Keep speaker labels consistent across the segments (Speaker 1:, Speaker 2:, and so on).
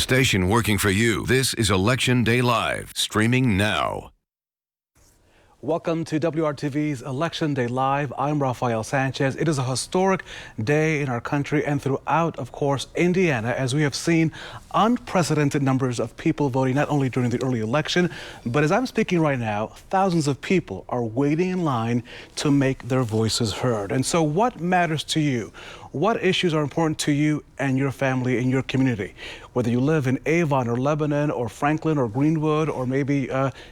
Speaker 1: station working for you. This is Election Day Live, streaming now.
Speaker 2: Welcome to WRTV's Election Day Live. I'm Rafael Sanchez. It is a historic day in our country and throughout, of course, Indiana, as we have seen unprecedented numbers of people voting, not only during the early election, but as I'm speaking right now, thousands of people are waiting in line to make their voices heard. And so what matters to you? What issues are important to you and your family and your community? Whether you live in Avon or Lebanon or Franklin or Greenwood or maybe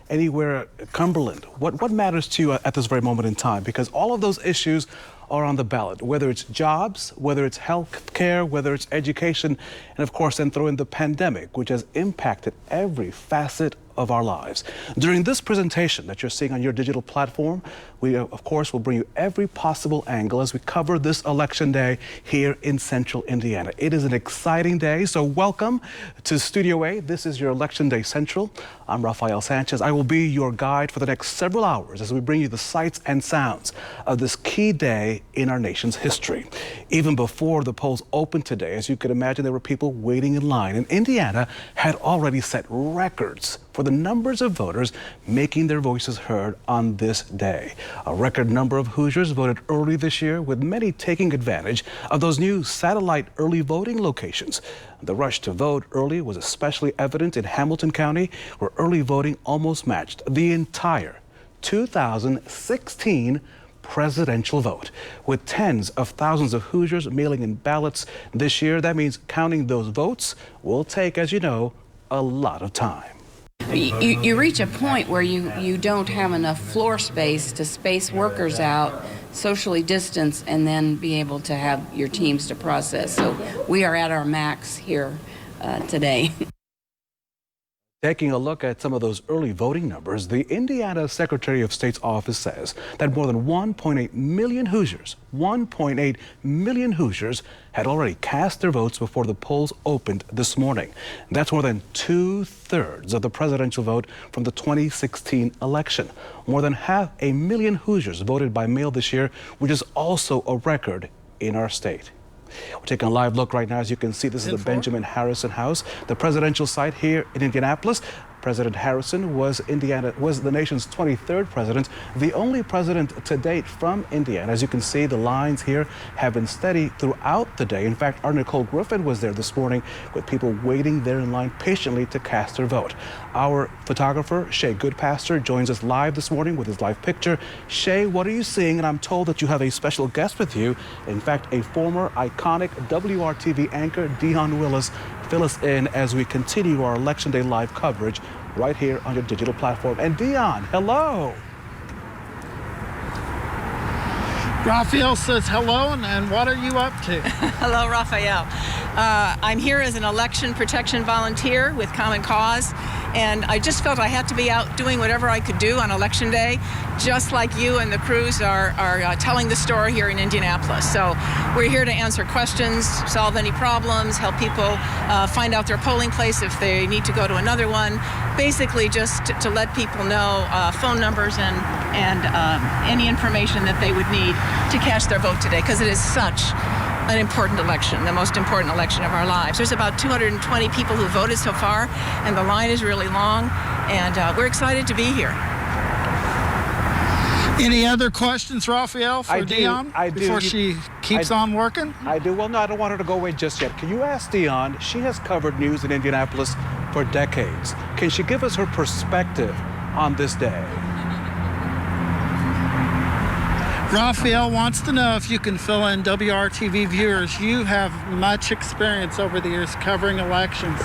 Speaker 2: anywhere Cumberland, what matters to you at this very moment in time? Because all of those issues are on the ballot, whether it's jobs, whether it's health care, whether it's education, and of course then throw in the pandemic, which has impacted every facet of our lives. During this presentation that you're seeing on your digital platform, we of course will bring you every possible angle as we cover this election day here in central Indiana. It is an exciting day, so welcome to Studio A. This is your Election Day Central. I'm Rafael Sanchez. I will be your guide for the next several hours as we bring you the sights and sounds of this key day in our nation's history. Even before the polls opened today, as you could imagine, there were people waiting in line, and Indiana had already set records for the numbers of voters making their voices heard on this day. A record number of Hoosiers voted early this year, with many taking advantage of those new satellite early voting locations. The rush to vote early was especially evident in Hamilton County, where early voting almost matched the entire 2016 presidential vote. With tens of thousands of Hoosiers mailing in ballots this year, that means counting those votes will take, as you know, a lot of time.
Speaker 3: You reach a point where you don't have enough floor space to space workers out, socially distance, and then be able to have your teams to process. So we are at our max here today.
Speaker 2: Taking a look at some of those early voting numbers, the Indiana Secretary of State's office says that more than 1.8 million Hoosiers, 1.8 million Hoosiers had already cast their votes before the polls opened this morning. That's more than 2/3 of the presidential vote from the 2016 election. More than 500,000 Hoosiers voted by mail this year, which is also a record in our state. We're taking a live look right now. As you can see, this is the Benjamin Harrison House, the presidential site here in Indianapolis. President Harrison was the nation's 23rd president, the only president to date from Indiana. As you can see, the lines here have been steady throughout the day. In fact, our Nicole Griffin was there this morning with people waiting there in line patiently to cast their vote. Our photographer, Shay Goodpaster, joins us live this morning with his live picture. Shay, what are you seeing? And I'm told that you have a special guest with you. In fact, a former iconic WRTV anchor, Dion Willis. Fill us in as we continue our Election Day Live coverage right here on your digital platform. And Dion, hello.
Speaker 4: Raphael says hello, and what are you up to?
Speaker 5: Hello, Raphael. I'm here as an election protection volunteer with Common Cause, and I just felt I had to be out doing whatever I could do on Election Day, just like you and the crews are telling the story here in Indianapolis. So we're here to answer questions, solve any problems, help people find out their polling place if they need to go to another one, basically just to let people know phone numbers and any information that they would need to cast their vote today, because it is such an important election, the most important election of our lives. There's about 220 people who voted so far, and the line is really long, and we're excited to be here.
Speaker 4: Any other questions, Raphael, for Dion before she keeps on working?
Speaker 2: I do. Well, no, I don't want her to go away just yet. Can you ask Dion? She has covered news in Indianapolis for decades. Can she give us her perspective on this day?
Speaker 4: Raphael wants to know if you can fill in WRTV viewers. You have much experience over the years covering elections.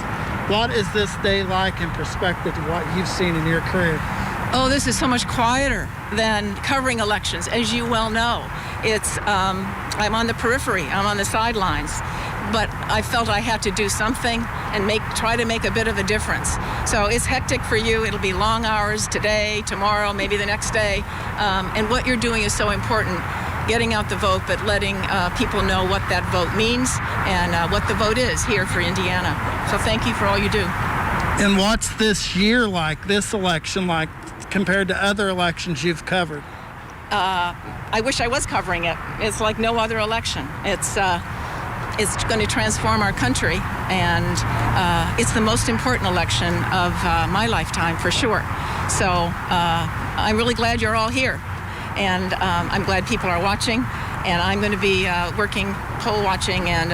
Speaker 4: What is this day like in perspective to what you've seen in your career?
Speaker 5: Oh, this is so much quieter than covering elections, as you well know. It's I'm on the periphery, I'm on the sidelines, but I felt I had to do something and try to make a bit of a difference. So it's hectic for you. It'll be long hours today, tomorrow, maybe the next day. And what you're doing is so important, getting out the vote, but letting people know what that vote means and what the vote is here for Indiana. So thank you for all you do.
Speaker 4: And what's this year like, this election like, compared to other elections you've covered?
Speaker 5: I wish I was covering it. It's like no other election. It's it's going to transform our country, and it's the most important election of my lifetime for sure. So I'm really glad you're all here, and I'm glad people are watching, and I'm going to be working poll watching and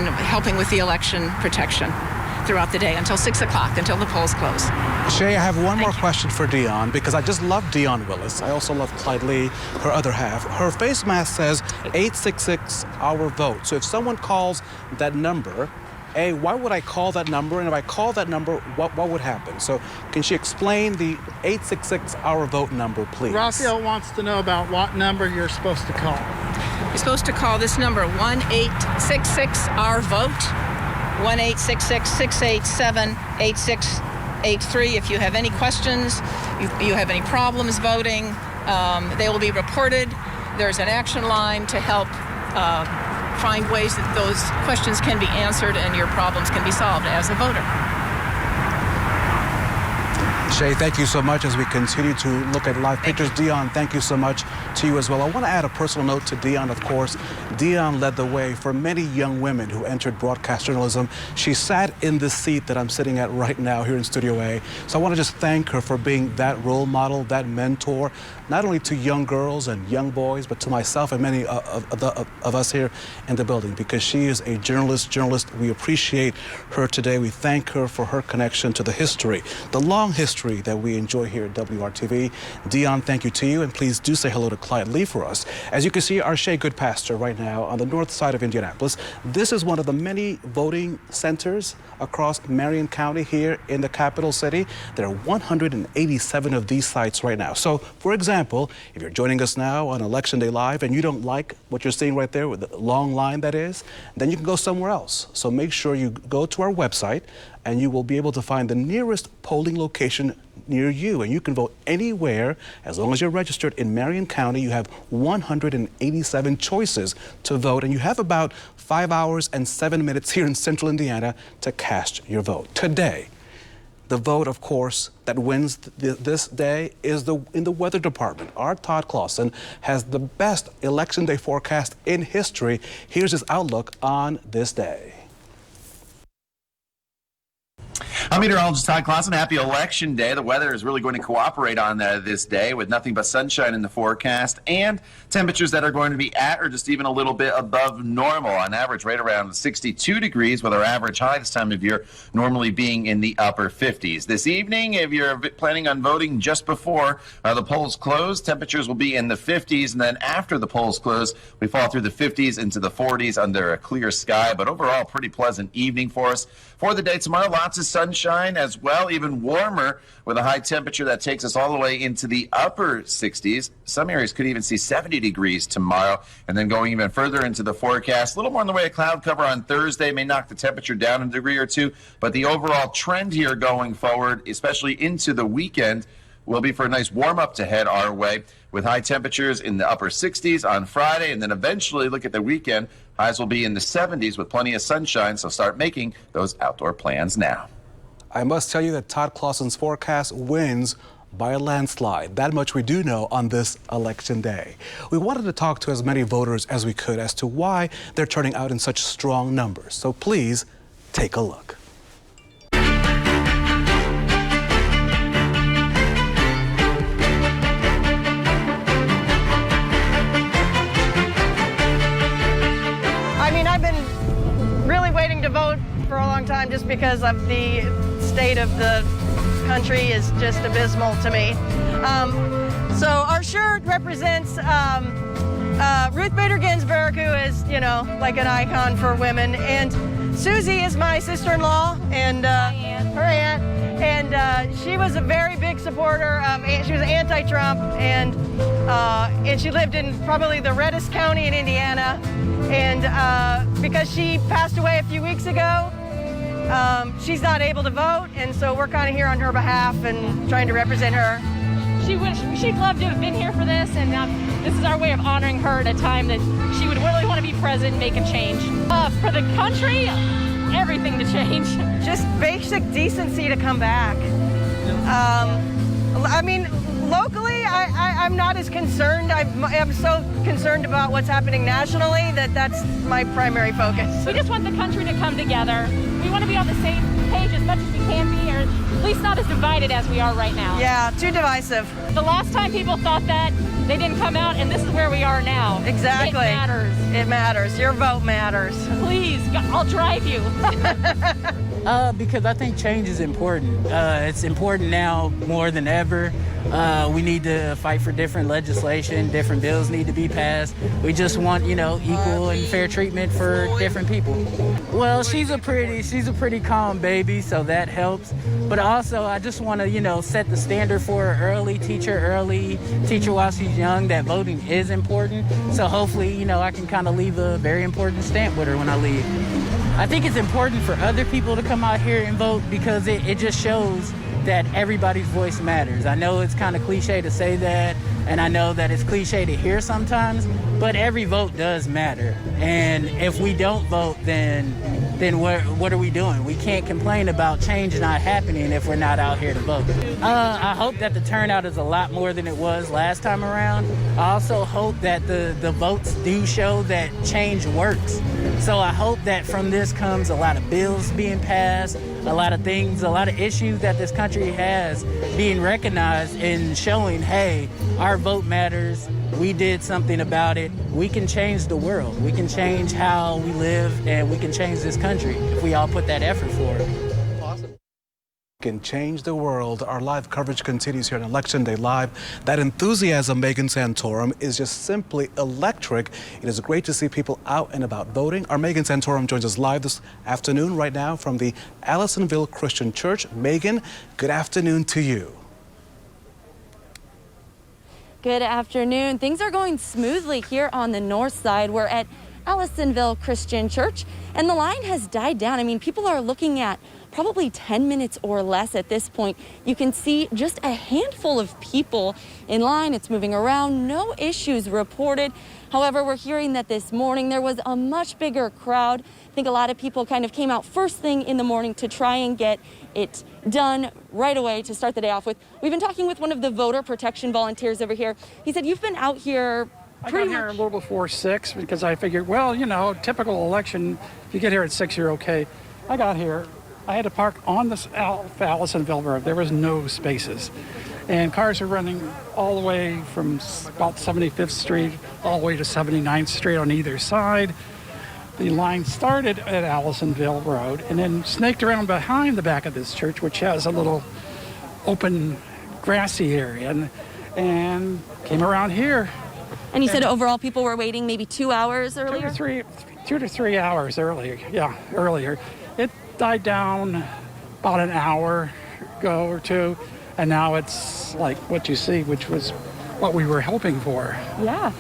Speaker 5: helping with the election protection throughout the day until 6 o'clock, until the polls close.
Speaker 2: Shay, I have one more question for Dion, because I just love Dion Willis. I also love Clyde Lee, her other half. Her face mask says 866 our vote. So if someone calls that number, A, why would I call that number? And if I call that number, what would happen? So can she explain the 866 our vote number, please?
Speaker 4: Raphael wants to know about what number you're supposed to call.
Speaker 5: You're supposed to call this number, 1-866 our vote. 1-866-687-8683. If you have any questions, you have any problems voting, they will be reported. There's an action line to help find ways that those questions can be answered and your problems can be solved as a voter.
Speaker 2: Shay, thank you so much as we continue to look at live pictures. Dion, thank you so much to you as well. I want to add a personal note to Dion, of course. Dion led the way for many young women who entered broadcast journalism. She sat in the seat that I'm sitting at right now here in Studio A. So I want to just thank her for being that role model, that mentor, not only to young girls and young boys, but to myself and many of us here in the building, because she is a journalist. We appreciate her today. We thank her for her connection to the history, the long history that we enjoy here at WRTV. Dion, thank you to you, and please do say hello to Clyde Lee for us. As you can see, our Shea Goodpasture right now on the north side of Indianapolis. This is one of the many voting centers across Marion County here in the capital city. There are 187 of these sites right now. So, for example, if you're joining us now on Election Day Live and you don't like what you're seeing right there with the long line that is, then you can go somewhere else. So make sure you go to our website and you will be able to find the nearest polling location near you. And you can vote anywhere as long as you're registered in Marion County. You have 187 choices to vote, and you have about 5 hours and 7 minutes here in central Indiana to cast your vote. Today, the vote, of course, that wins this day is in the weather department. Our Todd Clausen has the best Election Day forecast in history. Here's his outlook on this day.
Speaker 6: I'm meteorologist Todd Clausen. Happy Election Day. The weather is really going to cooperate on this day with nothing but sunshine in the forecast and temperatures that are going to be at or just even a little bit above normal. On average, right around 62 degrees, with our average high this time of year normally being in the upper 50s. This evening, if you're planning on voting just before the polls close, temperatures will be in the 50s, and then after the polls close, we fall through the 50s into the 40s under a clear sky. But overall, pretty pleasant evening for us. For the day tomorrow, lots of sunshine as well, even warmer with a high temperature that takes us all the way into the upper 60s. Some areas could even see 70 degrees tomorrow, and then going even further into the forecast. A little more in the way of cloud cover on Thursday may knock the temperature down a degree or two, but the overall trend here going forward, especially into the weekend, will be for a nice warm-up to head our way with high temperatures in the upper 60s on Friday, and then eventually look at the weekend. Highs will be in the 70s with plenty of sunshine, so start making those outdoor plans now.
Speaker 2: I must tell you that Todd Clausen's forecast wins by a landslide. That much we do know on this election day. We wanted to talk to as many voters as we could as to why they're turning out in such strong numbers. So please take a look.
Speaker 7: To vote for a long time, just because of the state of the country is just abysmal to me. So our shirt represents Ruth Bader Ginsburg, who is, you know, like an icon for women, and Susie is my sister-in-law and her aunt, and she was a very big supporter. She was anti-Trump, and she lived in probably the reddest county in Indiana. And because she passed away a few weeks ago, she's not able to vote, and so we're kind of here on her behalf and trying to represent her.
Speaker 8: She'd love to have been here for this, and this is our way of honoring her at a time that she would really want to be present and make a change. For the country, everything to change.
Speaker 7: Just basic decency to come back. I mean, locally, I'm not as concerned. I'm so concerned about what's happening nationally that's my primary focus.
Speaker 8: We just want the country to come together. We want to be on the same page as much as we can be, or at least not as divided as we are right now.
Speaker 7: Yeah, too divisive.
Speaker 8: The last time people thought that, they didn't come out, and this is where we are now.
Speaker 7: Exactly.
Speaker 8: It matters.
Speaker 7: It matters. Your vote matters.
Speaker 8: Please, I'll drive you.
Speaker 9: Because I think change is important. It's important now more than ever. We need to fight for different legislation. Different bills need to be passed. We just want, equal and fair treatment for different people. Well, she's a pretty calm baby, so that helps. But also, I just want to, set the standard for her early, teach her while she's young that voting is important. So hopefully, I can kind of leave a very important stamp with her when I leave. I think it's important for other people to come out here and vote because it just shows that everybody's voice matters. I know it's kind of cliche to say that, and I know that it's cliche to hear sometimes, but every vote does matter. And if we don't vote, then what are we doing? We can't complain about change not happening if we're not out here to vote. I hope that the turnout is a lot more than it was last time around. I also hope that the votes do show that change works. So I hope that from this comes a lot of bills being passed, a lot of things, a lot of issues that this country has being recognized and showing, hey, our vote matters. We did something about it. We can change the world. We can change how we live, and we can change this country if we all put that effort forward.
Speaker 2: Can change the world. Our live coverage continues here on Election Day Live. That enthusiasm, Megan Santorum, is just simply electric. It is great to see people out and about voting. Our Megan Santorum joins us live this afternoon right now from the Allisonville Christian Church. Megan, good afternoon to you.
Speaker 10: Good afternoon. Things are going smoothly here on the north side. We're at Allisonville Christian Church, and the line has died down. I mean, people are looking at probably 10 minutes or less at this point. You can see just a handful of people in line. It's moving around. No issues reported. However, we're hearing that this morning there was a much bigger crowd. I think a lot of people kind of came out first thing in the morning to try and get it done right away to start the day off with. We've been talking with one of the voter protection volunteers over here. He said, you've been out here
Speaker 11: I got here a little before 6 because I figured, well, typical election, if you get here at 6, you're okay. I got here. I had to park on this Allisonville Road. There was no spaces. And cars are running all the way from about 75th Street all the way to 79th Street on either side. The line started at Allisonville Road and then snaked around behind the back of this church, which has a little open grassy area, and came around here.
Speaker 10: And you said overall people were waiting maybe 2 hours earlier?
Speaker 11: 2 to 3 hours earlier, earlier. It died down about an hour ago or two, and now it's like what you see, which was what we were hoping for.
Speaker 10: Yeah.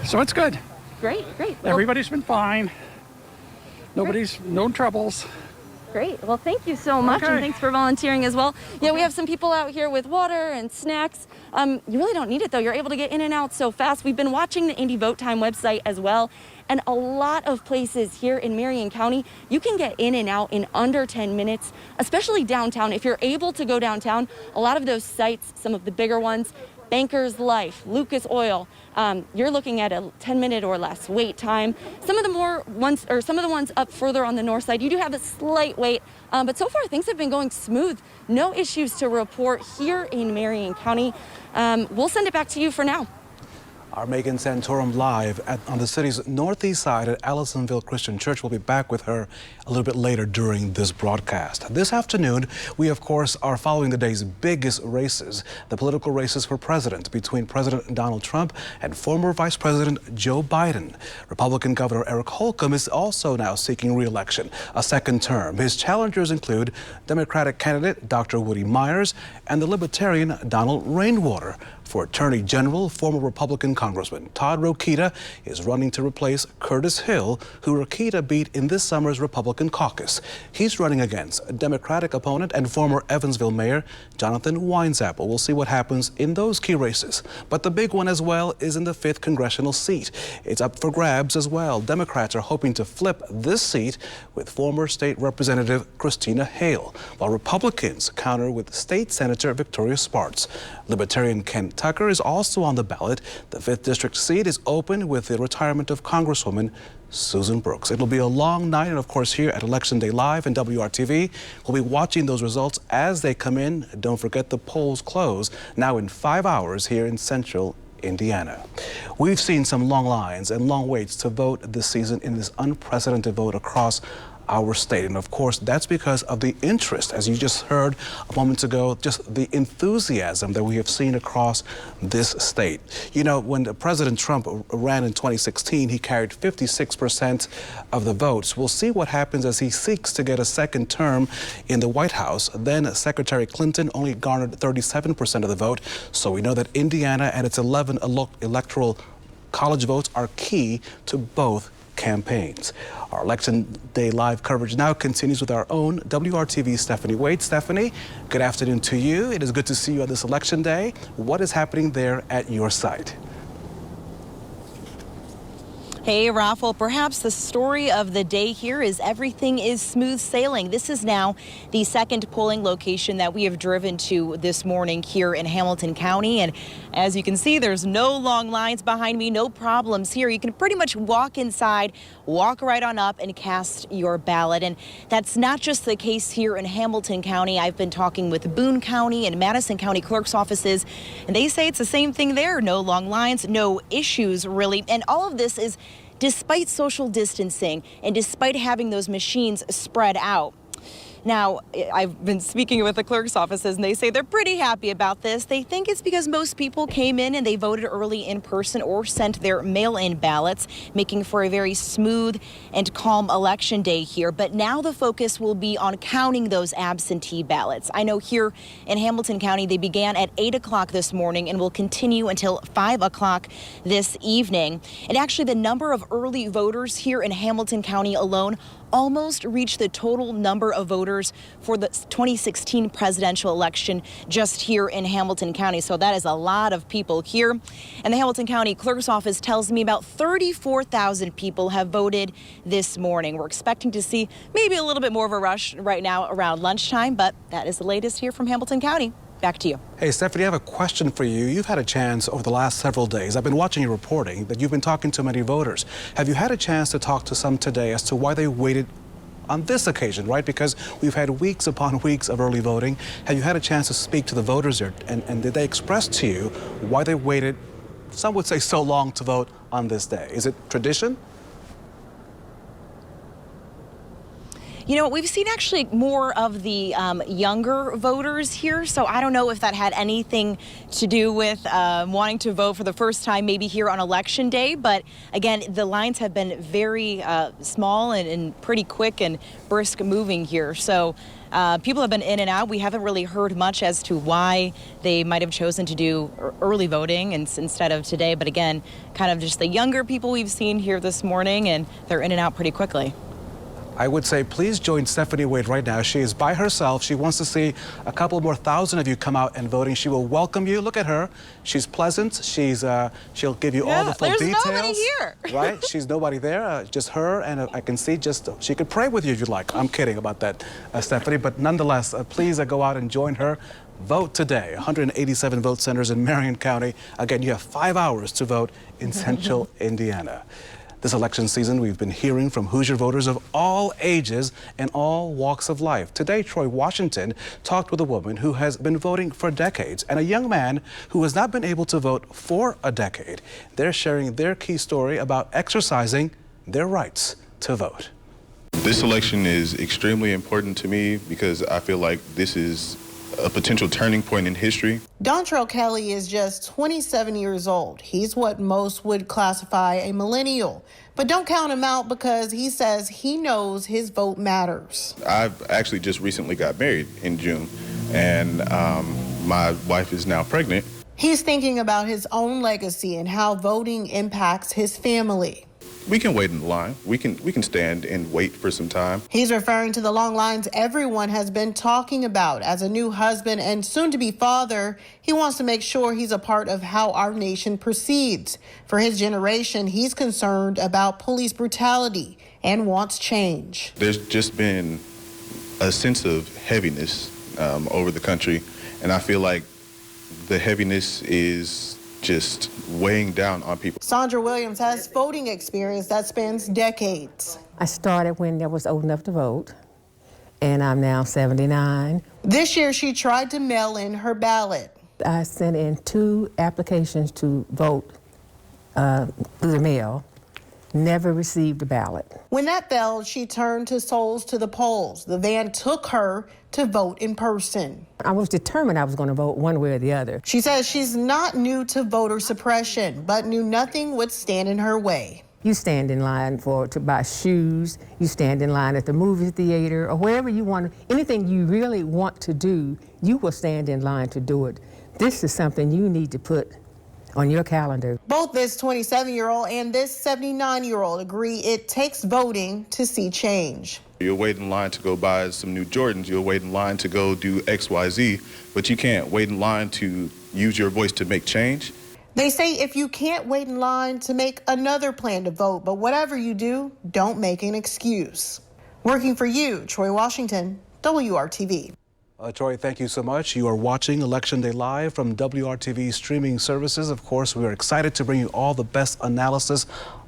Speaker 11: So it's good.
Speaker 10: Great.
Speaker 11: Everybody's been fine. No troubles.
Speaker 10: Great. Well, thank you so much, and thanks for volunteering as well. Yeah, we have some people out here with water and snacks. You really don't need it, though. You're able to get in and out so fast. We've been watching the Indy Vote Time website as well, and a lot of places here in Marion County, you can get in and out in under 10 minutes, especially downtown. If you're able to go downtown, a lot of those sites, some of the bigger ones, Banker's Life, Lucas Oil, you're looking at a 10-minute or less wait time. Some of the ones up further on the north side, you do have a slight wait, but so far things have been going smooth. No issues to report here in Marion County. We'll send it back to you for now.
Speaker 2: Our Megan Santorum live on the city's northeast side at Allisonville Christian Church. We'll be back with her a little bit later during this broadcast. This afternoon, we, of course, are following the day's biggest races, the political races for president between President Donald Trump and former Vice President Joe Biden. Republican Governor Eric Holcomb is also now seeking re-election, a second term. His challengers include Democratic candidate Dr. Woody Myers and the Libertarian Donald Rainwater. For Attorney General, former Republican Congressman Todd Rokita is running to replace Curtis Hill, who Rokita beat in this summer's Republican caucus. He's running against a Democratic opponent and former Evansville Mayor Jonathan Winesapple. We'll see what happens in those key races. But the big one as well is in the 5th congressional seat. It's up for grabs as well. Democrats are hoping to flip this seat with former state representative Christina Hale, while Republicans counter with State Senator Victoria Spartz. Libertarian Ken Tucker is also on the ballot. The 5th district seat is open with the retirement of Congresswoman Susan Brooks. It'll be a long night, and of course here at Election Day Live and WRTV, we'll be watching those results as they come in. Don't forget the polls close now in 5 hours here in Central Indiana. We've seen some long lines and long waits to vote this season in this unprecedented vote across our state. And of course, that's because of the interest, as you just heard a moment ago, just the enthusiasm that we have seen across this state. You know, when President Trump ran in 2016, he carried 56% of the votes. We'll see what happens as he seeks to get a second term in the White House. Then Secretary Clinton only garnered 37% of the vote. So we know that Indiana and its 11 electoral college votes are key to both campaigns. Our Election Day Live coverage now continues with our own WRTV Stephanie Wade. Stephanie, good afternoon to you. It is good to see you on this Election Day. What is happening there at your site?
Speaker 12: Hey, Raffle, perhaps the story of the day here is everything is smooth sailing. This is now the second polling location that we have driven to this morning here in Hamilton County. And as you can see, there's no long lines behind me, no problems here. You can pretty much walk inside, walk right on up and cast your ballot. And that's not just the case here in Hamilton County. I've been talking with Boone County and Madison County clerk's offices, and they say it's the same thing there. No long lines, no issues really. And all of this is despite social distancing and despite having those machines spread out. Now, I've been speaking with the clerk's offices, and they say they're pretty happy about this. They think it's because most people came in and they voted early in person or sent their mail-in ballots, making for a very smooth and calm election day here. But now the focus will be on counting those absentee ballots. I know here in Hamilton County, they began at 8 o'clock this morning and will continue until 5 o'clock this evening. And actually, the number of early voters here in Hamilton County alone almost reached the total number of voters for the 2016 presidential election just here in Hamilton County. So that is a lot of people here. And the Hamilton County Clerk's Office tells me about 34,000 people have voted this morning. We're expecting to see maybe a little bit more of a rush right now around lunchtime, but that is the latest here from Hamilton County. Back to you.
Speaker 2: Hey, Stephanie, I have a question for you. You've had a chance over the last several days. I've been watching your reporting that you've been talking to many voters. Have you had a chance to talk to some today as to why they waited on this occasion, right? Because we've had weeks upon weeks of early voting. Have you had a chance to speak to the voters there? And did they express to you why they waited, some would say so long, to vote on this day? Is it tradition?
Speaker 12: You know, we've seen actually more of the younger voters here, so I don't know if that had anything to do with wanting to vote for the first time, maybe here on Election Day. But again, the lines have been very small and pretty quick and brisk moving here. So people have been in and out. We haven't really heard much as to why they might have chosen to do early voting instead of today. But again, kind of just the younger people we've seen here this morning, and they're in and out pretty quickly.
Speaker 2: I would say please join Stephanie Wade right now. She is by herself. She wants to see a couple more thousand of you come out and voting. She will welcome you. Look at her. She's pleasant. She'll give you all the full details.
Speaker 12: There's nobody here.
Speaker 2: Right? She's nobody there. Just her, and I can see she could pray with you if you'd like. I'm kidding about that, Stephanie. But nonetheless, please go out and join her. Vote today. 187 vote centers in Marion County. Again, you have 5 hours to vote in Central Indiana. This election season, we've been hearing from Hoosier voters of all ages and all walks of life. Today, Troy Washington talked with a woman who has been voting for decades and a young man who has not been able to vote for a decade. They're sharing their key story about exercising their rights to vote.
Speaker 13: This election is extremely important to me because I feel like this is a potential turning point in history.
Speaker 14: Dontrell Kelly is just 27 years old. He's what most would classify a millennial. But don't count him out because he says he knows his vote matters.
Speaker 13: I've actually just recently got married in June, and my wife is now pregnant.
Speaker 14: He's thinking about his own legacy and how voting impacts his family.
Speaker 13: We can wait in the line. We can stand and wait for some time.
Speaker 14: He's referring to the long lines everyone has been talking about. As a new husband and soon-to-be father, he wants to make sure he's a part of how our nation proceeds. For his generation, he's concerned about police brutality and wants change.
Speaker 13: There's just been a sense of heaviness over the country, and I feel like the heaviness is just weighing down on people.
Speaker 14: Sandra Williams has voting experience that spans decades.
Speaker 15: I started when I was old enough to vote, and I'm now 79.
Speaker 14: This year, she tried to mail in her ballot.
Speaker 15: I sent in 2 applications to vote through the mail. Never received a ballot.
Speaker 14: When that failed, she turned to Souls to the Polls. The van took her to vote in person.
Speaker 15: I was determined I was going to vote one way or the other.
Speaker 14: She says she's not new to voter suppression, but knew nothing would stand in her way.
Speaker 15: You stand in line to buy shoes, you stand in line at the movie theater, or wherever you want, anything you really want to do, you will stand in line to do it. This is something you need to put on your calendar.
Speaker 14: Both this 27-year-old and this 79-year-old agree it takes voting to see change.
Speaker 13: You'll wait in line to go buy some new Jordans. You'll wait in line to go do XYZ, but you can't wait in line to use your voice to make change.
Speaker 14: They say if you can't wait in line to make another plan to vote, but whatever you do, don't make an excuse. Working for you, Troy Washington, WRTV.
Speaker 2: Troy, thank you so much. You are watching Election Day Live from WRTV streaming services. Of course, we are excited to bring you all the best analysis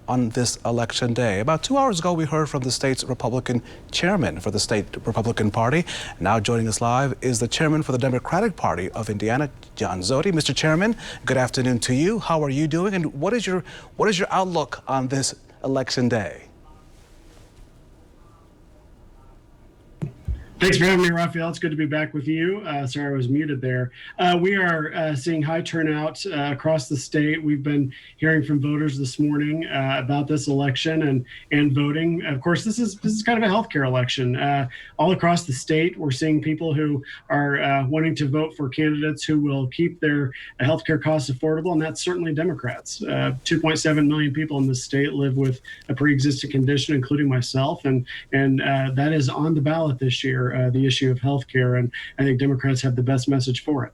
Speaker 2: on this election day. About 2 hours ago, we heard from the state's Republican chairman for the state Republican Party. Now joining us live is the chairman for the Democratic Party of Indiana, John Zodi. Mr. Chairman, good afternoon to you. How are you doing? And what is your outlook on this election day?
Speaker 16: Thanks for having me, Raphael. It's good to be back with you. Sorry, I was muted there. We are seeing high turnout across the state. We've been hearing from voters this morning about this election and voting. Of course, this is kind of a healthcare election. All across the state, we're seeing people who are wanting to vote for candidates who will keep their healthcare costs affordable, and that's certainly Democrats. 2.7 million people in this state live with a pre-existing condition, including myself, and that is on the ballot this year. The issue of health care, and I think Democrats have the best message for it.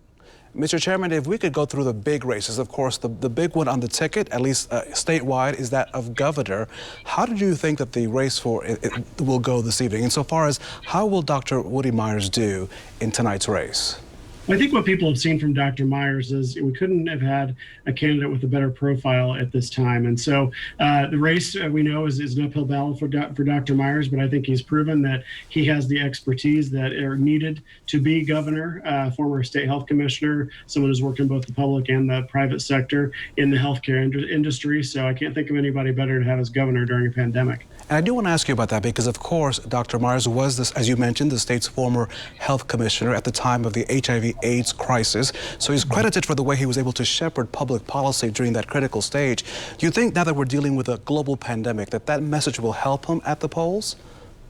Speaker 2: Mr. Chairman, if we could go through the big races, of course, the big one on the ticket, at least statewide, is that of governor. How did you think that the race for it will go this evening? Insofar as how will Dr. Woody Myers do in tonight's race?
Speaker 16: I think what people have seen from Dr. Myers is we couldn't have had a candidate with a better profile at this time. And so the race we know is an uphill battle for Dr. Myers, but I think he's proven that he has the expertise that are needed to be governor, former state health commissioner, someone who's worked in both the public and the private sector in the healthcare industry. So I can't think of anybody better to have as governor during a pandemic.
Speaker 2: And I do want to ask you about that because, of course, Dr. Myers was, this, as you mentioned, the state's former health commissioner at the time of the HIV/AIDS crisis. So he's credited for the way he was able to shepherd public policy during that critical stage. Do you think now that we're dealing with a global pandemic that message will help him at the polls?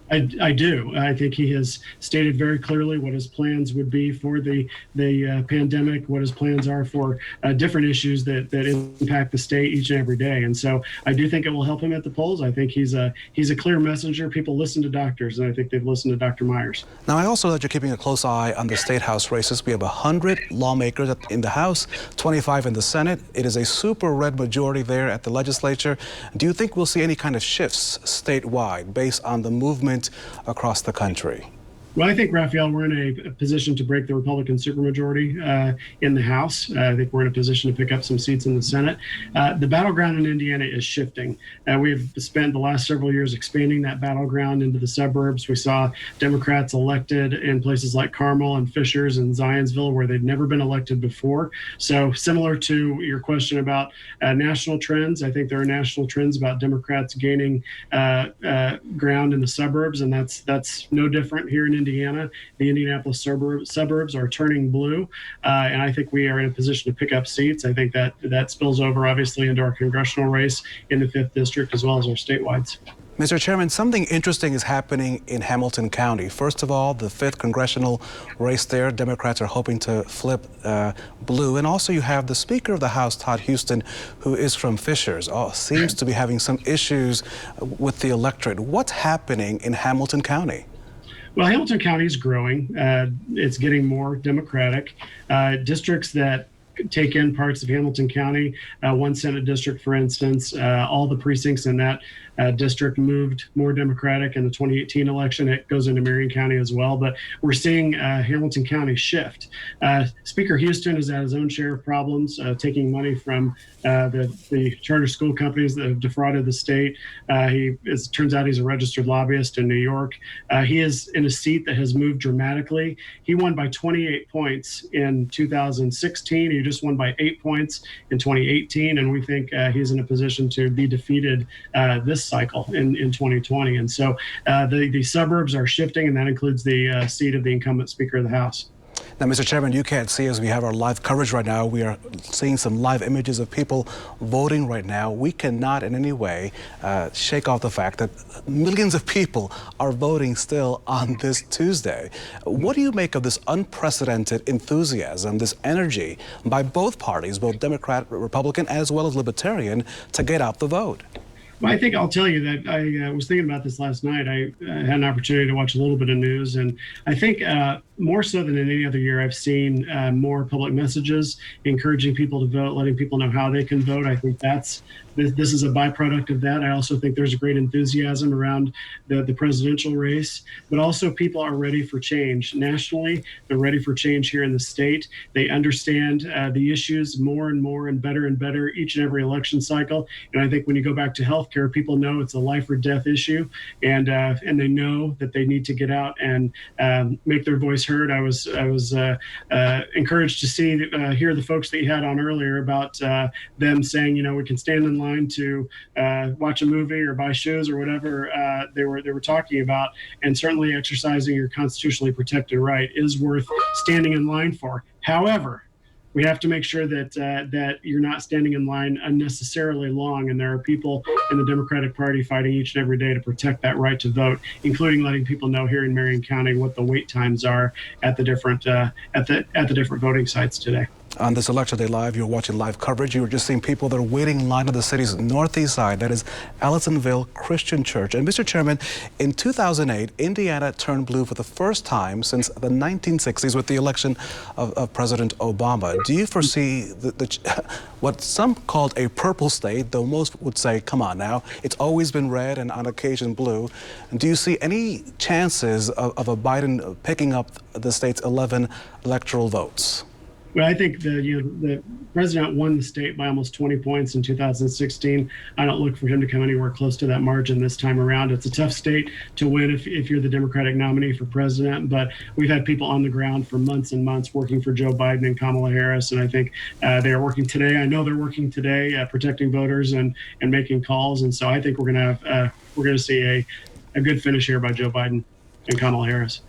Speaker 16: I do. I think he has stated very clearly what his plans would be for the pandemic, what his plans are for different issues that impact the state each and every day. And so I do think it will help him at the polls. I think he's a clear messenger. People listen to doctors, and I think they've listened to Dr. Myers.
Speaker 2: Now, I also know that you're keeping a close eye on the state house races. We have 100 lawmakers in the House, 25 in the Senate. It is a super red majority there at the legislature. Do you think we'll see any kind of shifts statewide based on the movement across the country?
Speaker 16: Well, I think, Raphael, we're in a position to break the Republican supermajority in the House. I think we're in a position to pick up some seats in the Senate. The battleground in Indiana is shifting. We've spent the last several years expanding that battleground into the suburbs. We saw Democrats elected in places like Carmel and Fishers and Zionsville where they'd never been elected before. So similar to your question about national trends, I think there are national trends about Democrats gaining ground in the suburbs, and that's no different here in Indiana. The Indianapolis suburbs are turning blue, and I think we are in a position to pick up seats. I think that spills over, obviously, into our congressional race in the 5th District as well as our statewide.
Speaker 2: Mr. Chairman, something interesting is happening in Hamilton County. First of all, the 5th congressional race there, Democrats are hoping to flip blue. And also you have the Speaker of the House, Todd Houston, who is from Fishers, seems to be having some issues with the electorate. What's happening in Hamilton County?
Speaker 16: Well, Hamilton County is growing. It's getting more Democratic. Districts that take in parts of Hamilton County, one Senate district, for instance, all the precincts in that district moved more Democratic in the 2018 election. It goes into Marion County as well, but we're seeing Hamilton County shift. Speaker Houston has had his own share of problems, taking money from the charter school companies that have defrauded the state. It turns out he's a registered lobbyist in New York. He is in a seat that has moved dramatically. He won by 28 points in 2016. He just won by 8 points in 2018, and we think he's in a position to be defeated this cycle in 2020. And so the suburbs are shifting, and that includes the seat of the incumbent Speaker of the House.
Speaker 2: Now, Mr. Chairman, you can't see as we have our live coverage right now. We are seeing some live images of people voting right now. We cannot in any way shake off the fact that millions of people are voting still on this Tuesday. What do you make of this unprecedented enthusiasm, this energy by both parties, both Democrat, Republican, as well as Libertarian, to get out the vote?
Speaker 16: Well, I think I'll tell you that I was thinking about this last night. I had an opportunity to watch a little bit of news, and I think more so than in any other year, I've seen more public messages encouraging people to vote, letting people know how they can vote. I think this is a byproduct of that. I also think there's a great enthusiasm around the presidential race, but also people are ready for change. Nationally, they're ready for change here in the state. They understand the issues more and more and better each and every election cycle. And I think when you go back to healthcare, people know it's a life or death issue, and they know that they need to get out and make their voice heard. I was encouraged to hear the folks that you had on earlier about them saying, we can stand in line to watch a movie or buy shoes or whatever they were talking about, and certainly exercising your constitutionally protected right is worth standing in line for. However, we have to make sure that you're not standing in line unnecessarily long, and there are people in the Democratic Party fighting each and every day to protect that right to vote, including letting people know here in Marion County what the wait times are at the different different voting sites today.
Speaker 2: On this Election Day Live, you're watching live coverage. You were just seeing people that are waiting in line on the city's northeast side, that is Allisonville Christian Church. And Mr. Chairman, in 2008, Indiana turned blue for the first time since the 1960s with the election of President Obama. Do you foresee what some called a purple state, though most would say, come on now, it's always been red and on occasion blue. Do you see any chances of a Biden picking up the state's 11 electoral votes?
Speaker 16: Well, I think the president won the state by almost 20 points in 2016. I don't look for him to come anywhere close to that margin this time around. It's a tough state to win if you're the Democratic nominee for president, but we've had people on the ground for months and months working for Joe Biden and Kamala Harris, and I think they are working today. I know they're working today, protecting voters and making calls, and so I think we're going to see a good finish here by Joe Biden and Kamala Harris.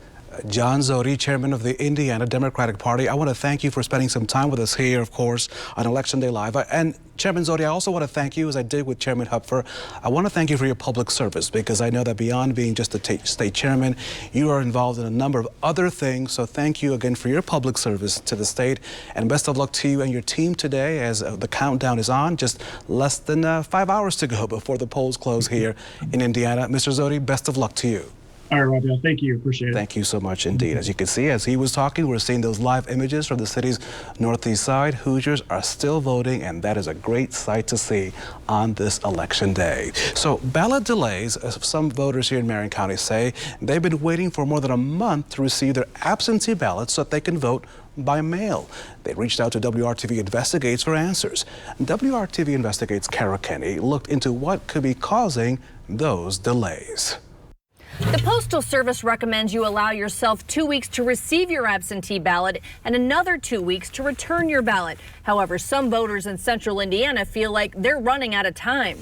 Speaker 2: John Zodi, chairman of the Indiana Democratic Party, I want to thank you for spending some time with us here, of course, on Election Day Live. And Chairman Zodi, I also want to thank you, as I did with Chairman Hupfer. I want to thank you for your public service, because I know that beyond being just a state chairman, you are involved in a number of other things. So thank you again for your public service to the state, and best of luck to you and your team today as the countdown is on. Just less than 5 hours to go before the polls close here in Indiana. Mr. Zodi, best of luck to you.
Speaker 16: All right, Raphael, thank you. Appreciate it.
Speaker 2: Thank you so much indeed. As you can see, as he was talking, we're seeing those live images from the city's northeast side. Hoosiers are still voting, and that is a great sight to see on this election day. So ballot delays, as some voters here in Marion County say, they've been waiting for more than a month to receive their absentee ballots so that they can vote by mail. They reached out to WRTV Investigates for answers. WRTV Investigates Kara Kenny looked into what could be causing those delays.
Speaker 17: The Postal Service recommends you allow yourself 2 weeks to receive your absentee ballot and another 2 weeks to return your ballot. However, some voters in central Indiana feel like they're running out of time.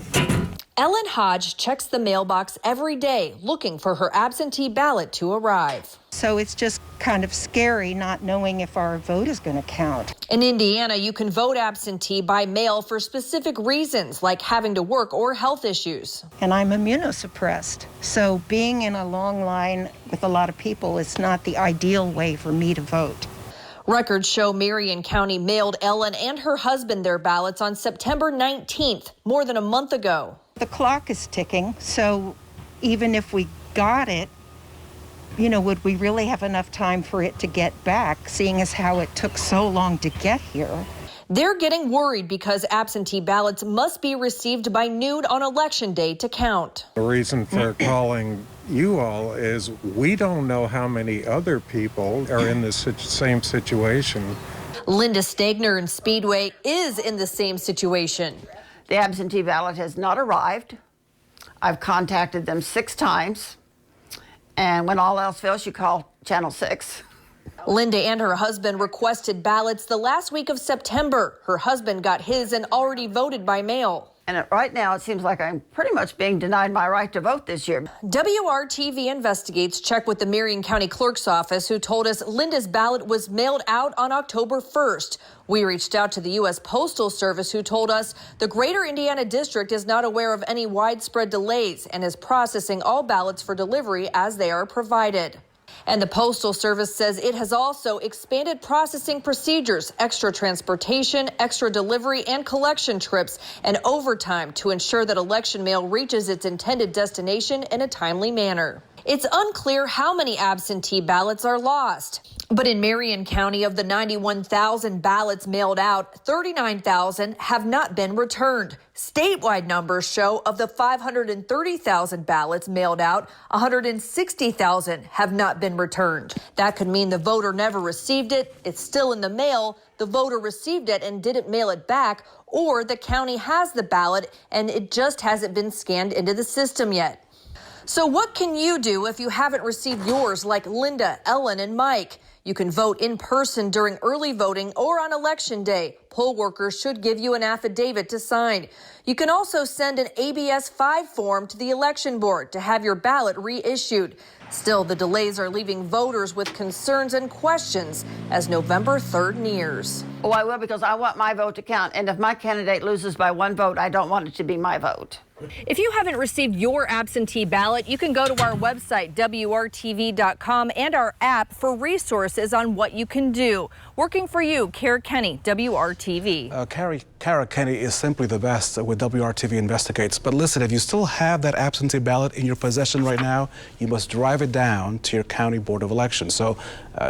Speaker 17: Ellen Hodge checks the mailbox every day looking for her absentee ballot to arrive.
Speaker 18: So it's just kind of scary not knowing if our vote is going to count.
Speaker 17: In Indiana, you can vote absentee by mail for specific reasons like having to work or health issues.
Speaker 18: And I'm immunosuppressed. So being in a long line with a lot of people is not the ideal way for me to vote.
Speaker 17: Records show Marion County mailed Ellen and her husband their ballots on September 19th, more than a month ago.
Speaker 18: The clock is ticking, so even if we got it, would we really have enough time for it to get back, seeing as how it took so long to get here?
Speaker 17: They're getting worried because absentee ballots must be received by noon on Election Day to count.
Speaker 19: The reason for calling you all is we don't know how many other people are in this same situation.
Speaker 17: Linda Stegner in Speedway is in the same situation.
Speaker 20: The absentee ballot has not arrived. I've contacted them 6 times. And when all else fails, you call Channel 6.
Speaker 17: Linda and her husband requested ballots the last week of September. Her husband got his and already voted by mail.
Speaker 20: And right now, it seems like I'm pretty much being denied my right to vote this year.
Speaker 17: WRTV Investigates checked with the Marion County Clerk's office, who told us Linda's ballot was mailed out on October 1st. We reached out to the U.S. Postal Service, who told us the Greater Indiana District is not aware of any widespread delays and is processing all ballots for delivery as they are provided. And the Postal Service says it has also expanded processing procedures, extra transportation, extra delivery and collection trips, and overtime to ensure that election mail reaches its intended destination in a timely manner. It's unclear how many absentee ballots are lost. But in Marion County, of the 91,000 ballots mailed out, 39,000 have not been returned. Statewide numbers show of the 530,000 ballots mailed out, 160,000 have not been returned. That could mean the voter never received it, it's still in the mail, the voter received it and didn't mail it back, or the county has the ballot and it just hasn't been scanned into the system yet. So what can you do if you haven't received yours like Linda, Ellen, and Mike? You can vote in person during early voting or on Election Day. Poll workers should give you an affidavit to sign. You can also send an ABS 5 form to the election board to have your ballot reissued. Still, the delays are leaving voters with concerns and questions as November 3rd nears.
Speaker 20: Oh, I will, because I want my vote to count. And if my candidate loses by 1 vote, I don't want it to be my vote.
Speaker 17: If you haven't received your absentee ballot, you can go to our website, WRTV.com, and our app for resources on what you can do. Working for you, Kara Kenny, WRTV.
Speaker 2: Kara Kenny is simply the best with WRTV Investigates. But listen, if you still have that absentee ballot in your possession right now, you must drive it down to your county board of elections. So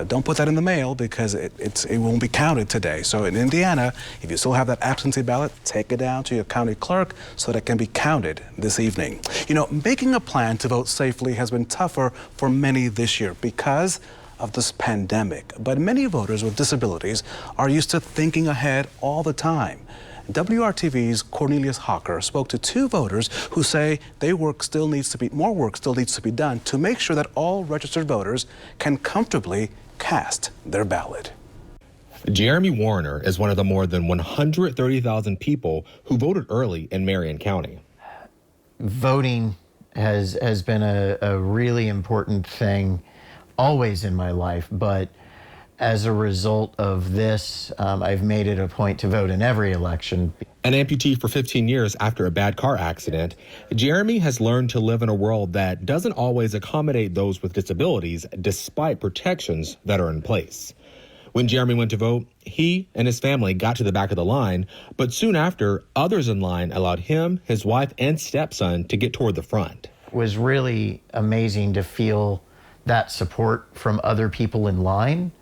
Speaker 2: don't put that in the mail because it won't be counted today. So in Indiana, if you still have that absentee ballot, take it down to your county clerk so that it can be counted this evening. You know, making a plan to vote safely has been tougher for many this year because of this pandemic. But many voters with disabilities are used to thinking ahead all the time. WRTV's Cornelius Hawker spoke to 2 voters who say more work still needs to be done to make sure that all registered voters can comfortably cast their ballot.
Speaker 21: Jeremy Warner is one of the more than 130,000 people who voted early in Marion County.
Speaker 22: Voting has been a really important thing always in my life, but as a result of this, I've made it a point to vote in every election.
Speaker 21: An amputee for 15 years after a bad car accident, Jeremy has learned to live in a world that doesn't always accommodate those with disabilities despite protections that are in place. When Jeremy went to vote, he and his family got to the back of the line, but soon after, others in line allowed him, his wife, and stepson to get toward the front.
Speaker 22: It was really amazing to feel that support from other people in line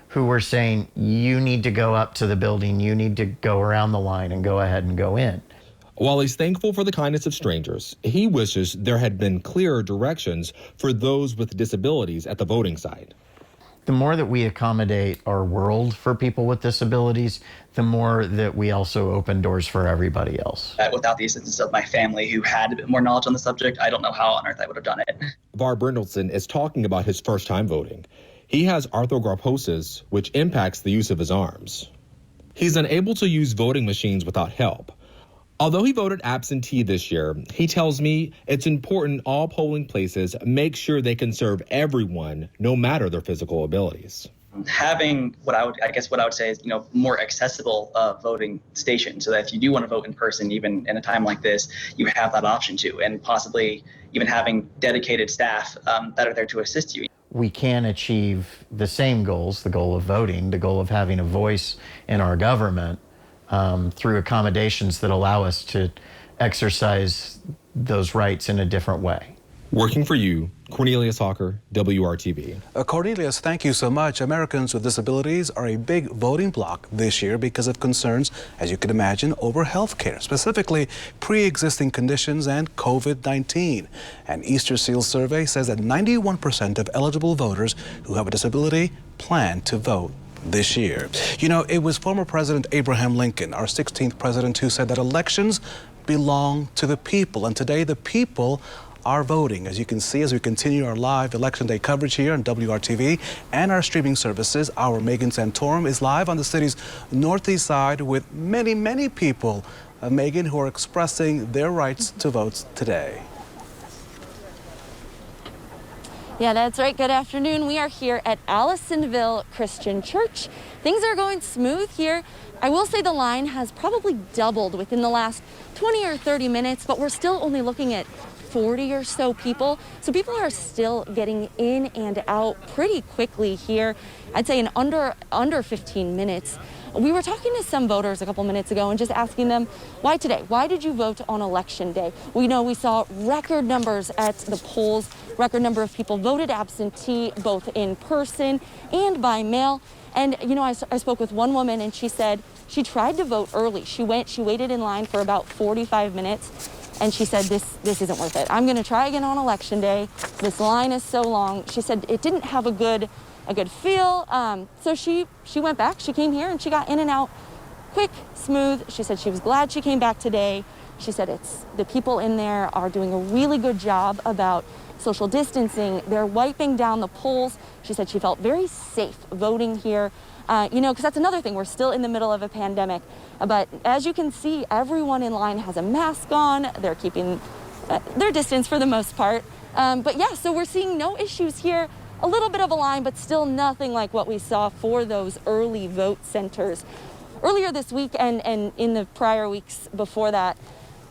Speaker 22: who were saying, you need to go up to the building, you need to go around the line and go ahead and go in.
Speaker 21: While he's thankful for the kindness of strangers, he wishes there had been clearer directions for those with disabilities at the voting site.
Speaker 22: The more that we accommodate our world for people with disabilities, the more that we also open doors for everybody else.
Speaker 23: Without the assistance of my family, who had a bit more knowledge on the subject, I don't know how on earth I would have done it.
Speaker 21: Var Brindleson is talking about his first time voting. He has arthrogryposis, which impacts the use of his arms. He's unable to use voting machines without help. Although he voted absentee this year, he tells me it's important all polling places make sure they can serve everyone, no matter their physical abilities.
Speaker 23: Having what I would say is, more accessible voting stations, so that if you do want to vote in person, even in a time like this, you have that option to, and possibly even having dedicated staff that are there to assist you.
Speaker 22: We can achieve the same goals, the goal of voting, the goal of having a voice in our government, through accommodations that allow us to exercise those rights in a different way.
Speaker 21: Working for you, Cornelius Hawker, WRTV.
Speaker 2: Cornelius, thank you so much. Americans with disabilities are a big voting bloc this year because of concerns, as you can imagine, over health care, specifically pre-existing conditions and COVID-19. An Easter Seal survey says that 91% of eligible voters who have a disability plan to vote this year. It was former President Abraham Lincoln, our 16th president, who said that elections belong to the people, and today the people are voting. As you can see, as we continue our live Election Day coverage here on WRTV and our streaming services, our Megan Santorum is live on the city's northeast side with many, many people, Megan, who are expressing their rights to vote today.
Speaker 10: Yeah, that's right. Good afternoon. We are here at Allisonville Christian Church. Things are going smooth here. I will say the line has probably doubled within the last 20 or 30 minutes, but we're still only looking at 40 or so people. So people are still getting in and out pretty quickly here. I'd say in under 15 minutes. We were talking to some voters a couple minutes ago and just asking them, why today? Why did you vote on Election Day? We know we saw record numbers at the polls, record number of people voted absentee, both in person and by mail. And, I spoke with one woman and she said she tried to vote early. She waited in line for about 45 minutes. And she said, this isn't worth it. I'm going to try again on Election Day. This line is so long. She said it didn't have a good feel. So she went back. She came here and she got in and out quick, smooth. She said she was glad she came back today. She said the people in there are doing a really good job about social distancing. They're wiping down the polls. She said she felt very safe voting here. Because that's another thing. We're still in the middle of a pandemic. But as you can see, everyone in line has a mask on. They're keeping their distance for the most part. But yeah, so we're seeing no issues here. A little bit of a line, but still nothing like what we saw for those early vote centers earlier this week and in the prior weeks before that.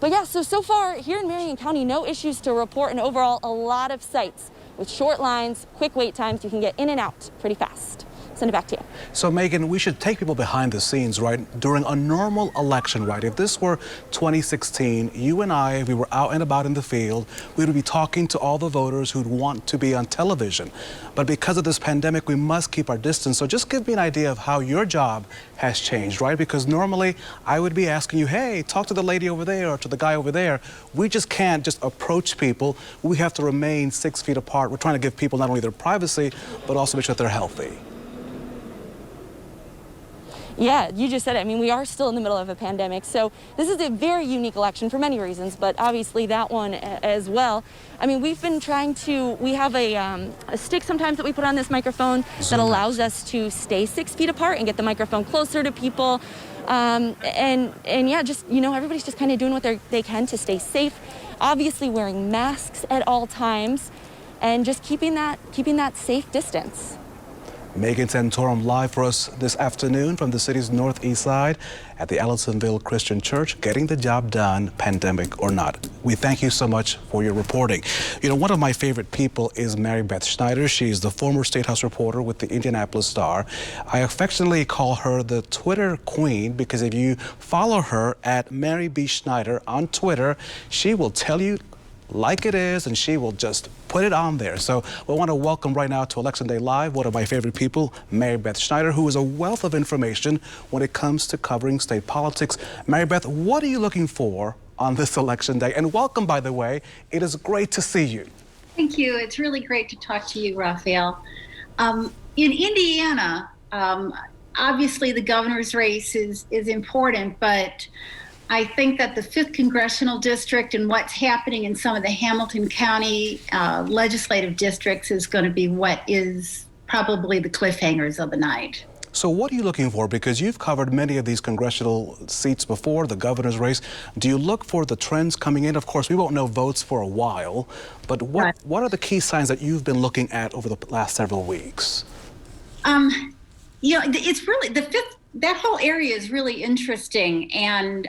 Speaker 10: But yeah, so far here in Marion County, no issues to report, and overall a lot of sites with short lines, quick wait times. You can get in and out pretty fast. Send it back to you.
Speaker 2: So, Megan, we should take people behind the scenes, right? During a normal election, right? If this were 2016, you and I, if we were out and about in the field, we would be talking to all the voters who'd want to be on television. But because of this pandemic, we must keep our distance. So just give me an idea of how your job has changed, right? Because normally I would be asking you, hey, talk to the lady over there or to the guy over there. We just can't just approach people. We have to remain 6 feet apart. We're trying to give people not only their privacy, but also make sure that they're healthy.
Speaker 10: Yeah, you just said it. I mean, we are still in the middle of a pandemic, so this is a very unique election for many reasons, but obviously that one as well. I mean, we have a stick sometimes that we put on this microphone that allows us to stay 6 feet apart and get the microphone closer to people. And yeah, just, everybody's just kind of doing what they can to stay safe. Obviously wearing masks at all times and just keeping that safe distance.
Speaker 2: Megan Santorum live for us this afternoon from the city's northeast side at the Allisonville Christian Church, getting the job done, pandemic or not. We thank you so much for your reporting. One of my favorite people is Mary Beth Schneider. She's the former State House reporter with the Indianapolis Star. I affectionately call her the Twitter queen because if you follow her at Mary B. Schneider on Twitter, she will tell you like it is, and she will just put it on there. So we want to welcome right now to Election Day Live one of my favorite people, Mary Beth Schneider, who is a wealth of information when it comes to covering state politics. Mary Beth, what are you looking for on this Election Day? And welcome, by the way. It is great to see you.
Speaker 1: Thank you. It's really great to talk to you, Raphael. In Indiana, obviously the governor's race is important, but I think that the 5th Congressional District and what's happening in some of the Hamilton County legislative districts is going to be what is probably the cliffhangers of the night.
Speaker 2: So what are you looking for? Because you've covered many of these congressional seats before, the governor's race. Do you look for the trends coming in? Of course, we won't know votes for a while, but what are the key signs that you've been looking at over the last several weeks?
Speaker 1: You know, it's really that whole area is really interesting, and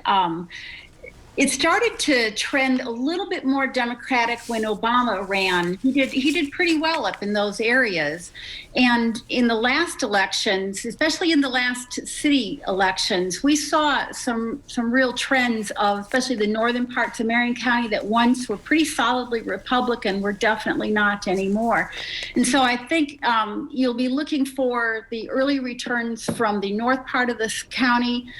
Speaker 1: it started to trend a little bit more Democratic when Obama ran. He did pretty well up in those areas. And in the last elections, especially in the last city elections, we saw some real trends of, especially the northern parts of Marion County that once were pretty solidly Republican were definitely not anymore. And so I think you'll be looking for the early returns from the north part of this county.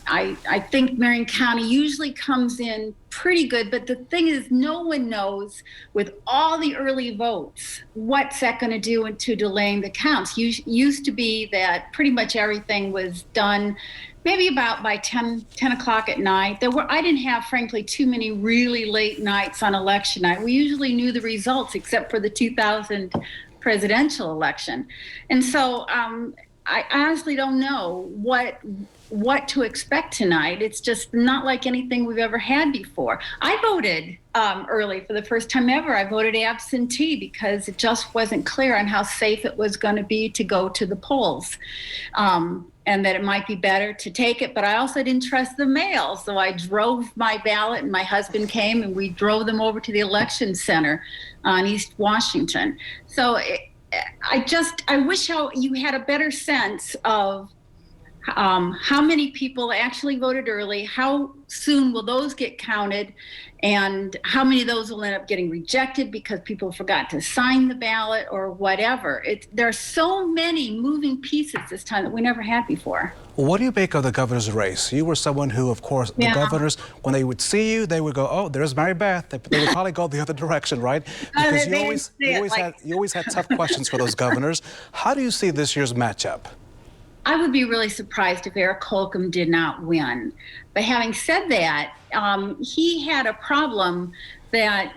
Speaker 1: I think Marion County usually comes in pretty good, but the thing is, no one knows with all the early votes what's that going to do into delaying the counts. Used to be that pretty much everything was done maybe about by 10 o'clock at night. I didn't have, frankly, too many really late nights on election night. We usually knew the results except for the 2000 presidential election. And so I honestly don't know what to expect tonight. It's just not like anything we've ever had before. I voted early for the first time ever. I voted absentee because it just wasn't clear on how safe it was going to be to go to the polls, and that it might be better to take it. But I also didn't trust the mail, so I drove my ballot, and my husband came, and we drove them over to the election center on East Washington. So I wish you had a better sense of how many people actually voted early, how soon will those get counted, and how many of those will end up getting rejected because people forgot to sign the ballot or whatever. There are so many moving pieces this time that we never had before.
Speaker 2: What do you make of the governor's race? You were someone who, of course, the governors, when they would see you, they would go, "Oh, there's Mary Beth." They would probably go the other direction, right? Because you always had tough questions for those governors. How do you see this year's matchup?
Speaker 1: I would be really surprised if Eric Holcomb did not win. But having said that, he had a problem that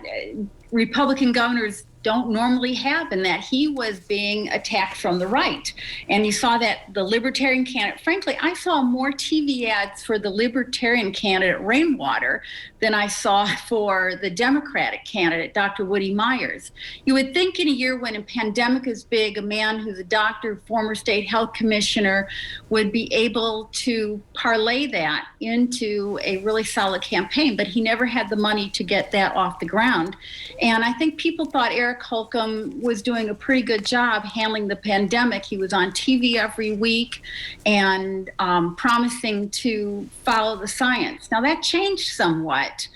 Speaker 1: Republican governors don't normally have, in that he was being attacked from the right. And you saw that the Libertarian candidate, frankly, I saw more TV ads for the Libertarian candidate, Rainwater, than I saw for the Democratic candidate, Dr. Woody Myers. You would think in a year when a pandemic is big, a man who's a doctor, former state health commissioner, would be able to parlay that into a really solid campaign, but he never had the money to get that off the ground. And I think people thought Eric Holcomb was doing a pretty good job handling the pandemic. He was on TV every week and promising to follow the science. Now that changed somewhat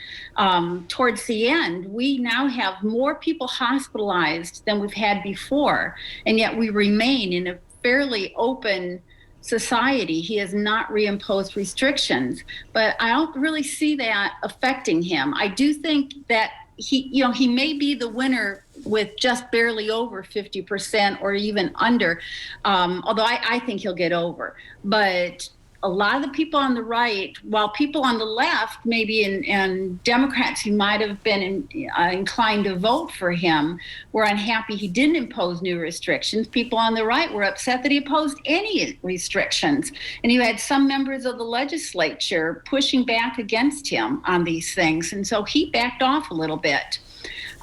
Speaker 1: towards the end. We now have more people hospitalized than we've had before, and yet we remain in a fairly open society. He has not reimposed restrictions, but I don't really see that affecting him. I do think that he may be the winner with just barely over 50% or even under, although I think he'll get over. But a lot of the people on the right, while people on the left, maybe and Democrats who might have been inclined to vote for him, were unhappy he didn't impose new restrictions. People on the right were upset that he imposed any restrictions. And you had some members of the legislature pushing back against him on these things. And so he backed off a little bit.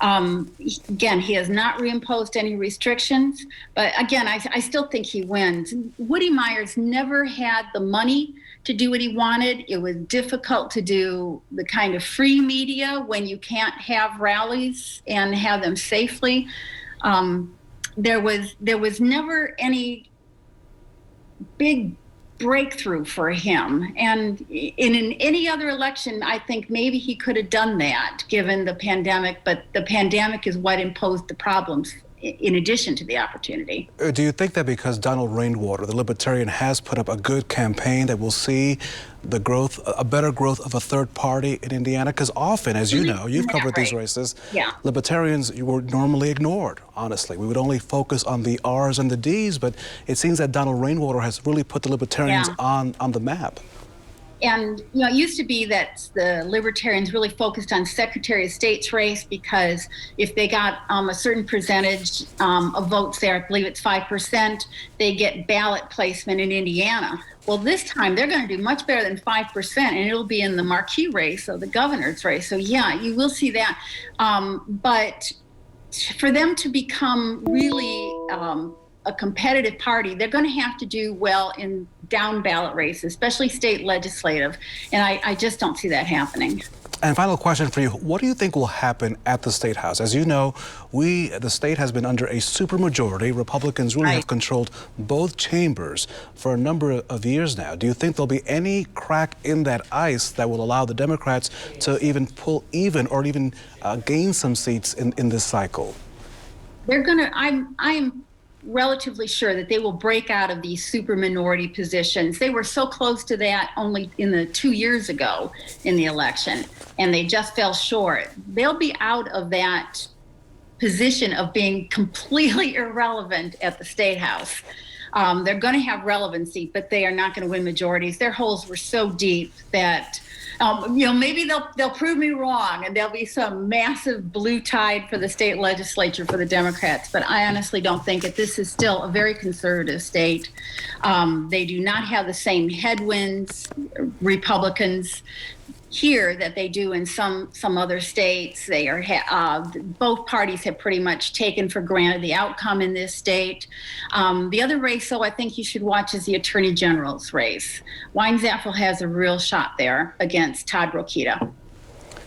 Speaker 1: Again, he has not reimposed any restrictions, but again, I still think he wins. Woody Myers never had the money to do what he wanted. It was difficult to do the kind of free media when you can't have rallies and have them safely. There was never any big breakthrough for him. And in any other election, I think maybe he could have done that given the pandemic, but the pandemic is what imposed the problems in addition to the opportunity.
Speaker 2: Do you think that because Donald Rainwater, the Libertarian, has put up a good campaign, that we'll see the growth, a better growth of a third party in Indiana? Because often, as you know, you've covered these races, Libertarians were normally ignored, honestly. We would only focus on the R's and the D's, but it seems that Donald Rainwater has really put the Libertarians on the map.
Speaker 1: And it used to be that the Libertarians really focused on Secretary of State's race, because if they got a certain percentage of votes there, I believe it's 5%, they get ballot placement in Indiana. Well, this time they're going to do much better than 5%, and it'll be in the marquee race, so the governor's race. So yeah, you will see that. But for them to become really a competitive party, they're going to have to do well in down ballot races, especially state legislative. And I just don't see that happening.
Speaker 2: And final question for you. What do you think will happen at the State House? As you know, the state has been under a supermajority. Republicans really have controlled both chambers for a number of years now. Do you think there'll be any crack in that ice that will allow the Democrats to even pull even or even gain some seats in this cycle?
Speaker 1: They're going to, I'm relatively sure that they will break out of these super minority positions. They were so close to that only in the 2 years ago in the election, and they just fell short. They'll be out of that position of being completely irrelevant at the State House. They're going to have relevancy, but they are not going to win majorities. Their holes were so deep that maybe they'll prove me wrong, and there'll be some massive blue tide for the state legislature for the Democrats. But I honestly don't think it. This is still a very conservative state. They do not have the same headwinds, Republicans here, that they do in some other states. They are both parties have pretty much taken for granted the outcome in this state. The other race, though, I think you should watch is the Attorney General's race. Weinzapfel has a real shot there against Todd Rokita.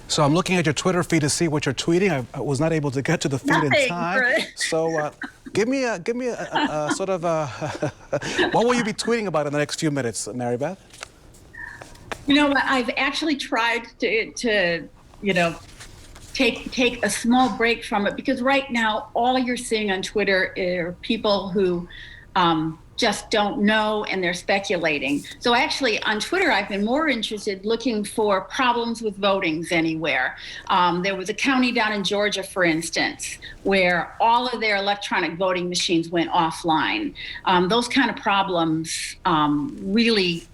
Speaker 2: So I'm looking at your Twitter feed to see what you're tweeting. I was not able to get to the feed in time. So give me a sort of what will you be tweeting about in the next few minutes, Mary Beth?
Speaker 1: You know what? I've actually tried to take a small break from it, because right now all you're seeing on Twitter are people who just don't know, and they're speculating. So actually on Twitter, I've been more interested looking for problems with votings anywhere. There was a county down in Georgia, for instance, where all of their electronic voting machines went offline. Those kind of problems really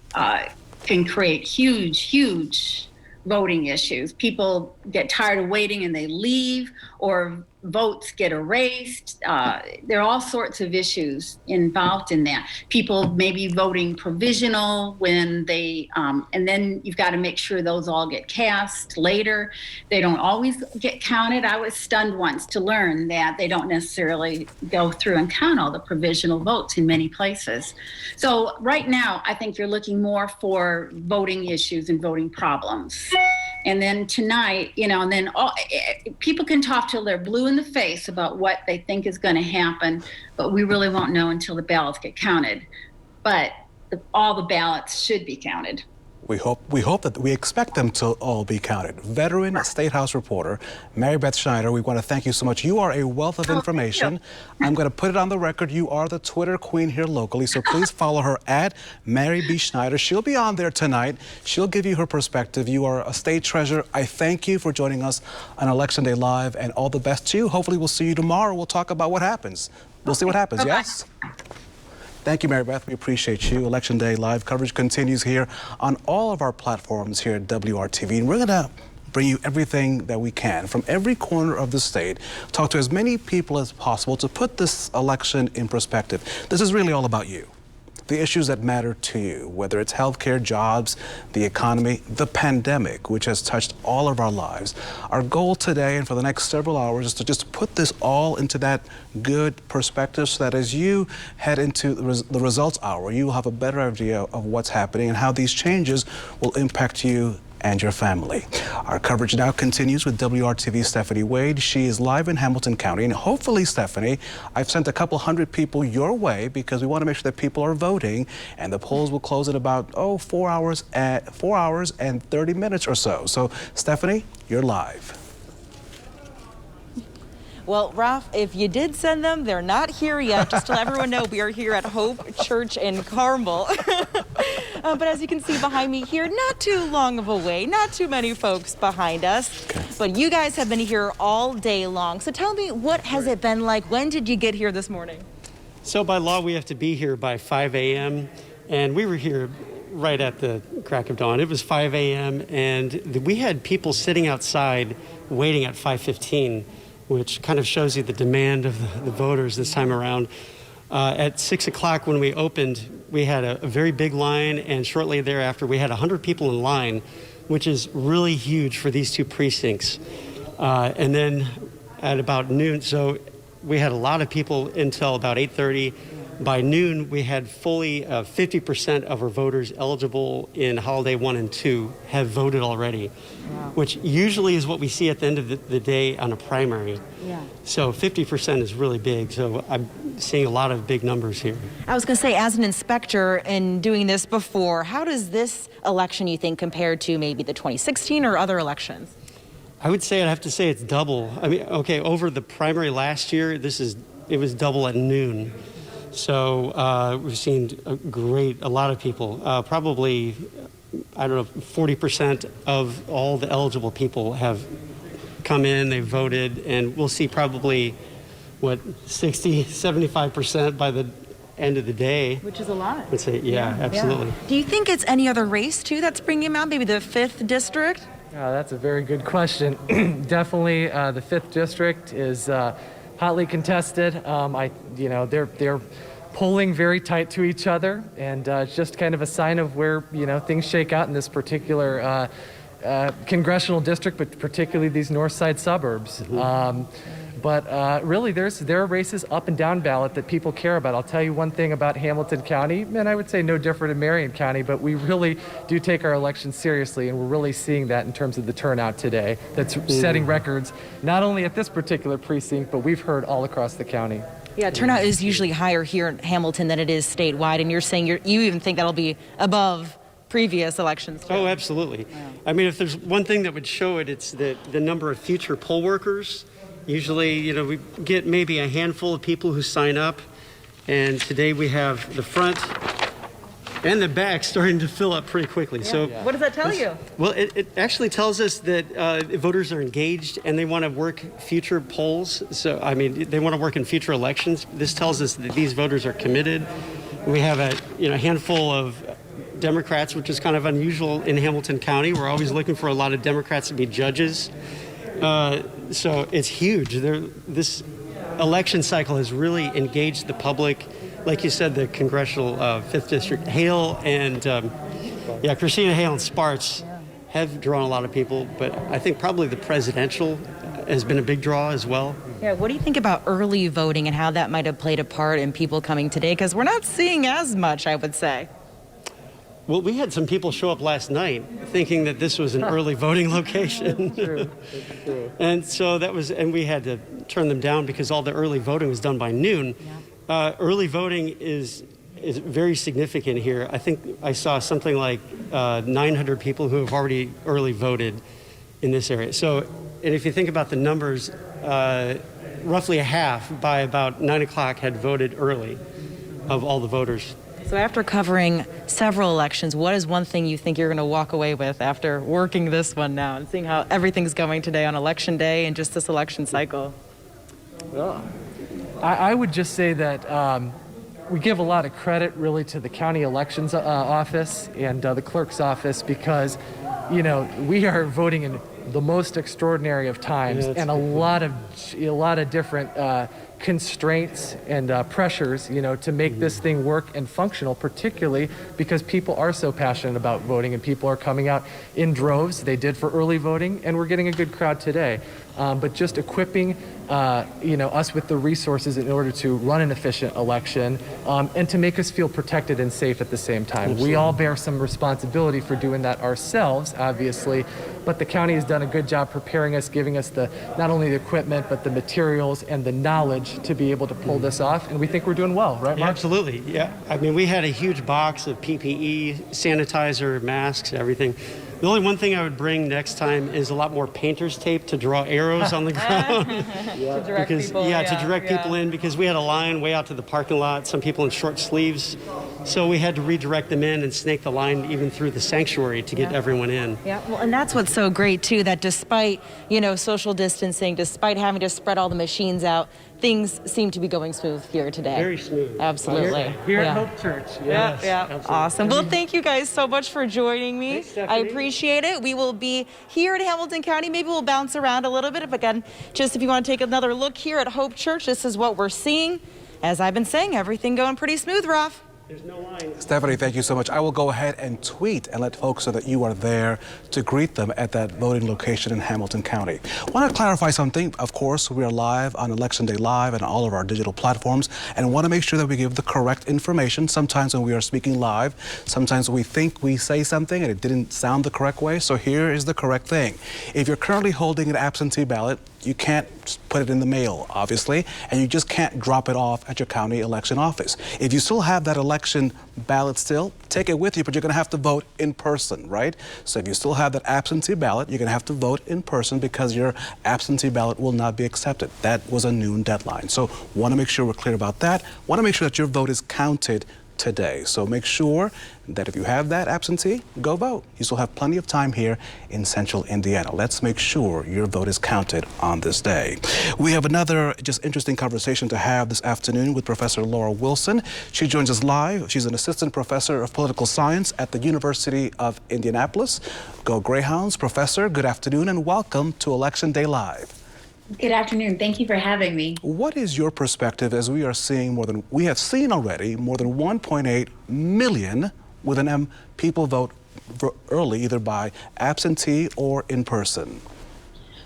Speaker 1: can create huge voting issues. People get tired of waiting and they leave, or votes get erased. There are all sorts of issues involved in that. People maybe voting provisional when they, and then you've got to make sure those all get cast later. They don't always get counted. I was stunned once to learn that they don't necessarily go through and count all the provisional votes in many places. So right now, I think you're looking more for voting issues and voting problems. And then tonight, and then people can talk till they're blue in the face about what they think is going to happen, but we really won't know until the ballots get counted. But all the ballots should be counted.
Speaker 2: We expect them to all be counted. Veteran State House reporter Mary Beth Schneider, we want to thank you so much. You are a wealth of information. I'm going to put it on the record. You are the Twitter queen here locally, so please follow her at Mary B. Schneider. She'll be on there tonight. She'll give you her perspective. You are a state treasure. I thank you for joining us on Election Day Live, and all the best to you. Hopefully we'll see you tomorrow. We'll talk about what happens. We'll see what happens,
Speaker 1: Bye-bye.
Speaker 2: Yes? Thank you, Mary Beth. We appreciate you. Election Day Live coverage continues here on all of our platforms here at WRTV. And we're going to bring you everything that we can from every corner of the state, talk to as many people as possible to put this election in perspective. This is really all about you. The issues that matter to you, whether it's healthcare, jobs, the economy, the pandemic, which has touched all of our lives. Our goal today and for the next several hours is to just put this all into that good perspective so that as you head into the results hour, you will have a better idea of what's happening and how these changes will impact you and your family. Our coverage now continues with WRTV's Stephanie Wade. She is live in Hamilton County, and hopefully, Stephanie, I've sent a couple hundred people your way because we want to make sure that people are voting, and the polls will close in about 4 hours and 30 minutes or so. So, Stephanie, you're live.
Speaker 12: Well, Ralph, if you did send them, they're not here yet. Just to let everyone know, we are here at Hope Church in Carmel. But as you can see behind me here, not too long of a wait, not too many folks behind us. Okay. But you guys have been here all day long. So tell me, what has it been like? When did you get here this morning?
Speaker 3: So by law, we have to be here by 5 a.m. And we were here right at the crack of dawn. It was 5 a.m. and we had people sitting outside waiting at 5:15, which kind of shows you the demand of the voters this time around. At 6 o'clock when we opened, we had a very big line, and shortly thereafter we had 100 people in line, which is really huge for these two precincts. And then at about noon, so we had a lot of people until about 8:30. By noon, we had fully 50% of our voters eligible in Holiday 1 and 2 have voted already, which usually is what we see at the end of the day on a primary.
Speaker 12: Yeah.
Speaker 3: So 50% is really big. So I'm seeing a lot of big numbers here.
Speaker 12: I was going to say, as an inspector and doing this before, how does this election, you think, compare to maybe the 2016 or other elections?
Speaker 3: I would say, I'd have to say it's double. I mean, okay, over the primary last year, it was double at noon. So we've seen a lot of people, probably, I don't know, 40% of all the eligible people have come in, they've voted, and we'll see probably, 60, 75% by the end of the day.
Speaker 12: Which is a lot.
Speaker 3: I'd say, yeah, absolutely.
Speaker 12: Yeah. Do you think it's any other race, too, that's bringing them out? Maybe the 5th district?
Speaker 4: That's a very good question. Definitely the 5th district is hotly contested. They're polling very tight to each other, and it's just kind of a sign of where things shake out in this particular congressional district, but particularly these north side suburbs. But really, there are races up and down ballot that people care about. I'll tell you one thing about Hamilton County, and I would say no different in Marion County, but we really do take our elections seriously, and we're really seeing that in terms of the turnout today. That's setting records, not only at this particular precinct, but we've heard all across the county.
Speaker 12: Yeah, turnout is usually higher here in Hamilton than it is statewide, and you're saying you even think that'll be above previous elections, too.
Speaker 3: Oh, absolutely. Yeah. I mean, if there's one thing that would show it, it's the number of future poll workers. Usually, we get maybe a handful of people who sign up, and today we have the front and the back starting to fill up pretty quickly. Yeah. So,
Speaker 12: what does that tell you?
Speaker 3: Well, it actually tells us that voters are engaged and they want to work future polls. So, I mean, they want to work in future elections. This tells us that these voters are committed. We have a handful of Democrats, which is kind of unusual in Hamilton County. We're always looking for a lot of Democrats to be judges. So it's huge. This election cycle has really engaged the public. Like you said, the congressional 5th District, Hale and, Christina Hale and Sparks have drawn a lot of people, but I think probably the presidential has been a big draw as well.
Speaker 12: Yeah, what do you think about early voting and how that might have played a part in people coming today? Because we're not seeing as much, I would say.
Speaker 3: Well, we had some people show up last night thinking that this was an early voting location.
Speaker 4: That's true.
Speaker 3: And so and we had to turn them down because all the early voting was done by noon. Yeah. Early voting is very significant here. I think I saw something like 900 people who have already early voted in this area. So, and if you think about the numbers, roughly a half by about 9 o'clock had voted early of all the voters.
Speaker 12: So after covering several elections, what is one thing you think you're going to walk away with after working this one now and seeing how everything's going today on election day and just this election cycle?
Speaker 4: Well, I would just say that we give a lot of credit really to the county elections office and the clerk's office because, we are voting in the most extraordinary of times and a lot of different constraints and pressures, to make this thing work and functional, particularly because people are so passionate about voting and people are coming out in droves. They did for early voting, and we're getting a good crowd today. But just equipping, us with the resources in order to run an efficient election and to make us feel protected and safe at the same time. Absolutely. We all bear some responsibility for doing that ourselves, obviously, but the county has done a good job preparing us, giving us not only the equipment, but the materials and the knowledge to be able to pull this off, and we think we're doing well, right, Mark?
Speaker 3: Yeah, absolutely, yeah. I mean, we had a huge box of PPE, sanitizer, masks, everything. The only one thing I would bring next time is a lot more painter's tape to draw arrows on the ground.
Speaker 12: To direct people.
Speaker 3: To direct people in, because we had a line way out to the parking lot, some people in short sleeves. So we had to redirect them in and snake the line even through the sanctuary to get everyone in.
Speaker 12: Yeah, well, and that's what's so great too, that despite, social distancing, despite having to spread all the machines out, things seem to be going smooth here today.
Speaker 3: Very smooth.
Speaker 12: Absolutely.
Speaker 4: Here at Hope Church.
Speaker 3: Yes,
Speaker 12: Yeah.
Speaker 3: absolutely.
Speaker 12: Awesome. Well, thank you guys so much for joining me.
Speaker 3: Thanks, Stephanie.
Speaker 12: I appreciate it. We will be here in Hamilton County. Maybe we'll bounce around a little bit. But again, just if you want to take another look here at Hope Church, this is what we're seeing. As I've been saying, everything going pretty smooth, Ralph.
Speaker 3: There's no line.
Speaker 2: Stephanie, thank you so much. I will go ahead and tweet and let folks know that you are there to greet them at that voting location in Hamilton County. I want to clarify something. Of course, we are live on Election Day Live and all of our digital platforms, and want to make sure that we give the correct information. Sometimes when we are speaking live, sometimes we think we say something and it didn't sound the correct way, so here is the correct thing. If you're currently holding an absentee ballot, you can't put it in the mail, obviously, and you just can't drop it off at your county election office. If you still have that election ballot still, take it with you, but you're going to have to vote in person, right? So if you still have that absentee ballot, you're going to have to vote in person because your absentee ballot will not be accepted. That was a noon deadline. So want to make sure we're clear about that. Want to make sure that your vote is counted today. So make sure that if you have that absentee, go vote. You still have plenty of time here in central Indiana. Let's make sure your vote is counted on this day. We have another just interesting conversation to have this afternoon with Professor Laura Wilson. She joins us live. She's an assistant professor of political science at the University of Indianapolis. Go Greyhounds. Professor, good afternoon and welcome to Election Day Live.
Speaker 5: Good afternoon. Thank you for having me.
Speaker 2: What is your perspective as we have seen more than 1.8 million with an M people vote early, either by absentee or in person?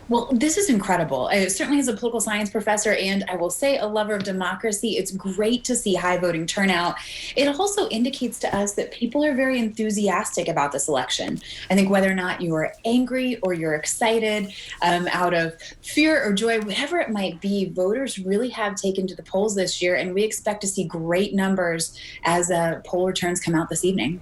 Speaker 5: Well, this is incredible. Certainly as a political science professor, and I will say a lover of democracy, it's great to see high voting turnout. It also indicates to us that people are very enthusiastic about this election. I think whether or not you are angry or you're excited, out of fear or joy, whatever it might be, voters really have taken to the polls this year, and we expect to see great numbers as poll returns come out this evening.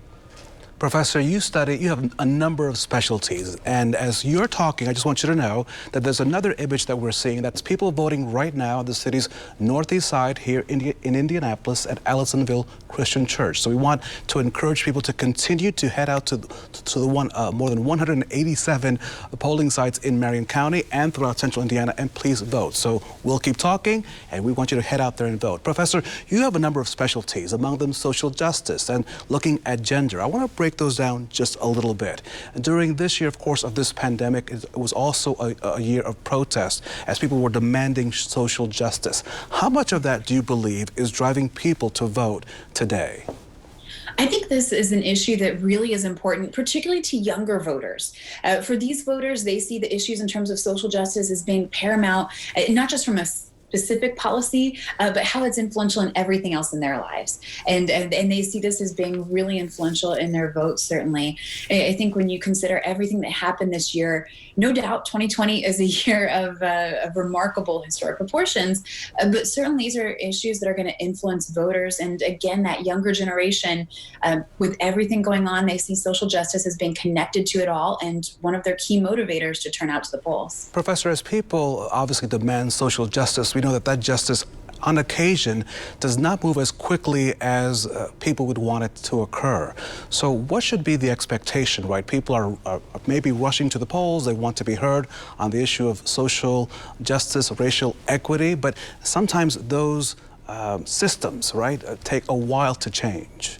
Speaker 2: Professor, you have a number of specialties, and as you're talking, I just want you to know that there's another image that we're seeing. That's people voting right now on the city's northeast side here in Indianapolis at Allisonville Christian Church. So we want to encourage people to continue to head out to the more than 187 polling sites in Marion County and throughout central Indiana, and please vote. So we'll keep talking, and we want you to head out there and vote. Professor, you have a number of specialties, among them social justice and looking at gender. I want to break those down just a little bit. And during this year, of course, of this pandemic, it was also a year of protest as people were demanding social justice. How much of that do you believe is driving people to vote today?
Speaker 5: I think this is an issue that really is important, particularly to younger voters. For these voters, they see the issues in terms of social justice as being paramount, not just from a specific policy, but how it's influential in everything else in their lives. And they see this as being really influential in their votes, certainly. I think when you consider everything that happened this year, no doubt 2020 is a year of remarkable historic proportions, but certainly these are issues that are going to influence voters. And again, that younger generation, with everything going on, they see social justice as being connected to it all and one of their key motivators to turn out to the polls.
Speaker 2: Professor, as people obviously demand social justice, we know that justice on occasion does not move as quickly as people would want it to occur. So what should be the expectation, right? People are maybe rushing to the polls. They want to be heard on the issue of social justice, racial equity, but sometimes those systems, right, take a while to change.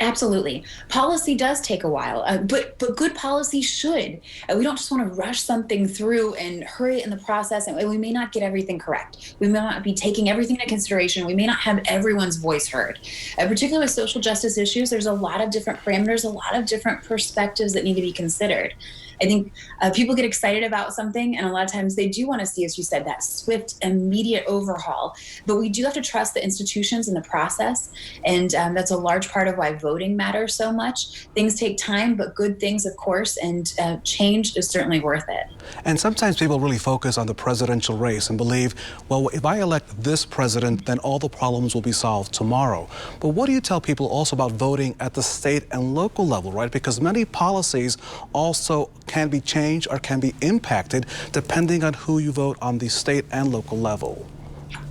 Speaker 5: Absolutely. Policy does take a while, but good policy should. We don't just want to rush something through and hurry it in the process, and we may not get everything correct. We may not be taking everything into consideration. We may not have everyone's voice heard. Particularly with social justice issues, there's a lot of different parameters, a lot of different perspectives that need to be considered. I think people get excited about something, and a lot of times they do want to see, as you said, that swift, immediate overhaul. But we do have to trust the institutions and the process, and that's a large part of why voting matters so much. Things take time, but good things, of course, and change is certainly worth it.
Speaker 2: And sometimes people really focus on the presidential race and believe, well, if I elect this president, then all the problems will be solved tomorrow. But what do you tell people also about voting at the state and local level, right? Because many policies also can be changed or can be impacted depending on who you vote on the state and local level.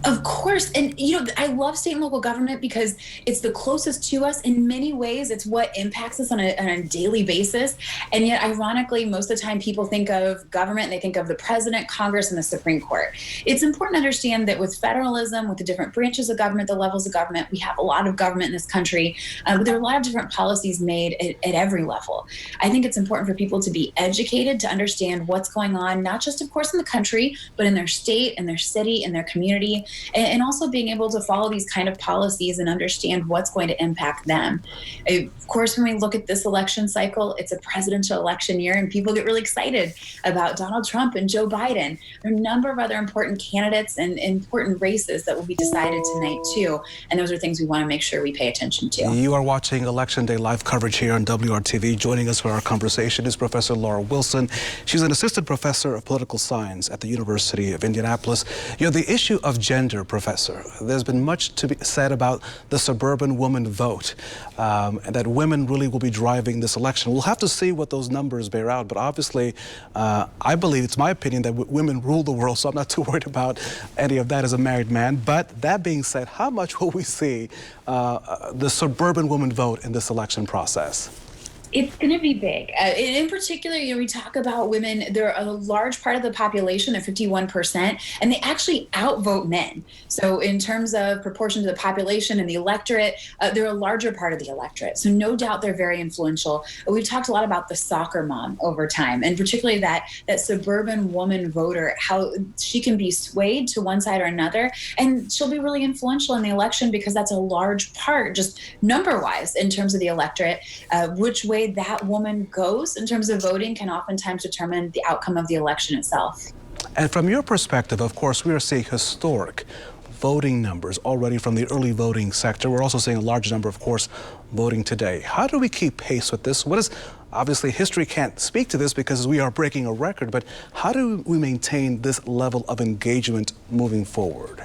Speaker 5: Of course. And, I love state and local government because it's the closest to us. In many ways, it's what impacts us on a daily basis. And yet, ironically, most of the time people think of government and they think of the president, Congress, and the Supreme Court. It's important to understand that with federalism, with the different branches of government, the levels of government, we have a lot of government in this country. But there are a lot of different policies made at every level. I think it's important for people to be educated, to understand what's going on, not just, of course, in the country, but in their state, in their city, in their community. And also being able to follow these kind of policies and understand what's going to impact them. Of course, when we look at this election cycle, it's a presidential election year, and people get really excited about Donald Trump and Joe Biden. There are a number of other important candidates and important races that will be decided tonight, too. And those are things we want to make sure we pay attention to.
Speaker 2: You are watching Election Day live coverage here on WRTV. Joining us for our conversation is Professor Laura Wilson. She's an assistant professor of political science at the University of Indianapolis. The issue of gender, Professor, there's been much to be said about the suburban woman vote, and that women really will be driving this election. We'll have to see what those numbers bear out, but obviously, I believe, it's my opinion, that women rule the world, so I'm not too worried about any of that as a married man. But that being said, how much will we see the suburban woman vote in this election process?
Speaker 5: It's going to be big. In particular, we talk about women. They're a large part of the population, they're 51%, and they actually outvote men. So in terms of proportion to the population and the electorate, they're a larger part of the electorate. So no doubt they're very influential. We've talked a lot about the soccer mom over time, and particularly that suburban woman voter, how she can be swayed to one side or another, and she'll be really influential in the election because that's a large part, just number-wise, in terms of the electorate, which way that woman goes in terms of voting can oftentimes determine the outcome of the election itself.
Speaker 2: And from your perspective, of course, we are seeing historic voting numbers already from the early voting sector. We're also seeing a large number, of course, voting today. How do we keep pace with this? Obviously, history can't speak to this because we are breaking a record, but how do we maintain this level of engagement moving forward?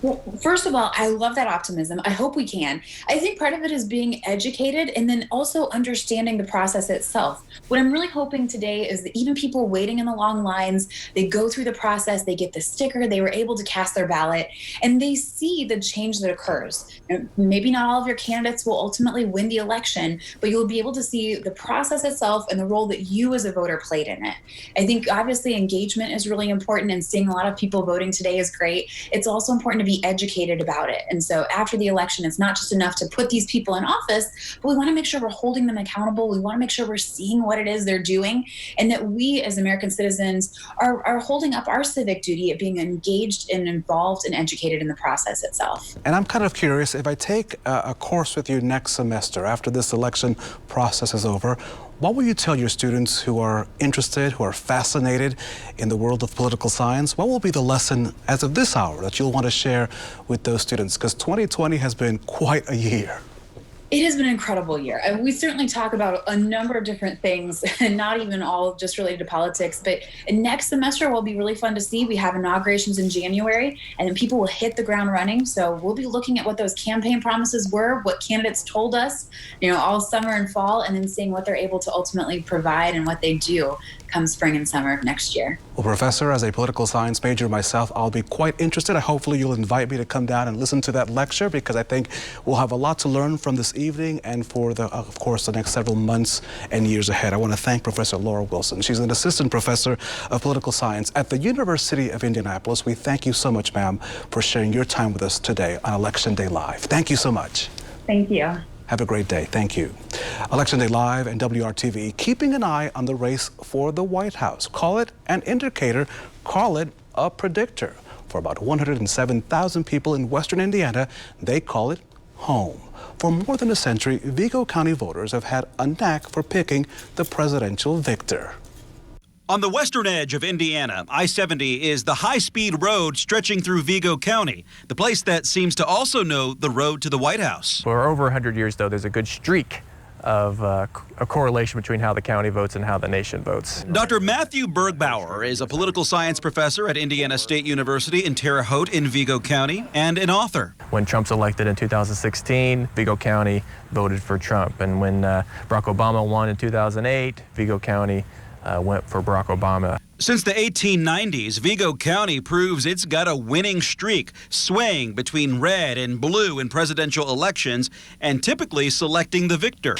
Speaker 5: Well, first of all, I love that optimism. I hope we can. I think part of it is being educated and then also understanding the process itself. What I'm really hoping today is that even people waiting in the long lines, they go through the process, they get the sticker, they were able to cast their ballot, and they see the change that occurs. Maybe not all of your candidates will ultimately win the election, but you'll be able to see the process itself and the role that you as a voter played in it. I think obviously engagement is really important, and seeing a lot of people voting today is great. It's also important to be educated about it. And so after the election, it's not just enough to put these people in office, but we want to make sure we're holding them accountable. We want to make sure we're seeing what it is they're doing, and that we as American citizens are holding up our civic duty at being engaged and involved and educated in the process itself.
Speaker 2: And I'm kind of curious, if I take a course with you next semester after this election process is over, what will you tell your students who are interested, who are fascinated in the world of political science? What will be the lesson as of this hour that you'll want to share with those students? Because 2020 has been quite a year.
Speaker 5: It has been an incredible year. We certainly talk about a number of different things, and not even all just related to politics. But next semester will be really fun to see. We have inaugurations in January, and then people will hit the ground running. So we'll be looking at what those campaign promises were, what candidates told us, all summer and fall, and then seeing what they're able to ultimately provide and what they do come spring and summer of next year.
Speaker 2: Well, Professor, as a political science major myself, I'll be quite interested. Hopefully you'll invite me to come down and listen to that lecture, because I think we'll have a lot to learn from this evening and for of course, the next several months and years ahead. I want to thank Professor Laura Wilson. She's an assistant professor of political science at the University of Indianapolis. We thank you so much, ma'am, for sharing your time with us today on Election Day Live. Thank you so much.
Speaker 5: Thank you.
Speaker 2: Have a great day. Thank you. Election Day Live and WRTV, keeping an eye on the race for the White House. Call it an indicator, call it a predictor. For about 107,000 people in Western Indiana, they call it home. For more than a century, Vigo County voters have had a knack for picking the presidential victor.
Speaker 6: On the western edge of Indiana, I-70 is the high-speed road stretching through Vigo County, the place that seems to also know the road to the White House.
Speaker 7: For over 100 years, though, there's a good streak of a correlation between how the county votes and how the nation votes.
Speaker 6: Dr. Matthew Bergbauer is a political science professor at Indiana State University in Terre Haute in Vigo County and an author.
Speaker 7: When Trump's elected in 2016, Vigo County voted for Trump. And when Barack Obama won in 2008, Vigo County went for Barack Obama.
Speaker 6: Since the 1890s, Vigo County proves it's got a winning streak, swaying between red and blue in presidential elections and typically selecting the victor.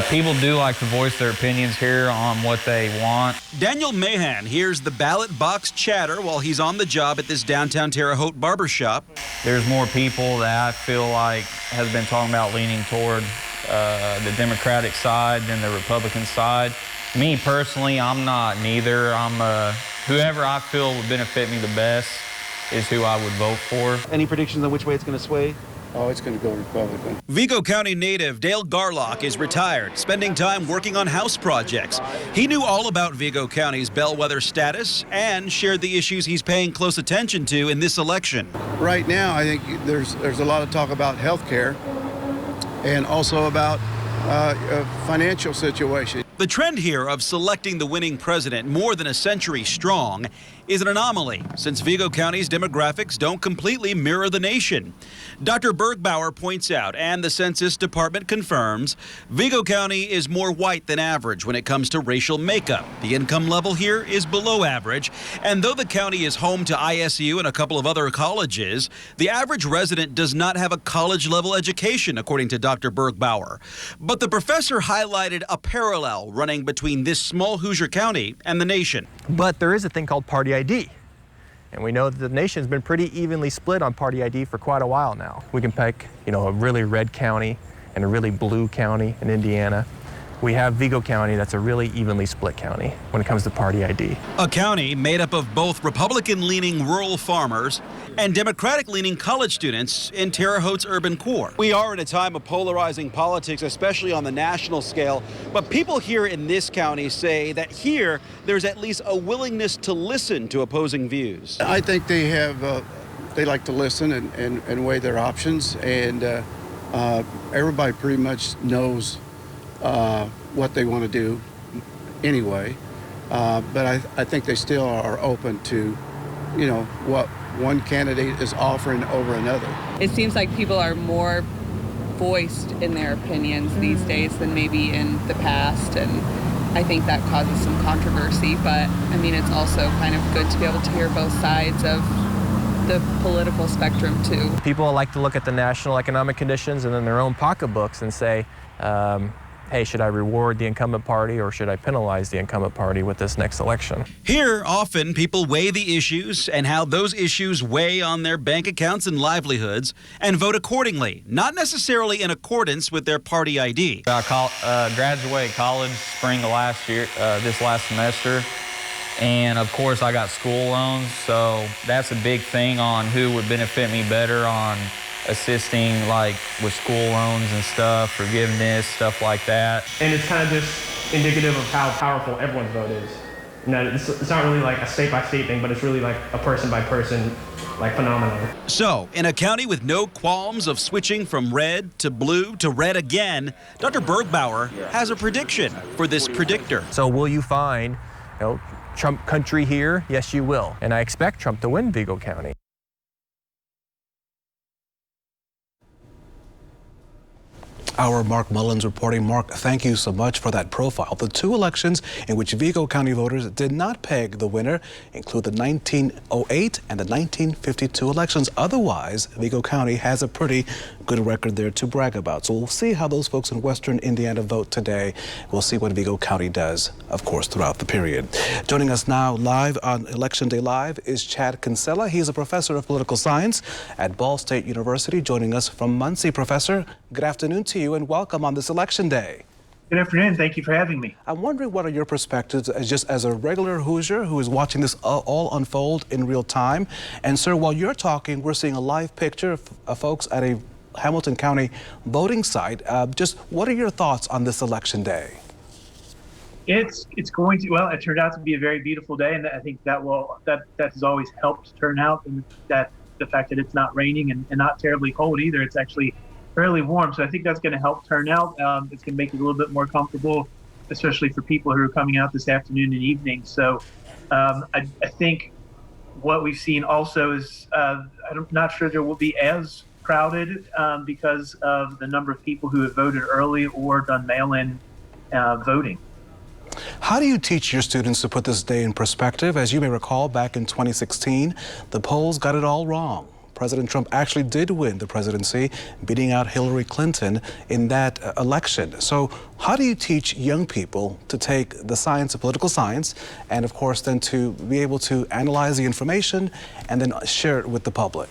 Speaker 8: People do like to voice their opinions here on what they want.
Speaker 6: Daniel Mahan hears the ballot box chatter while he's on the job at this downtown Terre Haute barbershop.
Speaker 8: There's more people that I feel like has been talking about leaning toward the Democratic side than the Republican side. Me personally, I'm not neither. I'm whoever I feel would benefit me the best is who I would vote for.
Speaker 9: Any predictions on which way it's going to sway?
Speaker 11: Oh, it's going to go Republican.
Speaker 6: Vigo County native Dale Garlock is retired, spending time working on house projects. He knew all about Vigo County's bellwether status and shared the issues he's paying close attention to in this election.
Speaker 11: Right now, I think there's a lot of talk about health care and also about a financial situation.
Speaker 6: The trend here of selecting the winning president more than a century strong is an anomaly, since Vigo County's demographics don't completely mirror the nation. Dr. Bergbauer points out, and the Census Department confirms, Vigo County is more white than average when it comes to racial makeup. The income level here is below average, and though the county is home to ISU and a couple of other colleges, the average resident does not have a college-level education, according to Dr. Bergbauer. But the professor highlighted a parallel running between this small Hoosier county and the nation.
Speaker 7: But there is a thing called party ID. And we know that the nation's been pretty evenly split on party ID for quite a while now. We can pick, a really red county and a really blue county in Indiana. We have Vigo County that's a really evenly split county when it comes to party ID.
Speaker 6: A county made up of both Republican-leaning rural farmers and Democratic-leaning college students in Terre Haute's urban core. We are in a time of polarizing politics, especially on the national scale, but people here in this county say that here there's at least a willingness to listen to opposing views.
Speaker 11: I think they like to listen and weigh their options, and everybody pretty much knows what they want to do anyway, but I think they still are open to, what one candidate is offering over another.
Speaker 24: It seems like people are more voiced in their opinions these days than maybe in the past, and I think that causes some controversy, but I mean, it's also kind of good to be able to hear both sides of the political spectrum too.
Speaker 7: People like to look at the national economic conditions and then their own pocketbooks and say, hey, should I reward the incumbent party or should I penalize the incumbent party with this next election?
Speaker 6: Here, often people weigh the issues and how those issues weigh on their bank accounts and livelihoods and vote accordingly, not necessarily in accordance with their party ID.
Speaker 8: I graduated college spring of last year, this last semester. And of course, I got school loans, so that's a big thing on who would benefit me better on assisting with school loans and stuff, forgiveness, stuff like that.
Speaker 25: And it's kind of just indicative of how powerful everyone's vote is. It's not really like a state-by-state thing, but it's really like a person-by-person phenomenon.
Speaker 6: So, in a county with no qualms of switching from red to blue to red again, Dr. Bergbauer has a prediction for this predictor.
Speaker 7: So will you find, Trump country here? Yes, you will. And I expect Trump to win Vigo County.
Speaker 2: Our Mark Mullins reporting. Mark, thank you so much for that profile. The two elections in which Vigo County voters did not peg the winner include the 1908 and the 1952 elections. Otherwise, Vigo County has a pretty good record there to brag about. So we'll see how those folks in Western Indiana vote today. We'll see what Vigo County does, of course, throughout the period. Joining us now live on Election Day Live is Chad Kinsella. He's a professor of political science at Ball State University, joining us from Muncie. Professor, good afternoon to you and welcome on this Election Day.
Speaker 26: Good afternoon. Thank you for having me.
Speaker 2: I'm wondering, what are your perspectives as a regular Hoosier who is watching this all unfold in real time? And sir, while you're talking, we're seeing a live picture of folks at a Hamilton County voting site. Just what are your thoughts on this Election Day?
Speaker 26: It's going to, well, it turned out to be a very beautiful day, and I think that has always helped turn out, and that the fact that it's not raining and not terribly cold either. It's actually fairly warm, so I think that's going to help turn out. It's going to make it a little bit more comfortable, especially for people who are coming out this afternoon and evening. So I think what we've seen also is I'm not sure there will be as crowded because of the number of people who have voted early or done mail-in voting.
Speaker 2: How do you teach your students to put this day in perspective? As you may recall, back in 2016, the polls got it all wrong. President Trump actually did win the presidency, beating out Hillary Clinton in that election. So how do you teach young people to take the science of political science and, of course, then to be able to analyze the information and then share it with the public?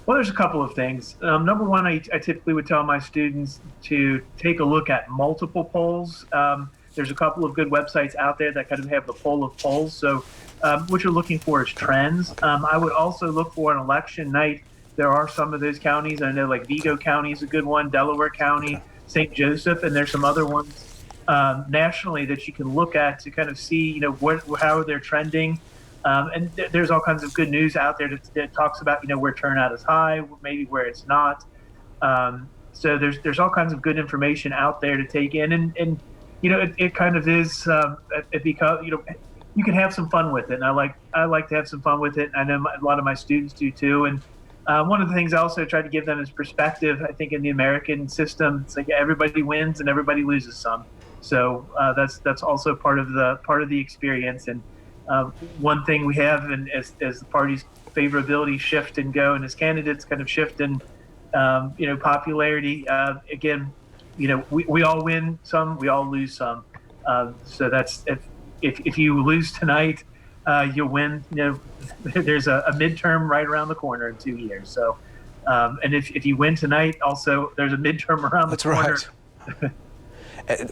Speaker 26: Well, there's a couple of things. Number one, I typically would tell my students to take a look at multiple polls. There's a couple of good websites out there that kind of have the poll of polls. So what you're looking for is trends. I would also look for an election night. There are some of those counties. I know like Vigo County is a good one, Delaware County, St. Joseph, and there's some other ones nationally that you can look at to kind of see, how they're trending. And there's all kinds of good news out there that talks about, where turnout is high, maybe where it's not. So there's all kinds of good information out there to take in, and it kind of is. It becomes, you can have some fun with it. And I like to have some fun with it. I know a lot of my students do too. And one of the things I also try to give them is perspective. I think in the American system, it's like everybody wins and everybody loses some. So that's also part of the experience. And one thing we have, and as the party's favorability shift and go, and as candidates kind of shift in, popularity, again, we all win some, we all lose some. So that's if you lose tonight, you'll win. There's a midterm right around the corner in 2 years. So, and if you win tonight, also there's a midterm around the corner.
Speaker 2: That's right.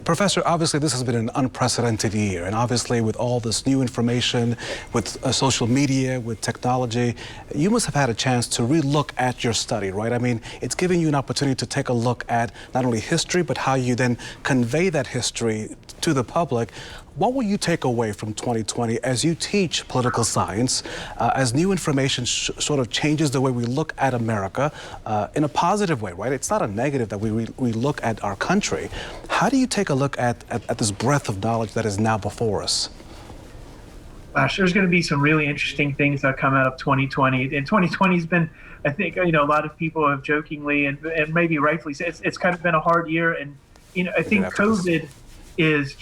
Speaker 2: Professor, obviously this has been an unprecedented year, and obviously with all this new information, with social media, with technology, you must have had a chance to re-look at your study, right? I mean, it's giving you an opportunity to take a look at not only history, but how you then convey that history to the public. What will you take away from 2020 as you teach political science, as new information sort of changes the way we look at America in a positive way, right? It's not a negative that we look at our country. How do you take a look at this breadth of knowledge that is now before us?
Speaker 26: Gosh, there's going to be some really interesting things that come out of 2020. And 2020 has been, I think, a lot of people have jokingly and maybe rightfully said it's kind of been a hard year. And, I think COVID is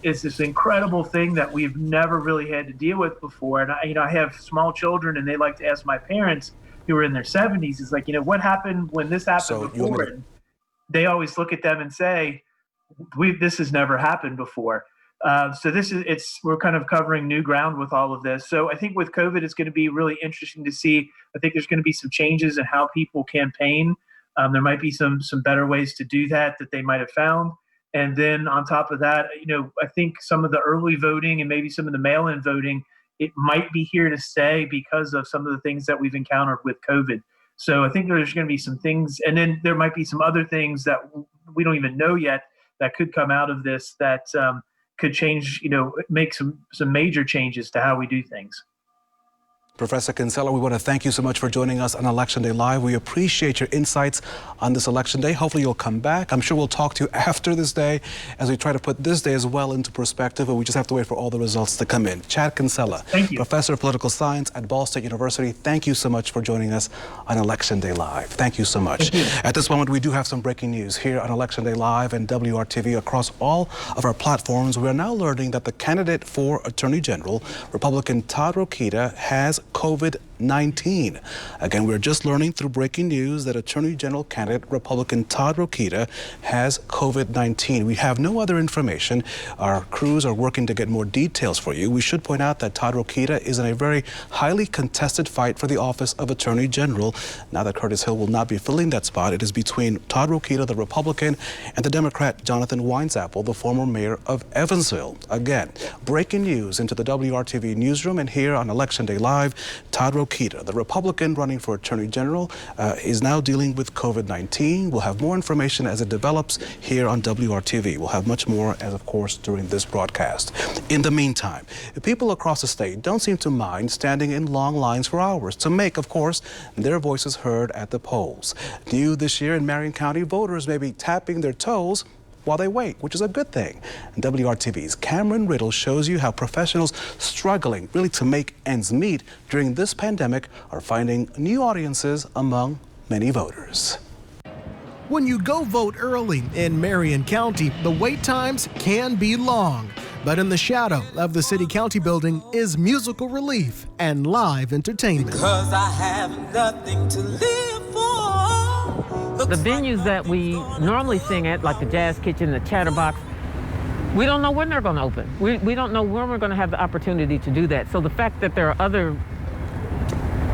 Speaker 26: this incredible thing that we've never really had to deal with before. And I have small children, and they like to ask my parents who are in their 70s, it's like, what happened when this happened before? And they always look at them and say, this has never happened before. So we're kind of covering new ground with all of this. So I think with COVID, it's going to be really interesting to see. I think there's going to be some changes in how people campaign. There might be some better ways to do that they might have found. And then on top of that, I think some of the early voting and maybe some of the mail-in voting, it might be here to stay because of some of the things that we've encountered with COVID. So I think there's going to be some things, and then there might be some other things that we don't even know yet that could come out of this that could change, make some major changes to how we do things.
Speaker 2: Professor Kinsella, we want to thank you so much for joining us on Election Day Live. We appreciate your insights on this election day. Hopefully you'll come back. I'm sure we'll talk to you after this day as we try to put this day as well into perspective, and we just have to wait for all the results to come in. Chad Kinsella,
Speaker 26: thank you.
Speaker 2: Professor of Political Science at Ball State University. Thank you so much for joining us on Election Day Live. Thank you so much. At this moment, we do have some breaking news here on Election Day Live and WRTV across all of our platforms. We are now learning that the candidate for Attorney General, Republican Todd Rokita, has COVID-19. Again, we're just learning through breaking news that Attorney General candidate Republican Todd Rokita has COVID-19. We have no other information. Our crews are working to get more details for you. We should point out that Todd Rokita is in a very highly contested fight for the office of Attorney General. Now that Curtis Hill will not be filling that spot, it is between Todd Rokita, the Republican, and the Democrat Jonathan Winesapple, the former mayor of Evansville. Again, breaking news into the WRTV newsroom, and here on Election Day Live, Todd Rokita, the Republican running for Attorney General, is now dealing with COVID-19. We'll have more information as it develops here on WRTV. We'll have much more, as of course, during this broadcast. In the meantime, people across the state don't seem to mind standing in long lines for hours to make, of course, their voices heard at the polls. New this year in Marion County, voters may be tapping their toes while they wait, which is a good thing. And WRTV's Cameron Riddle shows you how professionals struggling really to make ends meet during this pandemic are finding new audiences among many voters.
Speaker 13: When you go vote early in Marion County, the wait times can be long. But in the shadow of the city-county building is musical relief and live entertainment.
Speaker 14: Because I have nothing to live for.
Speaker 15: The venues that we normally sing at, like the Jazz Kitchen, the Chatterbox, we don't know when they're going to open. We don't know when we're going to have the opportunity to do that. So the fact that there are other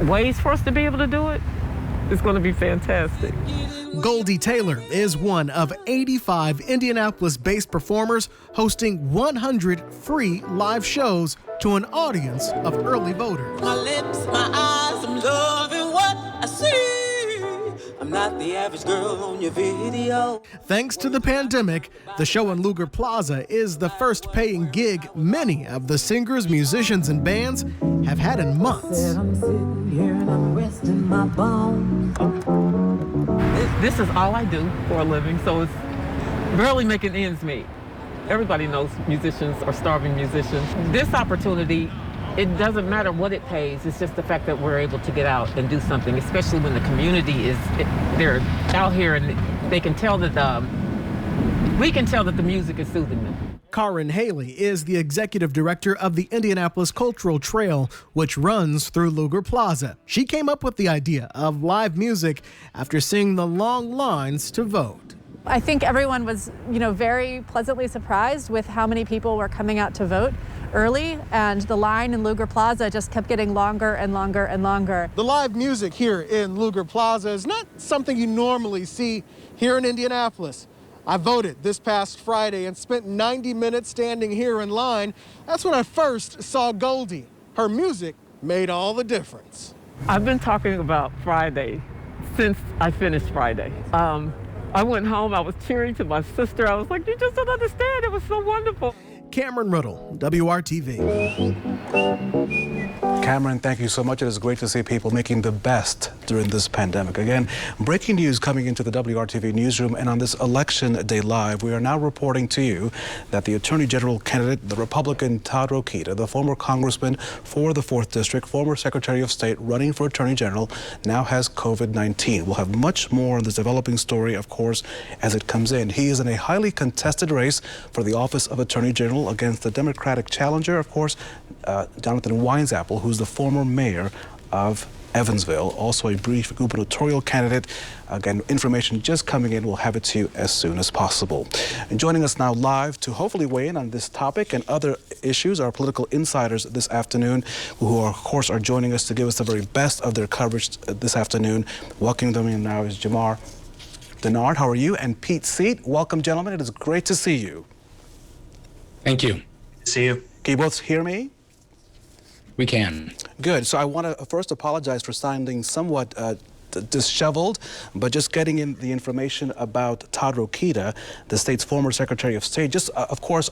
Speaker 15: ways for us to be able to do it is going to be fantastic.
Speaker 13: Goldie Taylor is one of 85 Indianapolis-based performers hosting 100 free live shows to an audience of early voters.
Speaker 14: My lips, my eyes, I'm loving what I see. I'm not the average girl on your video.
Speaker 13: Thanks to the pandemic, the show in Lugar Plaza is the first paying gig many of the singers, musicians, and bands have had in months.
Speaker 14: I'm sitting here and I'm resting my bones.
Speaker 15: This is all I do for a living, so it's barely making ends meet. Everybody knows musicians are starving musicians. This opportunity, it doesn't matter what it pays, it's just the fact that we're able to get out and do something, especially when the community they're out here and they can tell that, we can tell that the music is soothing them.
Speaker 13: Karin Haley is the executive director of the Indianapolis Cultural Trail, which runs through Lugar Plaza. She came up with the idea of live music after seeing the long lines to vote.
Speaker 16: I think everyone was, very pleasantly surprised with how many people were coming out to vote early, and the line in Lugar Plaza just kept getting longer and longer and longer.
Speaker 13: The live music here in Lugar Plaza is not something you normally see here in Indianapolis. I voted this past Friday and spent 90 minutes standing here in line. That's when I first saw Goldie. Her music made all the difference.
Speaker 15: I've been talking about Friday since I finished Friday. I went home, I was cheering to my sister. I was like, you just don't understand, it was so wonderful.
Speaker 13: Cameron Riddle, WRTV.
Speaker 2: Cameron, thank you so much. It is great to see people making the best during this pandemic. Again, breaking news coming into the WRTV newsroom, and on this Election Day Live, we are now reporting to you that the Attorney General candidate, the Republican Todd Rokita, the former congressman for the 4th District, former Secretary of State running for Attorney General, now has COVID-19. We'll have much more on this developing story, of course, as it comes in. He is in a highly contested race for the office of Attorney General against the Democratic challenger, of course, Jonathan Winesapple, who's the former mayor of Evansville, also a brief gubernatorial candidate. Again, information just coming in. We'll have it to you as soon as possible. And joining us now live to hopefully weigh in on this topic and other issues are political insiders this afternoon, who of course are joining us to give us the very best of their coverage this afternoon. Welcoming them in now is Jamar Denard. How are you? And Pete Seat. Welcome, gentlemen. It is great to see you.
Speaker 18: Thank you. See you.
Speaker 2: Can you both hear me?
Speaker 18: We can.
Speaker 2: Good. So I want to first apologize for sounding somewhat disheveled, but just getting in the information about Todd Rokita, the state's former Secretary of State. Just, of course,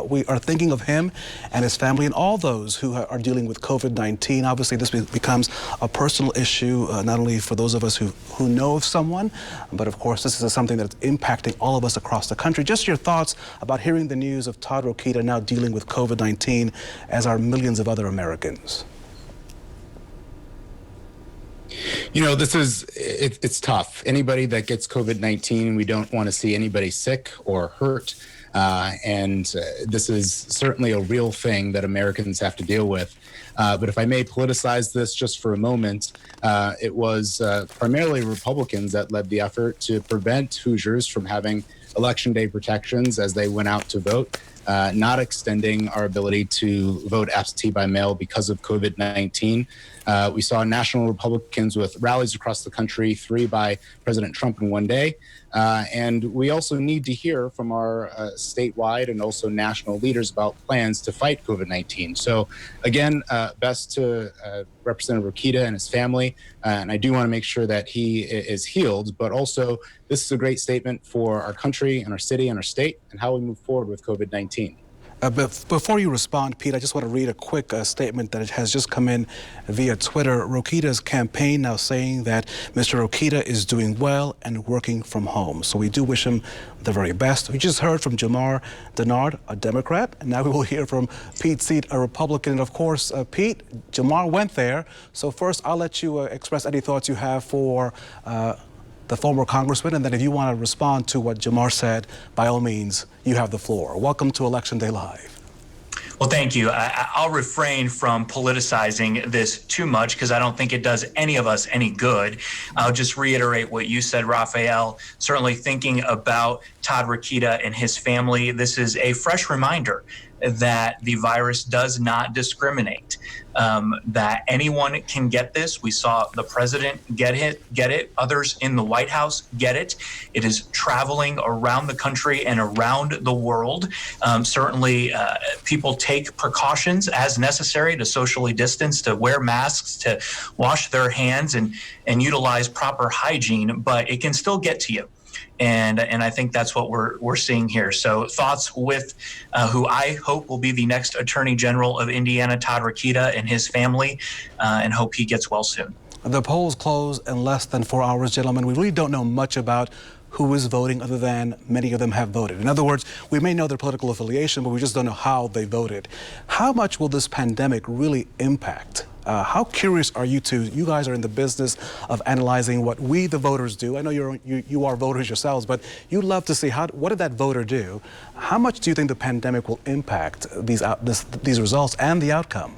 Speaker 2: we are thinking of him and his family and all those who are dealing with COVID-19. Obviously, this becomes a personal issue, not only for those of us who know of someone, but of course, this is something that's impacting all of us across the country. Just your thoughts about hearing the news of Todd Rokita now dealing with COVID-19, as are millions of other Americans.
Speaker 18: You know, it's tough. Anybody that gets COVID-19, we don't want to see anybody sick or hurt. And this is certainly a real thing that Americans have to deal with. But if I may politicize this just for a moment, it was primarily Republicans that led the effort to prevent Hoosiers from having Election Day protections as they went out to vote, not extending our ability to vote absentee by mail because of COVID-19. We saw national Republicans with rallies across the country, 3 by President Trump in one day. And we also need to hear from our statewide and also national leaders about plans to fight COVID-19. So again, best to Representative Rokita and his family. And I do want to make sure that he is healed, but also this is a great statement for our country and our city and our state and how we move forward with COVID-19.
Speaker 2: But before you respond, Pete, I just want to read a quick statement that has just come in via Twitter. Rokita's campaign now saying that Mr. Rokita is doing well and working from home. So we do wish him the very best. We just heard from Jamar Denard, a Democrat, and now we will hear from Pete Seat, a Republican. And of course, Pete, Jamar went there. So first, I'll let you express any thoughts you have for the former congressman, and then if you want to respond to what Jamar said, by all means, you have the floor. Welcome to Election Day Live.
Speaker 17: Well, thank you. I'll refrain from politicizing this too much because I don't think it does any of us any good. I'll just reiterate what you said, Raphael. Certainly thinking about Todd Rokita and his family, this is a fresh reminder that the virus does not discriminate, that anyone can get this. We saw the president get it. Others in the White House get it. It is traveling around the country and around the world. Certainly, people take precautions as necessary to socially distance, to wear masks, to wash their hands and utilize proper hygiene, but it can still get to you. And I think that's what we're seeing here. So thoughts with who I hope will be the next Attorney General of Indiana, Todd Rokita, and his family, and hope he gets well soon.
Speaker 2: The polls close in less than 4 hours, gentlemen. We really don't know much about who is voting other than many of them have voted. In other words, we may know their political affiliation, but we just don't know how they voted. How much will this pandemic really impact? How curious are you two? You guys are in the business of analyzing what we, the voters, do. I know you are voters yourselves, but you love to see what did that voter do? How much do you think the pandemic will impact these results and the outcome?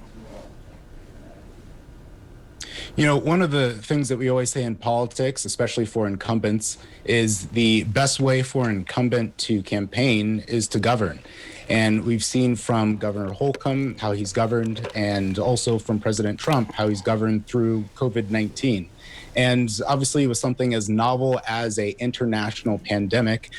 Speaker 18: You know, one of the things that we always say in politics, especially for incumbents, is the best way for an incumbent to campaign is to govern. And we've seen from Governor Holcomb how he's governed, and also from President Trump how he's governed through COVID-19. And obviously with something as novel as an international pandemic,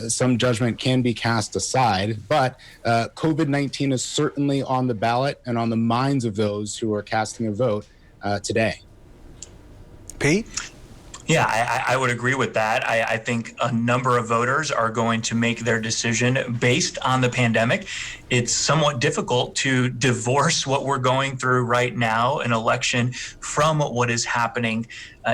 Speaker 18: some judgment can be cast aside, but COVID-19 is certainly on the ballot and on the minds of those who are casting a vote today.
Speaker 2: Pete?
Speaker 17: Yeah, I would agree with that. I think a number of voters are going to make their decision based on the pandemic. It's somewhat difficult to divorce what we're going through right now, an election, from what is happening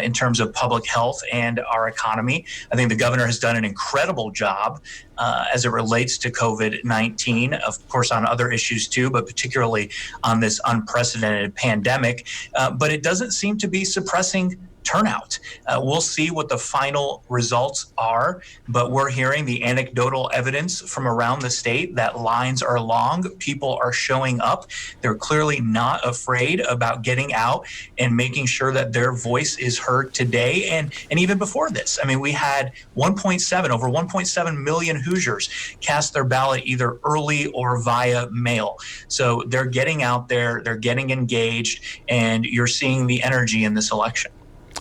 Speaker 17: in terms of public health and our economy. I think the governor has done an incredible job as it relates to COVID-19, of course, on other issues too, but particularly on this unprecedented pandemic. But it doesn't seem to be suppressing turnout. We'll see what the final results are, but we're hearing the anecdotal evidence from around the state that lines are long, people are showing up. They're clearly not afraid about getting out and making sure that their voice is heard today and even before this. I mean, we had over 1.7 million Hoosiers cast their ballot either early or via mail. So they're getting out there, they're getting engaged, and you're seeing the energy in this election.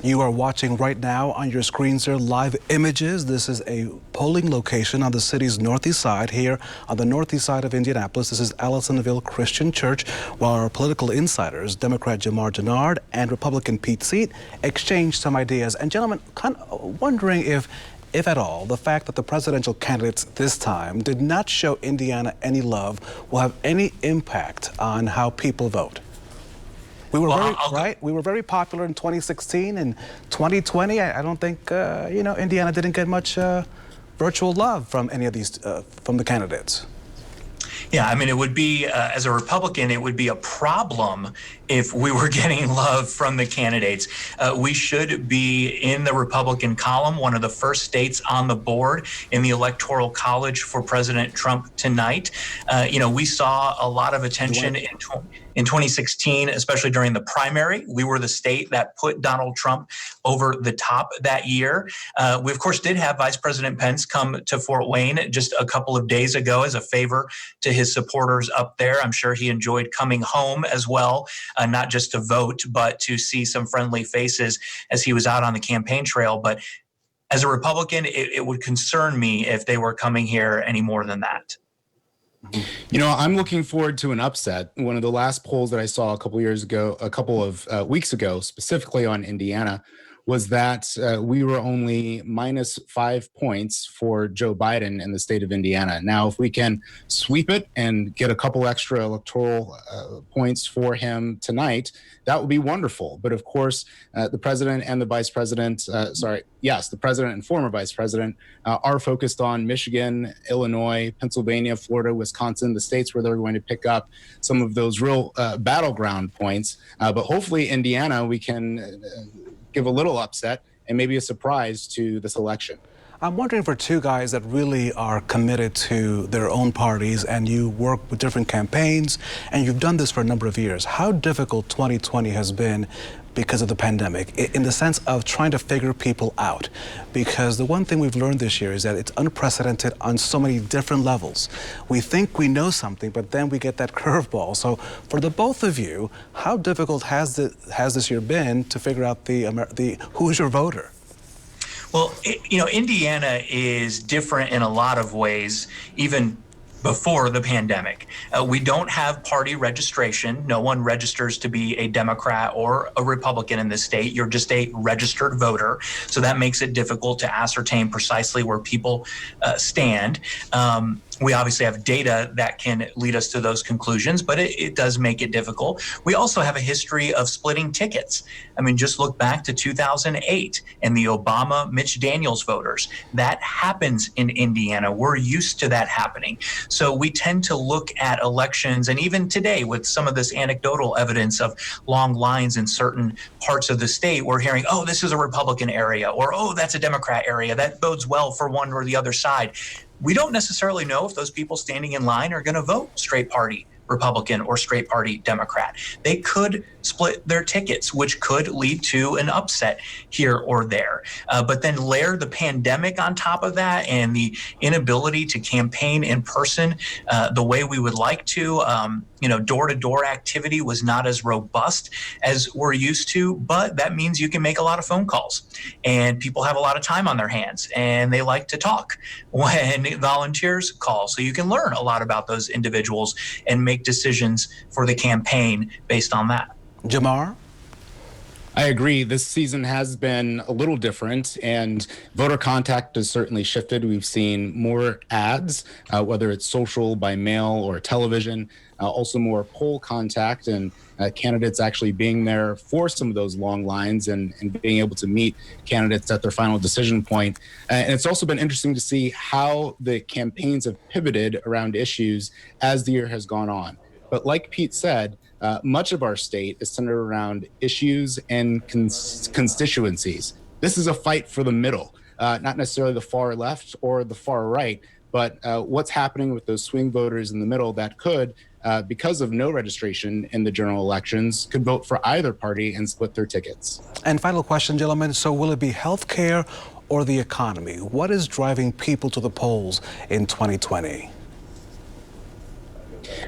Speaker 2: You are watching right now on your screens there live images. This is a polling location on the city's northeast side here on the northeast side of Indianapolis. This is Allisonville Christian Church, while our political insiders, Democrat Jamar Jannard and Republican Pete Seat, exchanged some ideas. And gentlemen, kind of wondering if at all, the fact that the presidential candidates this time did not show Indiana any love will have any impact on how people vote. We were very popular in 2016 and 2020. I don't think Indiana didn't get much virtual love from any of these from the candidates.
Speaker 17: Yeah, I mean, it would be, as a Republican, it would be a problem if we were getting love from the candidates. We should be in the Republican column, one of the first states on the board in the Electoral College for President Trump tonight. We saw a lot of attention in 2016, especially during the primary. We were the state that put Donald Trump over the top that year. We, of course, did have Vice President Pence come to Fort Wayne just a couple of days ago as a favor to his supporters up there. I'm sure he enjoyed coming home as well, not just to vote, but to see some friendly faces as he was out on the campaign trail. But as a Republican, it would concern me if they were coming here any more than that.
Speaker 18: You know, I'm looking forward to an upset. One of the last polls that I saw a couple of weeks ago, specifically on Indiana, was that we were only -5 points for Joe Biden in the state of Indiana. Now, if we can sweep it and get a couple extra electoral points for him tonight, that would be wonderful. But of course, the president and the vice president, the president and former vice president are focused on Michigan, Illinois, Pennsylvania, Florida, Wisconsin, the states where they're going to pick up some of those real battleground points. But hopefully Indiana, we can give a little upset and maybe a surprise to this election.
Speaker 2: I'm wondering for two guys that really are committed to their own parties, and you work with different campaigns, and you've done this for a number of years, how difficult 2020 has been because of the pandemic, in the sense of trying to figure people out. Because the one thing we've learned this year is that it's unprecedented on so many different levels. We think we know something, but then we get that curveball. So for the both of you, how difficult has this year been to figure out who's your voter?
Speaker 17: Well, Indiana is different in a lot of ways, even before the pandemic. We don't have party registration. No one registers to be a Democrat or a Republican in this state. You're just a registered voter. So that makes it difficult to ascertain precisely where people stand. We obviously have data that can lead us to those conclusions, but it does make it difficult. We also have a history of splitting tickets. I mean, just look back to 2008 and the Obama-Mitch Daniels voters. That happens in Indiana. We're used to that happening. So we tend to look at elections, and even today with some of this anecdotal evidence of long lines in certain parts of the state, we're hearing, oh, this is a Republican area, or oh, that's a Democrat area. That bodes well for one or the other side. We don't necessarily know if those people standing in line are going to vote straight party Republican or straight party Democrat. They could split their tickets, which could lead to an upset here or there. But then layer the pandemic on top of that and the inability to campaign in person the way we would like to. Door-to-door activity was not as robust as we're used to, but that means you can make a lot of phone calls, and people have a lot of time on their hands, and they like to talk when volunteers call. So you can learn a lot about those individuals and make decisions for the campaign based on that.
Speaker 2: Jamar?
Speaker 18: I agree. This season has been a little different, and voter contact has certainly shifted. We've seen more ads, whether it's social, by mail, or television, also more poll contact, and candidates actually being there for some of those long lines and being able to meet candidates at their final decision point. And it's also been interesting to see how the campaigns have pivoted around issues as the year has gone on. But like Pete said, much of our state is centered around issues and constituencies. This is a fight for the middle, not necessarily the far left or the far right, but what's happening with those swing voters in the middle that could, because of no registration in the general elections, could vote for either party and split their tickets.
Speaker 2: And final question, gentlemen. So will it be health care or the economy? What is driving people to the polls in 2020?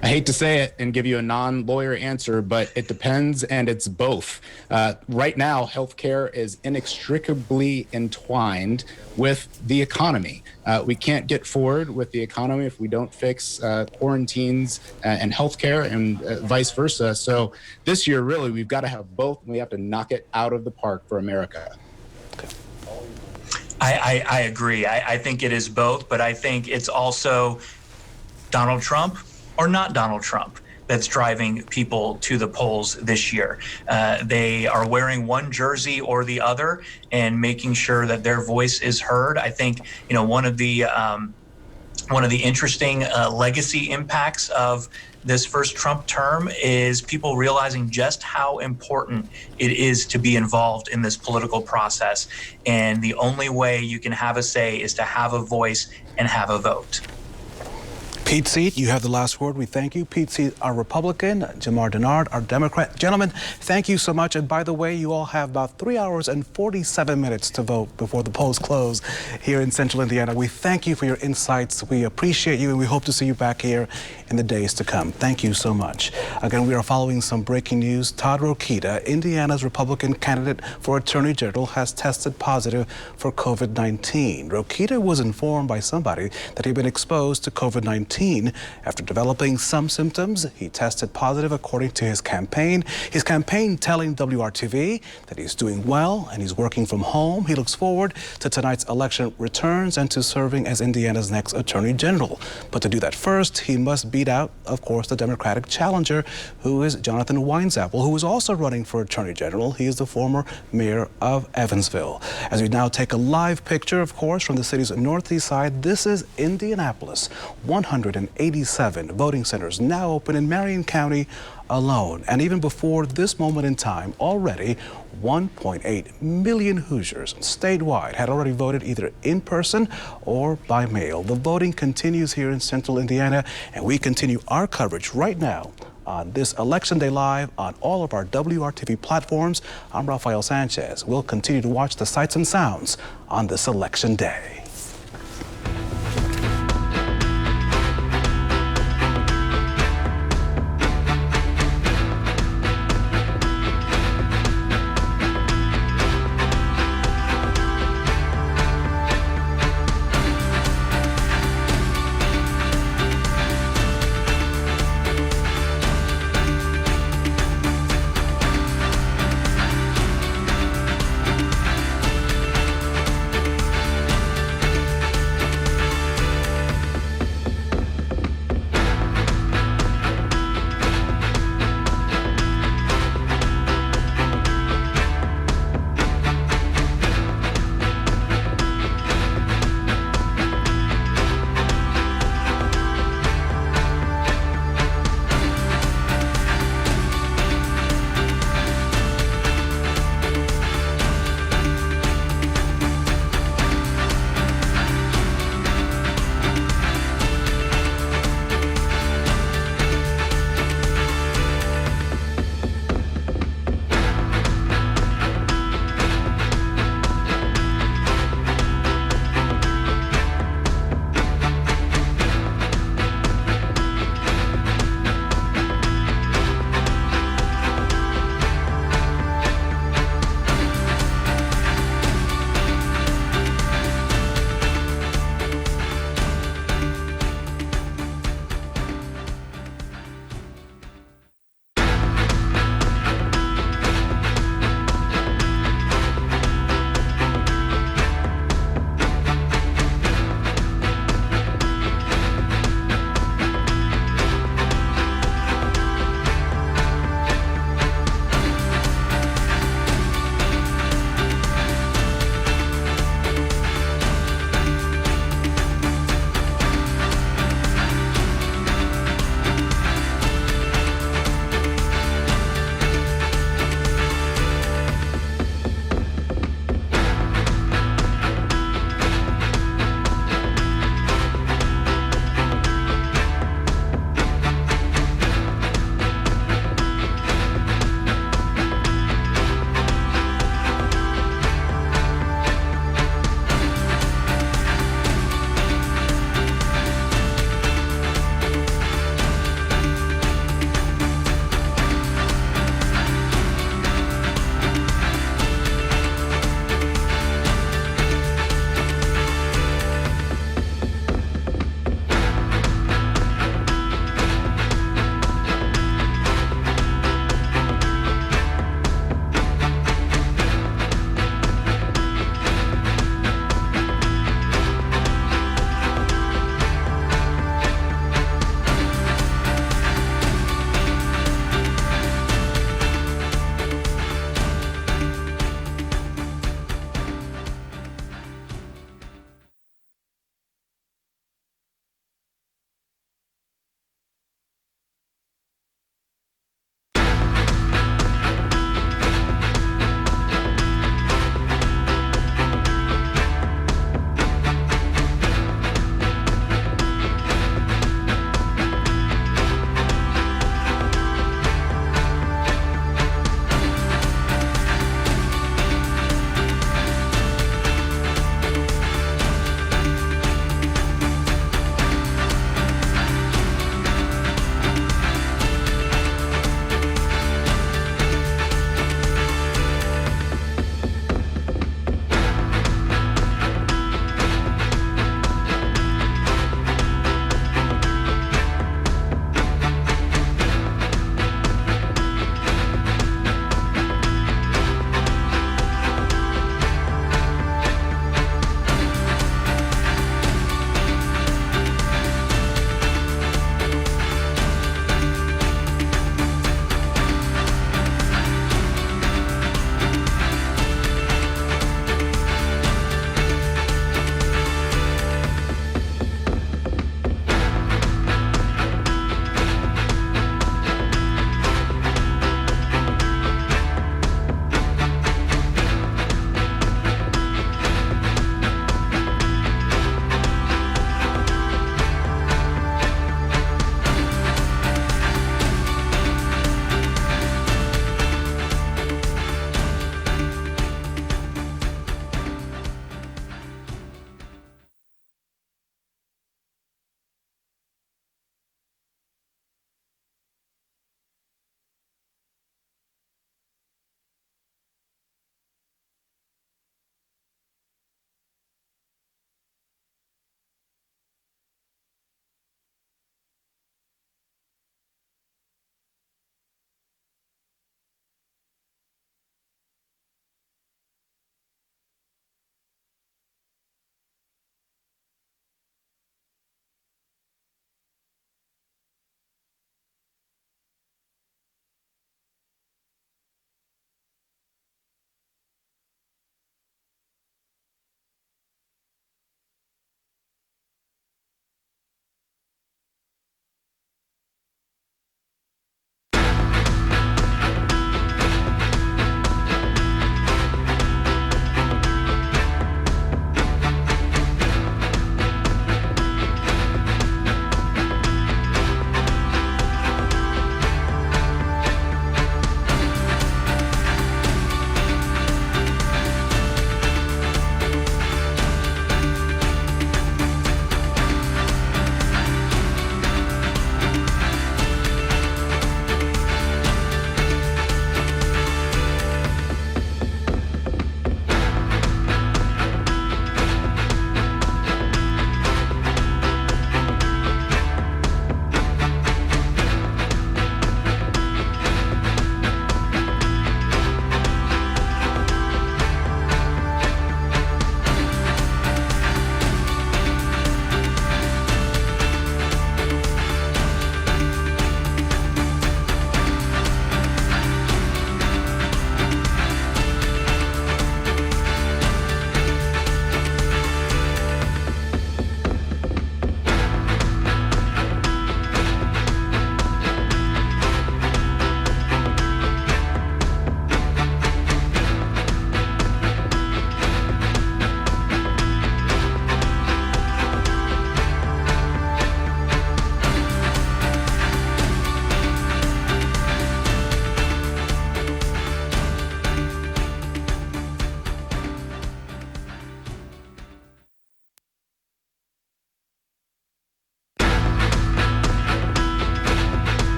Speaker 18: I hate to say it and give you a non-lawyer answer, but it depends, and it's both. Right now, healthcare is inextricably entwined with the economy. We can't get forward with the economy if we don't fix quarantines and healthcare, and vice versa. So this year, really, we've got to have both, and we have to knock it out of the park for America.
Speaker 17: I agree. I think it is both, but I think it's also Donald Trump or not Donald Trump that's driving people to the polls this year. They are wearing one jersey or the other and making sure that their voice is heard. I think, one of the interesting legacy impacts of this first Trump term is people realizing just how important it is to be involved in this political process. And the only way you can have a say is to have a voice and have a vote.
Speaker 2: Pete Seat, you have the last word. We thank you. Pete Seat, our Republican, Jamar Denard, our Democrat. Gentlemen, thank you so much. And by the way, you all have about 3 hours and 47 minutes to vote before the polls close here in Central Indiana. We thank you for your insights. We appreciate you, and we hope to see you back here in the days to come. Thank you so much. Again, we are following some breaking news. Todd Rokita, Indiana's Republican candidate for Attorney General, has tested positive for COVID-19. Rokita was informed by somebody that he'd been exposed to COVID-19 after developing some symptoms. He tested positive according to his campaign. His campaign telling WRTV that he's doing well and he's working from home. He looks forward to tonight's election returns and to serving as Indiana's next Attorney General. But to do that first, he must beat out, of course, the Democratic challenger, who is Jonathan Weinzapfel, who is also running for Attorney General. He is the former mayor of Evansville. As we now take a live picture, of course, from the city's northeast side, this is Indianapolis, 100 187 voting centers now open in Marion County alone. And even before this moment in time, already 1.8 million Hoosiers statewide had already voted either in person or by mail. The voting continues here in central Indiana, and we continue our coverage right now on this Election Day Live on all of our WRTV platforms. I'm Rafael Sanchez. We'll continue to watch the sights and sounds on this Election Day.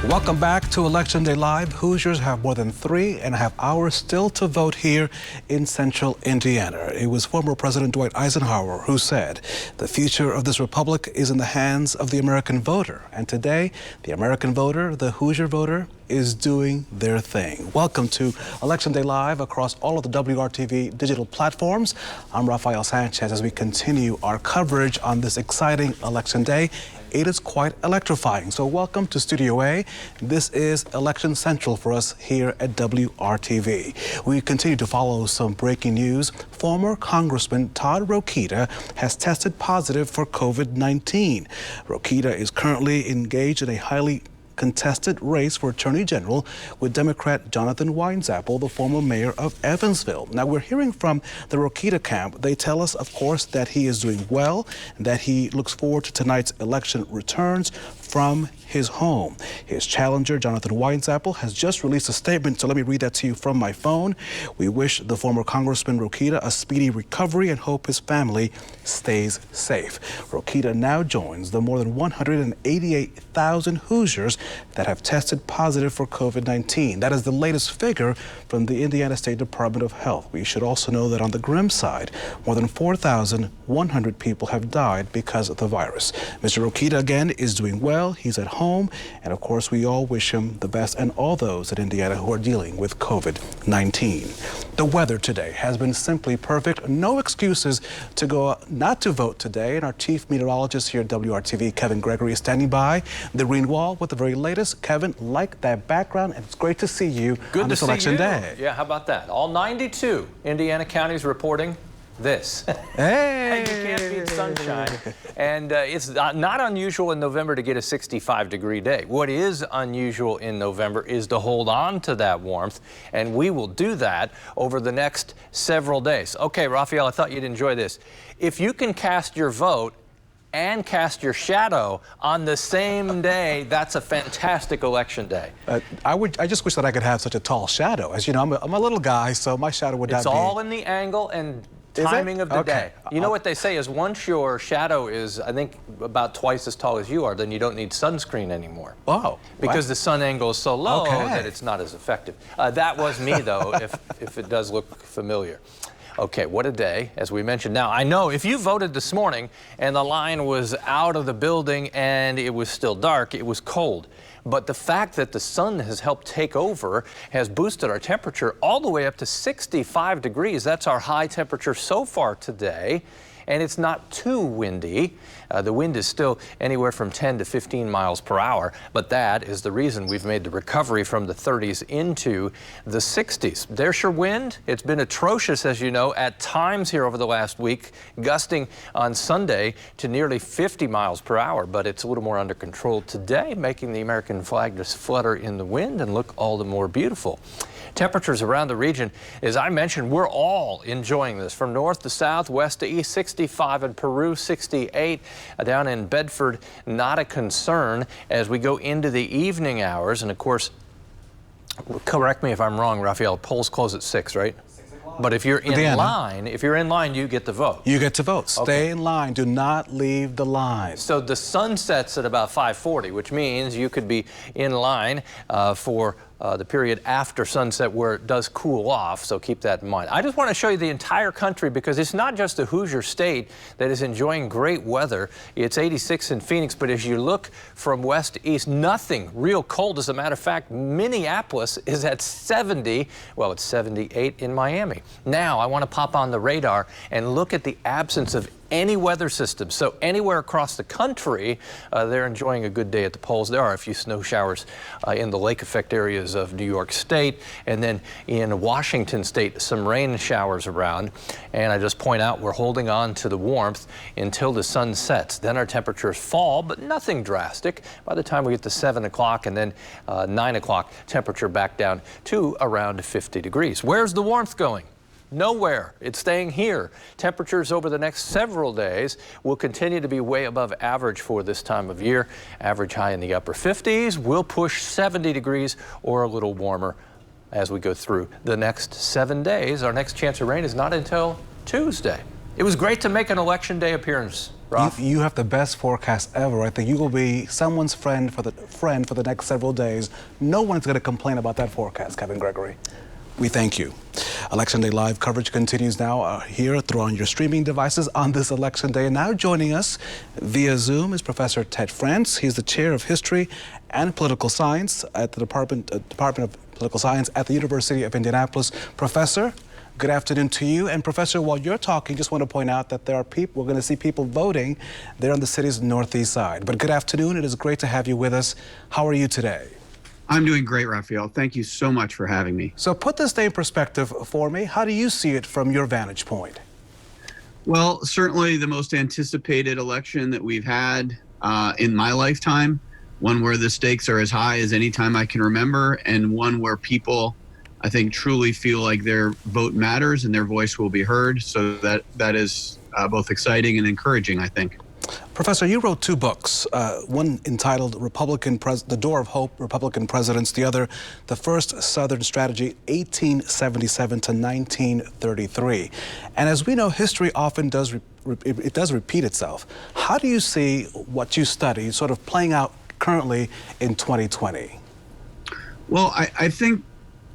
Speaker 2: Welcome back to Election Day Live. Hoosiers have more than 3.5 hours still to vote here in central Indiana. It was former President Dwight Eisenhower who said, "The future of this republic is in the hands of the American voter." And today, the American voter, the Hoosier voter, is doing their thing. Welcome to Election Day Live across all of the WRTV digital platforms. I'm Rafael Sanchez as we continue our coverage on this exciting election day. It is quite electrifying. So welcome to Studio A. This is Election Central for us here at WRTV. We continue to follow some breaking news. Former Congressman Todd Rokita has tested positive for COVID-19. Rokita is currently engaged in a highly contested race for Attorney General with Democrat Jonathan Weinzappel, the former mayor of Evansville. Now, we're hearing from the Rokita camp. They tell us, of course, that he is doing well and that he looks forward to tonight's election returns from his home. His challenger, Jonathan Weinzappel, has just released a statement, so let me read that to you from my phone. "We wish the former Congressman Rokita a speedy recovery and hope his family stays safe." Rokita now joins the more than 188,000 Hoosiers that have tested positive for COVID-19. That is the latest figure from the Indiana State Department of Health. We should also know that on the grim side, more than 4,100 people have died because of the virus. Mr. Rokita, again, is doing well. He's at home, and of course we all wish him the best, and all those in Indiana who are dealing with COVID-19. The weather today has been simply perfect. No excuses to go not to vote today, and our chief meteorologist here at WRTV, Kevin Gregory, is standing by the green wall with the very latest. Kevin, like that background, and it's great to see you on this election day.
Speaker 10: Yeah, how about that? All 92 Indiana counties reporting this.
Speaker 2: Hey!
Speaker 10: You can't beat sunshine. And it's not unusual in November to get a 65-degree day. What is unusual in November is to hold on to that warmth, and we will do that over the next several days. Okay, Rafael, I thought you'd enjoy this. If you can cast your vote and cast your shadow on the same day, that's a fantastic election day.
Speaker 2: I just wish that I could have such a tall shadow. As you know, I'm a little guy, so my shadow would not be...
Speaker 10: It's all in the angle and timing of the day. You know what they say is once your shadow is, I think, about twice as tall as you are, then you don't need sunscreen anymore.
Speaker 2: Oh.
Speaker 10: Because the sun angle is so low that it's not as effective. That was me, though, if it does look familiar. Okay, what a day, as we mentioned. Now, I know if you voted this morning and the line was out of the building and it was still dark, it was cold. But the fact that the sun has helped take over has boosted our temperature all the way up to 65 degrees. That's our high temperature so far today. And it's not too windy. The wind is still anywhere from 10 to 15 miles per hour, but that is the reason we've made the recovery from the 30s into the 60s. There's your wind. It's been atrocious, as you know, at times here over the last week, gusting on Sunday to nearly 50 miles per hour, but it's a little more under control today, making the American flag just flutter in the wind and look all the more beautiful. Temperatures around the region, as I mentioned, we're all enjoying this. From north to south, west to east, 65 in Peru, 68 down in Bedford, not a concern as we go into the evening hours. And of course, correct me if I'm wrong, Rafael, polls close at 6, right? But if you're in line, you get to vote.
Speaker 2: You get to vote. Stay in line. Do not leave the line.
Speaker 10: So the sun sets at about 5:40, which means you could be in line for the period after sunset where it does cool off, so keep that in mind. I just want to show you the entire country because it's not just the Hoosier State that is enjoying great weather. It's 86 in Phoenix, but as you look from west to east, nothing real cold. As a matter of fact, Minneapolis is at 70. Well, it's 78 in Miami. Now, I want to pop on the radar and look at the absence of any weather system. So anywhere across the country, they're enjoying a good day at the polls. There are a few snow showers in the lake effect areas of New York State, and then in Washington State, some rain showers around. And I just point out we're holding on to the warmth until the sun sets. Then our temperatures fall, but nothing drastic. By the time we get to 7 o'clock and then 9 o'clock, temperature back down to around 50 degrees. Where's the warmth going? Nowhere. It's staying here. Temperatures over the next several days will continue to be way above average for this time of year. Average high in the upper 50s. We'll push 70 degrees or a little warmer as we go through the next 7 days. Our next chance of rain is not until Tuesday. It was great to make an election day appearance, Ralph.
Speaker 2: You have the best forecast ever. I think you will be someone's friend for the next several days. No one's going to complain about that forecast, Kevin Gregory. We thank you. Election Day Live coverage continues now here on your streaming devices on this Election Day. And now joining us via Zoom is Professor Ted France. He's the Chair of History and Political Science at the Department of Political Science at the University of Indianapolis. Professor, good afternoon to you. And Professor, while you're talking, just want to point out that there are people, we're going to see people voting there on the city's northeast side. But good afternoon. It is great to have you with us. How are you today?
Speaker 1: I'm doing great, Raphael. Thank you so much for having me.
Speaker 2: So put this day in perspective for me. How do you see it from your vantage point?
Speaker 1: Well, certainly the most anticipated election that we've had in my lifetime, one where the stakes are as high as any time I can remember, and one where people, I think, truly feel like their vote matters and their voice will be heard. So that is both exciting and encouraging, I think.
Speaker 2: Professor, you wrote two books, one entitled The Door of Hope, Republican Presidents, the other, The First Southern Strategy, 1877 to 1933. And as we know, history often does repeat itself. How do you see what you study sort of playing out currently in 2020?
Speaker 1: Well, I think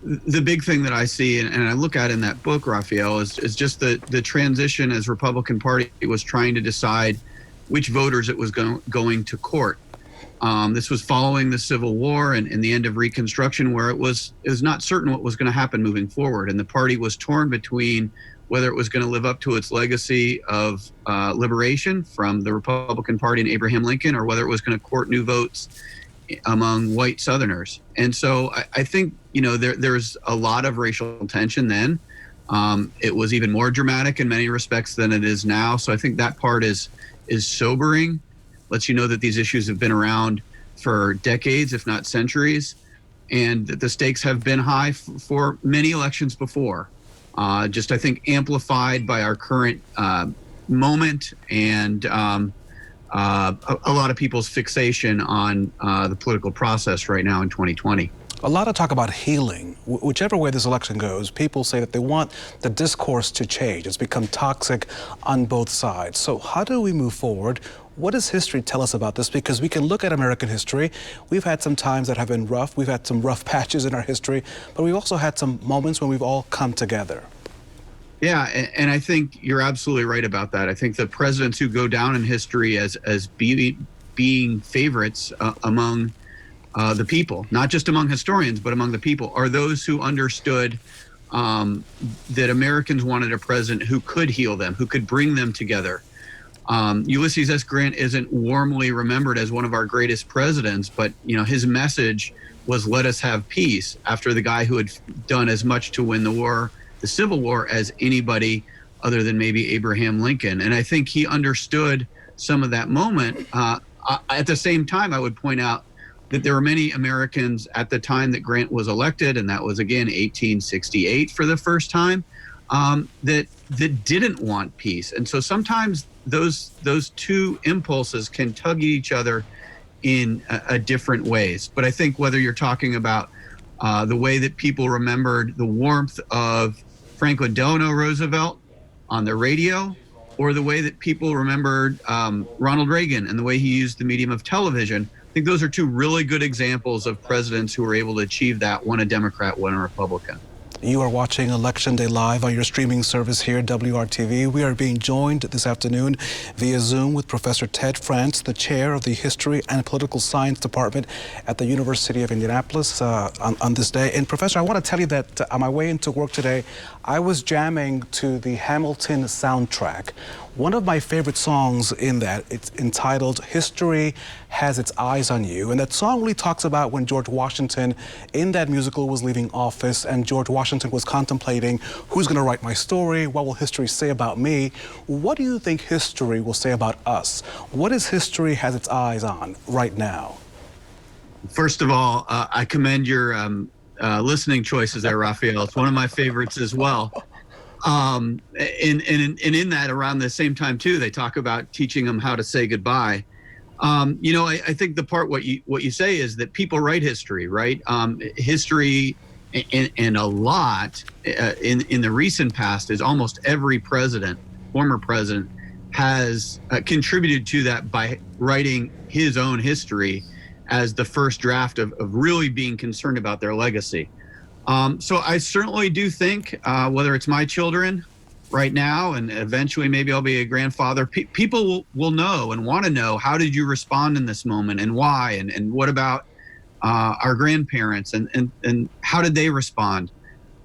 Speaker 1: the big thing that I see, and I look at in that book, Raphael, is just the transition as Republican Party was trying to decide which voters it was going to court. This was following the Civil War and the end of Reconstruction, where it was not certain what was going to happen moving forward. And the party was torn between whether it was going to live up to its legacy of liberation from the Republican Party and Abraham Lincoln, or whether it was going to court new votes among white Southerners. And so I think, there's a lot of racial tension then. It was even more dramatic in many respects than it is now. So I think that part is sobering, lets you know that these issues have been around for decades, if not centuries, and that the stakes have been high for many elections before. Just, I think, amplified by our current moment and a lot of people's fixation on the political process right now in 2020.
Speaker 2: A lot of talk about healing. Whichever way this election goes, people say that they want the discourse to change. It's become toxic on both sides. So how do we move forward? What does history tell us about this? Because we can look at American history. We've had some times that have been rough. We've had some rough patches in our history, but we've also had some moments when we've all come together.
Speaker 1: Yeah, and I think you're absolutely right about that. I think the presidents who go down in history as being favorites among the people, not just among historians, but among the people, are those who understood that Americans wanted a president who could heal them, who could bring them together. Ulysses S. Grant isn't warmly remembered as one of our greatest presidents, but his message was let us have peace, after the guy who had done as much to win the Civil War, as anybody other than maybe Abraham Lincoln. And I think he understood some of that moment. At the same time, I would point out that there were many Americans at the time that Grant was elected, and that was, again, 1868 for the first time, that didn't want peace. And so sometimes those two impulses can tug at each other in a different ways. But I think whether you're talking about the way that people remembered the warmth of Franklin Delano Roosevelt on the radio, or the way that people remembered Ronald Reagan and the way he used the medium of television, I think those are two really good examples of presidents who were able to achieve that, one a Democrat, one a Republican.
Speaker 2: You are watching Election Day Live on your streaming service here at WRTV. We are being joined this afternoon via Zoom with Professor Ted France, the chair of the History and Political Science Department at the University of Indianapolis on this day. And Professor, I want to tell you that on my way into work today, I was jamming to the Hamilton soundtrack. One of my favorite songs in that, it's entitled History Has Its Eyes on You. And that song really talks about when George Washington in that musical was leaving office, and George Washington was contemplating, who's going to write my story? What will history say about me? What do you think history will say about us? What is History Has Its Eyes on right now?
Speaker 1: First of all, I commend your listening choices there, Raphael. It's one of my favorites as well. And in that, around the same time too, they talk about teaching them how to say goodbye. I think the part what you say is that people write history, right? History, and a lot in the recent past is almost every president former president, has contributed to that by writing his own history as the first draft of really being concerned about their legacy. So I certainly do think, whether it's my children right now and eventually maybe I'll be a grandfather, people will know and want to know, how did you respond in this moment and why, and what about our grandparents and how did they respond?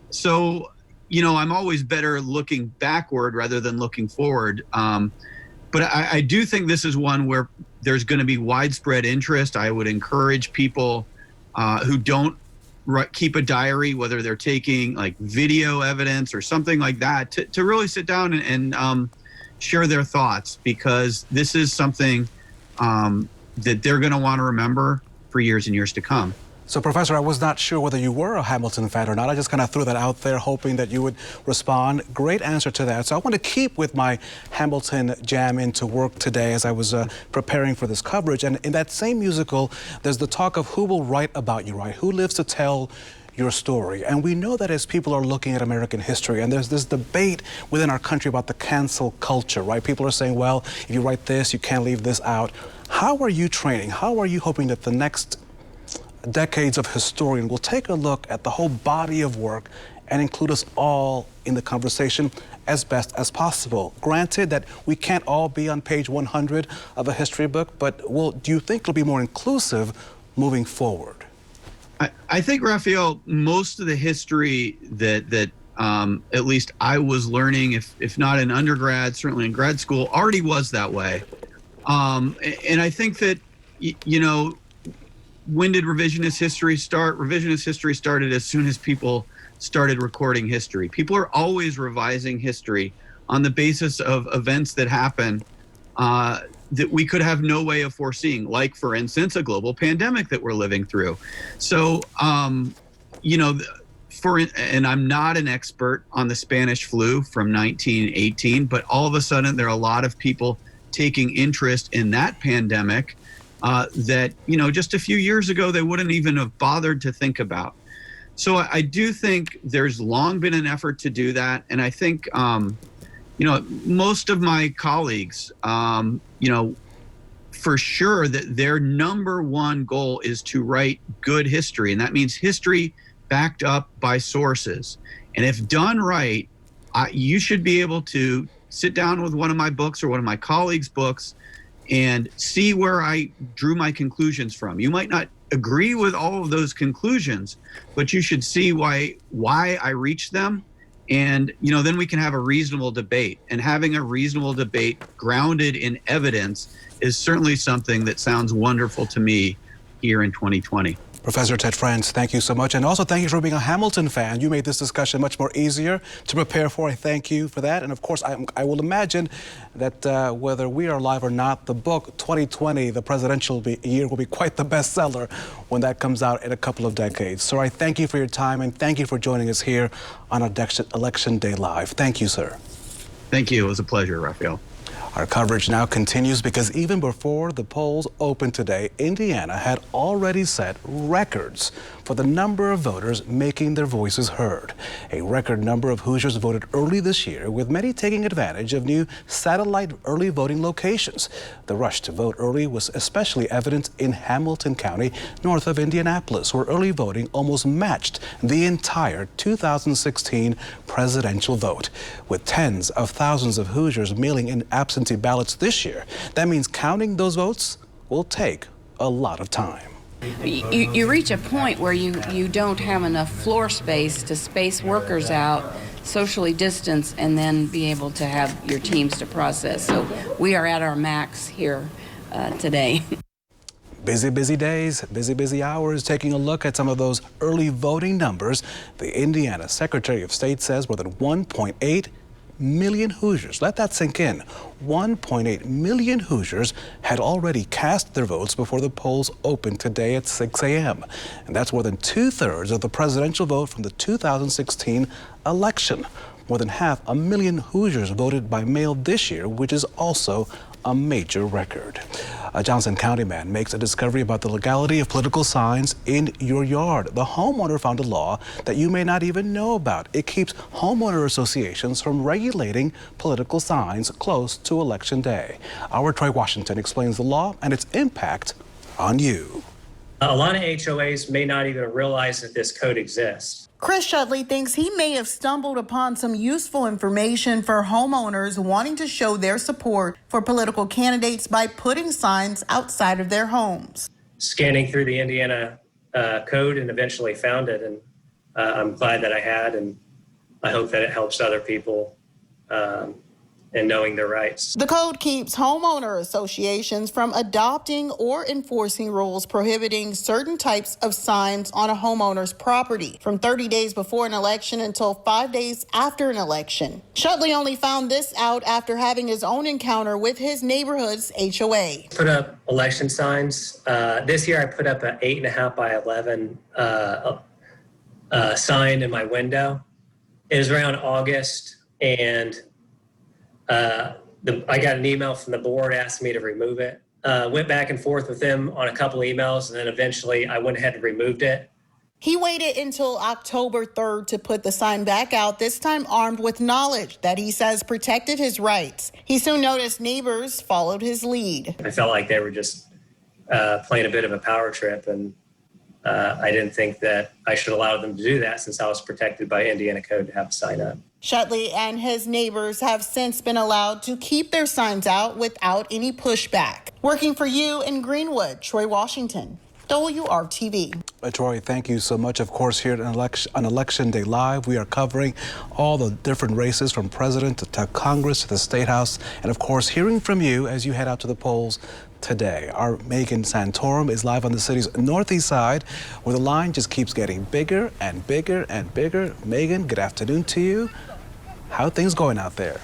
Speaker 1: So, I'm always better looking backward rather than looking forward. But I do think this is one where there's going to be widespread interest. I would encourage people who don't keep a diary, whether they're taking like video evidence or something like that, to really sit down and share their thoughts, because this is something that they're going to want to remember for years and years to come.
Speaker 2: So, Professor, I was not sure whether you were a Hamilton fan or not. I just kind of threw that out there, hoping that you would respond. Great answer to that. So I want to keep with my Hamilton jam into work today as I was preparing for this coverage. And in that same musical, there's the talk of who will write about you, right? Who lives to tell your story? And we know that as people are looking at American history, and there's this debate within our country about the cancel culture, right? People are saying, well, if you write this, you can't leave this out. How are you training? How are you hoping that the next decades of historian will take a look at the whole body of work and include us all in the conversation as best as possible? Granted that we can't all be on page 100 of a history book, but do you think it'll be more inclusive moving forward?
Speaker 1: I think, Raphael, most of the history that at least I was learning, if not in undergrad, certainly in grad school, already was that way. And I think that, when did revisionist history start? Revisionist history started as soon as people started recording history. People are always revising history on the basis of events that happen that we could have no way of foreseeing, like, for instance, a global pandemic that we're living through. So, and I'm not an expert on the Spanish flu from 1918, but all of a sudden there are a lot of people taking interest in that pandemic that, just a few years ago, they wouldn't even have bothered to think about. So I do think there's long been an effort to do that. And I think, most of my colleagues, for sure that their number one goal is to write good history. And that means history backed up by sources. And if done right, you should be able to sit down with one of my books or one of my colleagues' books and see where I drew my conclusions from. You might not agree with all of those conclusions, but you should see why I reached them. And, then we can have a reasonable debate. And having a reasonable debate grounded in evidence is certainly something that sounds wonderful to me here in 2020.
Speaker 2: Professor Ted France, thank you so much. And also thank you for being a Hamilton fan. You made this discussion much more easier to prepare for. I thank you for that. And of course, I will imagine that whether we are live or not, the book 2020, the presidential year, will be quite the bestseller when that comes out in a couple of decades. So I thank you for your time and thank you for joining us here on Election Day Live. Thank you, sir.
Speaker 1: Thank you. It was a pleasure, Raphael.
Speaker 2: Our coverage now continues because even before the polls opened today, Indiana had already set records for the number of voters making their voices heard. A record number of Hoosiers voted early this year, with many taking advantage of new satellite early voting locations. The rush to vote early was especially evident in Hamilton County, north of Indianapolis, where early voting almost matched the entire 2016 presidential vote. With tens of thousands of Hoosiers mailing in absentee ballots this year, that means counting those votes will take a lot of time.
Speaker 4: You reach a point where you don't have enough floor space to space workers out, socially distance, and then be able to have your teams to process. So we are at our max here today.
Speaker 2: Busy days, busy hours. Taking a look at some of those early voting numbers, the Indiana Secretary of State says more than 1.8 million Hoosiers, let that sink in, 1.8 million Hoosiers had already cast their votes before the polls opened today at 6 a.m. And that's more than 2/3 of the presidential vote from the 2016 election. More than 500,000 Hoosiers voted by mail this year, which is also a major record. A Johnson County man makes a discovery about the legality of political signs in your yard. The homeowner found a law that you may not even know about. It keeps homeowner associations from regulating political signs close to Election Day. Our Troy Washington explains the law and its impact on you.
Speaker 12: A lot of HOAs may not even realize that this code exists.
Speaker 19: Chris Shutley thinks he may have stumbled upon some useful information for homeowners wanting to show their support for political candidates by putting signs outside of their homes.
Speaker 12: Scanning through the Indiana code and eventually found it, and I'm glad that I had, and I hope that it helps other people and knowing their rights.
Speaker 19: The code keeps homeowner associations from adopting or enforcing rules prohibiting certain types of signs on a homeowner's property from 30 days before an election until 5 days after an election. Shutley only found this out after having his own encounter with his neighborhood's HOA.
Speaker 12: Put up election signs. This year I put up an 8.5 by 11 sign in my window. It was around August, and I got an email from the board asking me to remove it. Went back and forth with them on a couple emails, and then eventually I went ahead and removed it.
Speaker 19: He waited until October 3rd to put the sign back out, this time armed with knowledge that he says protected his rights. He soon noticed neighbors followed his lead.
Speaker 12: I felt like they were just playing a bit of a power trip, and I didn't think that I should allow them to do that since I was protected by Indiana code to have a sign up.
Speaker 19: Shutley and his neighbors have since been allowed to keep their signs out without any pushback. Working for you in Greenwood, Troy Washington, WRTV.
Speaker 2: Troy, thank you so much. Of course, here on Election Day Live, we are covering all the different races from president to Congress to the State House, and of course, hearing from you as you head out to the polls today. Our Megan Santorum is live on the city's northeast side, where the line just keeps getting bigger and bigger and bigger. Megan, good afternoon to you. How are things going out there?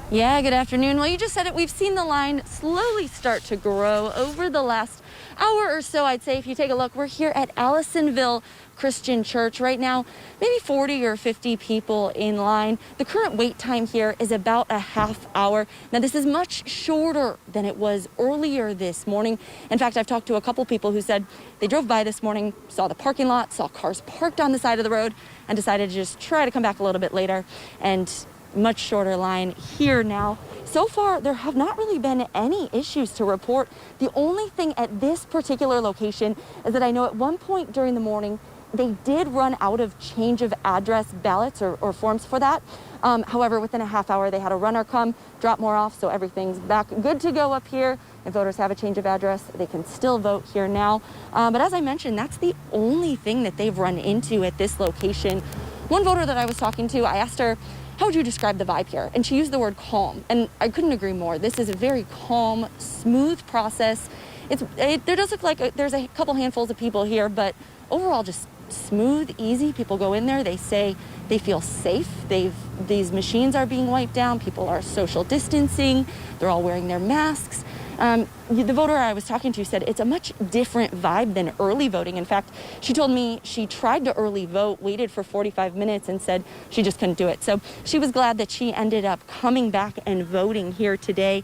Speaker 20: Yeah, good afternoon. Well, you just said it. We've seen the line slowly start to grow over the last hour or so, I'd say. If you take a look, we're here at Allisonville Christian Church right now, maybe 40 or 50 people in line. The current wait time here is about a half hour. Now, this is much shorter than it was earlier this morning. In fact, I've talked to a couple people who said they drove by this morning, saw the parking lot, saw cars parked on the side of the road, and decided to just try to come back a little bit later. And much shorter line here now. So far, there have not really been any issues to report. The only thing at this particular location is that I know at one point during the morning, they did run out of change of address ballots or forms for that. However, within a half hour, they had a runner come, drop more off, so everything's back good to go up here. If voters have a change of address, they can still vote here now. But as I mentioned, that's the only thing that they've run into at this location. One voter that I was talking to, I asked her, how would you describe the vibe here? And she used the word calm, and I couldn't agree more. This is a very calm, smooth process. There does look like there's a couple handfuls of people here, but overall just smooth, easy. People go in there, they say they feel safe. These machines are being wiped down. People are social distancing. They're all wearing their masks. The voter I was talking to said it's a much different vibe than early voting. In fact, she told me she tried to early vote, waited for 45 minutes, and said she just couldn't do it. So she was glad that she ended up coming back and voting here today.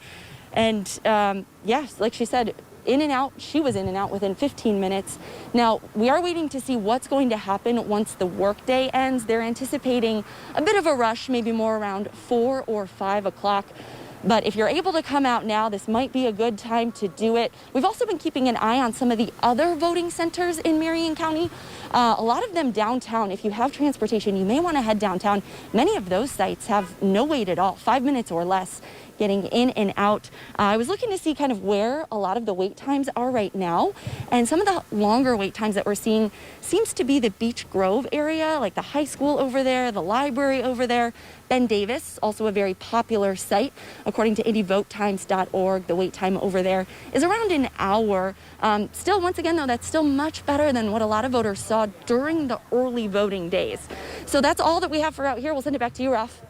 Speaker 20: And yes, like she said, in and out. She was in and out within 15 minutes. Now, we are waiting to see what's going to happen once the workday ends. They're anticipating a bit of a rush, maybe more around 4 or 5 o'clock. But if you're able to come out now, this might be a good time to do it. We've also been keeping an eye on some of the other voting centers in Marion County. A lot of them downtown. If you have transportation, you may want to head downtown. Many of those sites have no wait at all, 5 minutes or less getting in and out. I was looking to see kind of where a lot of the wait times are right now. And some of the longer wait times that we're seeing seems to be the Beech Grove area, like the high school over there, the library over there. Ben Davis, also a very popular site. According to IndyVoteTimes.org, the wait time over there is around an hour. Still, once again, though, that's still much better than what a lot of voters saw during the early voting days. So that's all that we have for out here. We'll send it back to you, Ralph.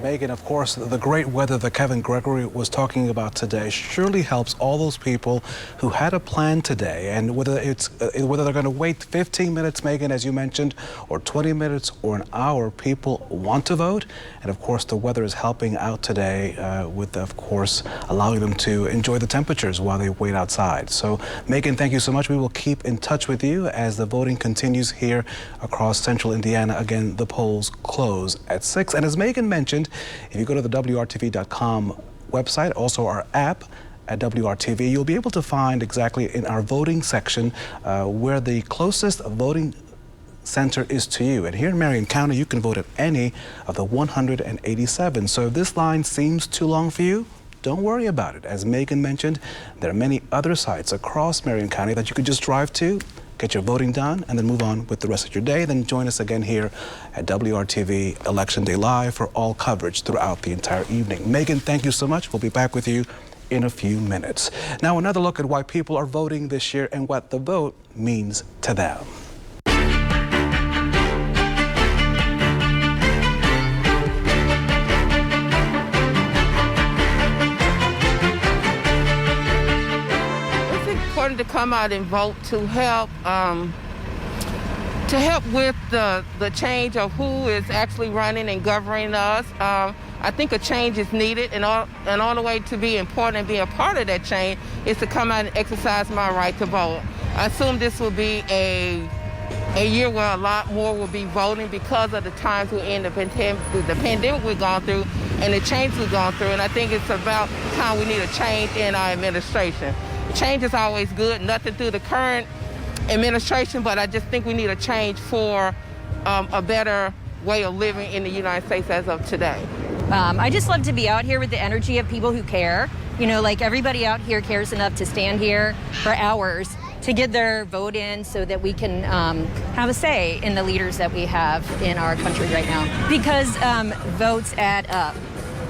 Speaker 2: Megan, of course, the great weather that Kevin Gregory was talking about today surely helps all those people who had a plan today. And whether they're going to wait 15 minutes, Megan, as you mentioned, or 20 minutes or an hour, people want to vote. And of course, the weather is helping out today with, of course, allowing them to enjoy the temperatures while they wait outside. So, Megan, thank you so much. We will keep in touch with you as the voting continues here across central Indiana. Again, the polls close at 6. And as Megan mentioned, if you go to the WRTV.com website, also our app at WRTV, you'll be able to find exactly in our voting section where the closest voting center is to you. And here in Marion County, you can vote at any of the 187. So if this line seems too long for you, don't worry about it. As Megan mentioned, there are many other sites across Marion County that you could just drive to, get your voting done, and then move on with the rest of your day. Then join us again here at WRTV Election Day Live for all coverage throughout the entire evening. Megan, thank you so much. We'll be back with you in a few minutes. Now, another look at why people are voting this year and what the vote means to them.
Speaker 3: To come out and vote to help with the change of who is actually running and governing us. I think a change is needed, and all the way to be important and be a part of that change is to come out and exercise my right to vote. I assume this will be a year where a lot more will be voting because of the times we're in, the pandemic we've gone through and the change we've gone through, and I think it's about time we need a change in our administration. Change is always good, nothing through the current administration, but I just think we need a change for a better way of living in the United States as of today.
Speaker 5: I just love to be out here with the energy of people who care. You know, like everybody out here cares enough to stand here for hours to get their vote in so that we can have a say in the leaders that we have in our country right now. Because votes add up.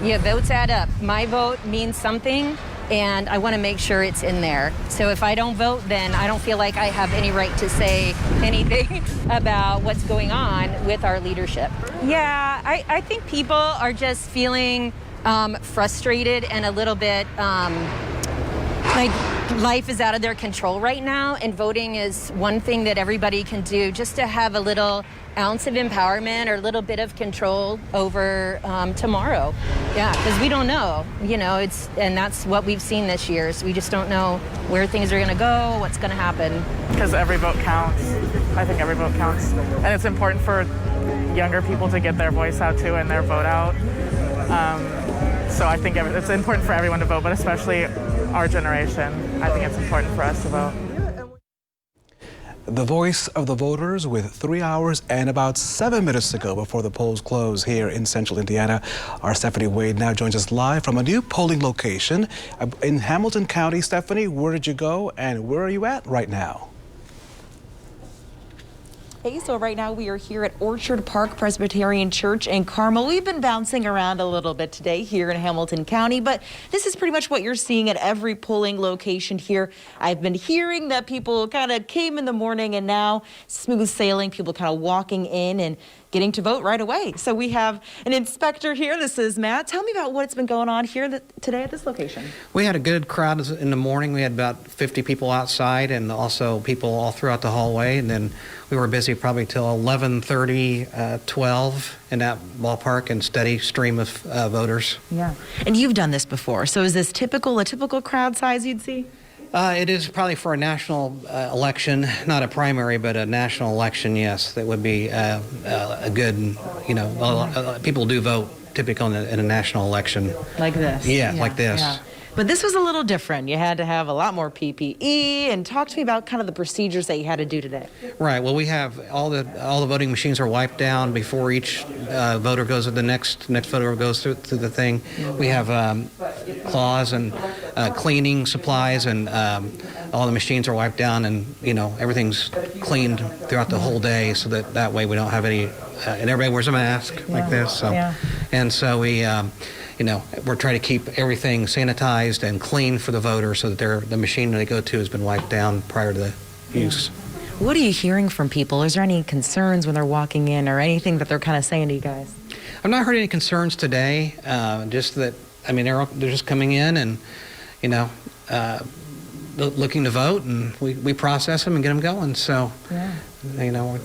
Speaker 5: Yeah, votes add up. My vote means something, and I want to make sure it's in there. So if I don't vote, then I don't feel like I have any right to say anything about what's going on with our leadership. Yeah, I think people are just feeling frustrated and a little bit like life is out of their control right now, and voting is one thing that everybody can do just to have a little ounce of empowerment or a little bit of control over tomorrow. Yeah, because we don't know, you know, and that's what we've seen this year, is we just don't know where things are gonna go, what's gonna happen.
Speaker 9: Because every vote counts. I think every vote counts. And it's important for younger people to get their voice out too and their vote out. So I think it's important for everyone to vote, but especially our generation. I think it's important for us to vote.
Speaker 2: The voice of the voters with 3 hours and about 7 minutes to go before the polls close here in central Indiana. Our Stephanie Wade now joins us live from a new polling location in Hamilton County. Stephanie, where did you go and where are you at right now?
Speaker 21: Hey, so right now we are here at Orchard Park Presbyterian Church in Carmel. We've been bouncing around a little bit today here in Hamilton County, but this is pretty much what you're seeing at every polling location here. I've been hearing that people kind of came in the morning and now smooth sailing, people kind of walking in and getting to vote right away. So we have an inspector here. This is Matt. Tell me about what's been going on here today at this location.
Speaker 22: We had a good crowd in the morning. We had about 50 people outside and also people all throughout the hallway. And then we were busy probably till 11:30, 12 in that ballpark, and steady stream of voters.
Speaker 21: Yeah. And you've done this before. So is this a typical crowd size you'd see?
Speaker 22: It is probably for a national election, not a primary, but a national election, yes. That would be a good, you know, people do vote typically in a national election.
Speaker 21: Like this?
Speaker 22: Yeah, like this.
Speaker 21: Yeah. But this was a little different. You had to have a lot more PPE, and talk to me about kind of the procedures that you had to do today.
Speaker 22: Right. Well, we have all the voting machines are wiped down before each voter goes to the next voter goes through the thing. We have cloths and cleaning supplies, and all the machines are wiped down, and you know everything's cleaned throughout the whole day, so that way we don't have any. And everybody wears a mask like this. So, and so we. You know, we're trying to keep everything sanitized and clean for the voter so that the machine they go to has been wiped down prior to the use.
Speaker 21: What are you hearing from people? Is there any concerns when they're walking in or anything that they're kind of saying to you guys?
Speaker 22: I've not heard any concerns today. Just that, I mean, they're just coming in and, you know, looking to vote, and we process them and get them going. So, you know,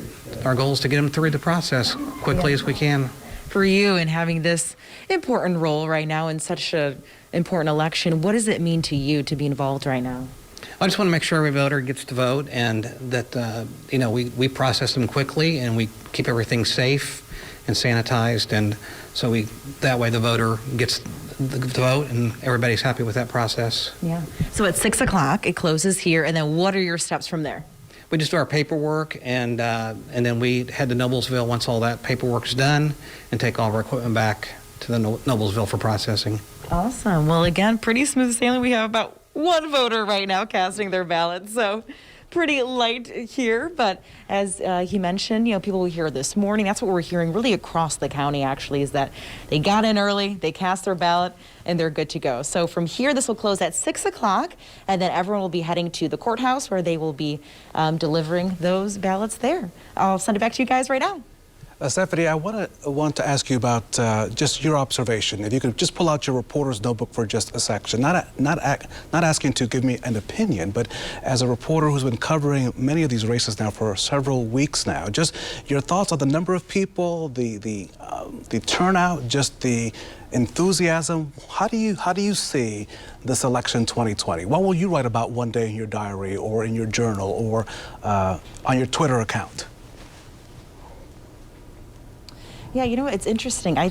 Speaker 22: our goal is to get them through the process quickly as we can.
Speaker 21: For you and having this important role right now in such an important election, what does it mean to you to be involved right now?
Speaker 22: I just want to make sure every voter gets to vote, and that, you know, we process them quickly and we keep everything safe and sanitized, and so that way the voter gets the vote and everybody's happy with that process.
Speaker 21: Yeah. So at 6 o'clock, it closes here, and then what are your steps from there?
Speaker 22: We just do our paperwork, and then we head to Noblesville once all that paperwork's done, and take all of our equipment back to the Noblesville for processing.
Speaker 21: Awesome. Well, again, pretty smooth sailing. We have about one voter right now casting their ballot, so pretty light here. But as he mentioned, you know, people we hear this morning, that's what we're hearing really across the county, actually, is that they got in early, they cast their ballot, and they're good to go. So from here, this will close at 6 o'clock, and then everyone will be heading to the courthouse where they will be delivering those ballots there. I'll send it back to you guys right now.
Speaker 2: Stephanie, I want to ask you about just your observation. If you could just pull out your reporter's notebook for just a section. Not asking to give me an opinion, but as a reporter who's been covering many of these races now for several weeks now, just your thoughts on the number of people, the turnout, just the enthusiasm. How do you see this election 2020? What will you write about one day in your diary or in your journal or on your Twitter account?
Speaker 21: Yeah, you know, it's interesting. I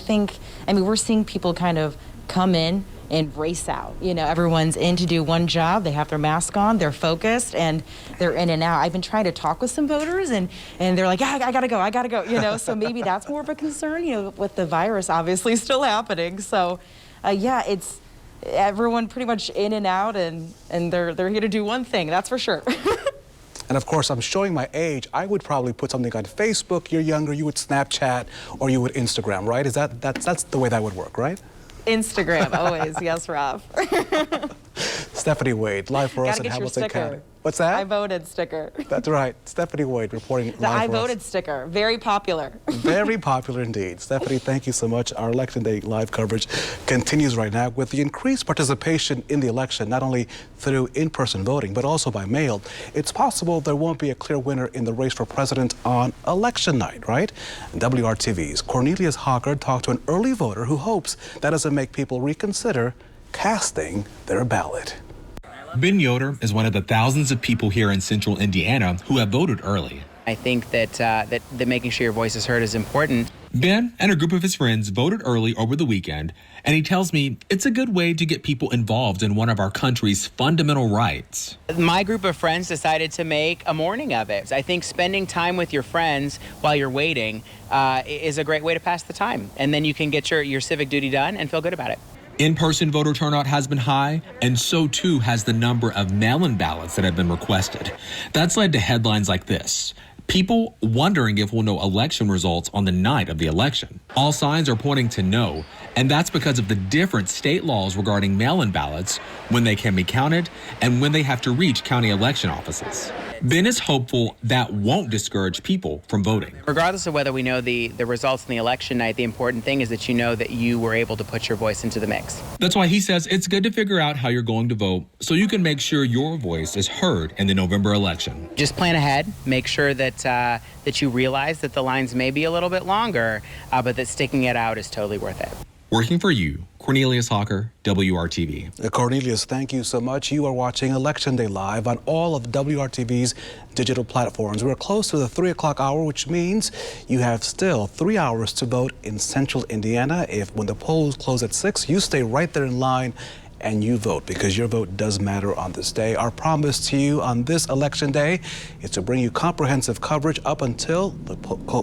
Speaker 21: mean, we're seeing people kind of come in and race out. You know, everyone's in to do one job. They have their mask on, they're focused, and they're in and out. I've been trying to talk with some voters, and they're like, yeah, I gotta go, you know, so maybe that's more of a concern, you know, with the virus obviously still happening. So, yeah, it's everyone pretty much in and out, and they're here to do one thing, that's for sure.
Speaker 2: And of course, I'm showing my age. I would probably put something on Facebook. You're younger, you would Snapchat, or you would Instagram, right? That's the way that would work, right?
Speaker 21: Instagram, always. Yes, Rob.
Speaker 2: Stephanie Wade, live for us in Hamilton County. What's that?
Speaker 21: I voted sticker.
Speaker 2: That's right. Stephanie Wade reporting live
Speaker 21: for us. The I voted
Speaker 2: us.
Speaker 21: Sticker. Very popular.
Speaker 2: Very popular indeed. Stephanie, thank you so much. Our Election Day live coverage continues right now with the increased participation in the election, not only through in-person voting, but also by mail. It's possible there won't be a clear winner in the race for president on election night, right? WRTV's Cornelius Hawker talked to an early voter who hopes that doesn't make people reconsider casting their ballot.
Speaker 6: Ben Yoder is one of the thousands of people here in central Indiana who have voted early.
Speaker 8: I think that making sure your voice is heard is important.
Speaker 6: Ben and a group of his friends voted early over the weekend, and he tells me it's a good way to get people involved in one of our country's fundamental rights.
Speaker 8: My group of friends decided to make a morning of it. I think spending time with your friends while you're waiting is a great way to pass the time, and then you can get your civic duty done and feel good about it.
Speaker 6: In-person voter turnout has been high, and so too has the number of mail-in ballots that have been requested. That's led to headlines like this. People wondering if we'll know election results on the night of the election. All signs are pointing to no, and that's because of the different state laws regarding mail-in ballots, when they can be counted, and when they have to reach county election offices. Ben is hopeful that won't discourage people from voting.
Speaker 8: Regardless of whether we know the results in the election night, the important thing is that you know that you were able to put your voice into the mix.
Speaker 6: That's why he says it's good to figure out how you're going to vote so you can make sure your voice is heard in the November election.
Speaker 8: Just plan ahead. Make sure that you realize that the lines may be a little bit longer, but that sticking it out is totally worth it.
Speaker 6: Working for you, Cornelius Hawker, WRTV.
Speaker 2: Cornelius, thank you so much. You are watching Election Day live on all of WRTV's digital platforms. We're close to the 3 o'clock hour, which means you have still 3 hours to vote in central Indiana. When the polls close at 6, you stay right there in line and you vote, because your vote does matter on this day. Our promise to you on this Election Day is to bring you comprehensive coverage up until the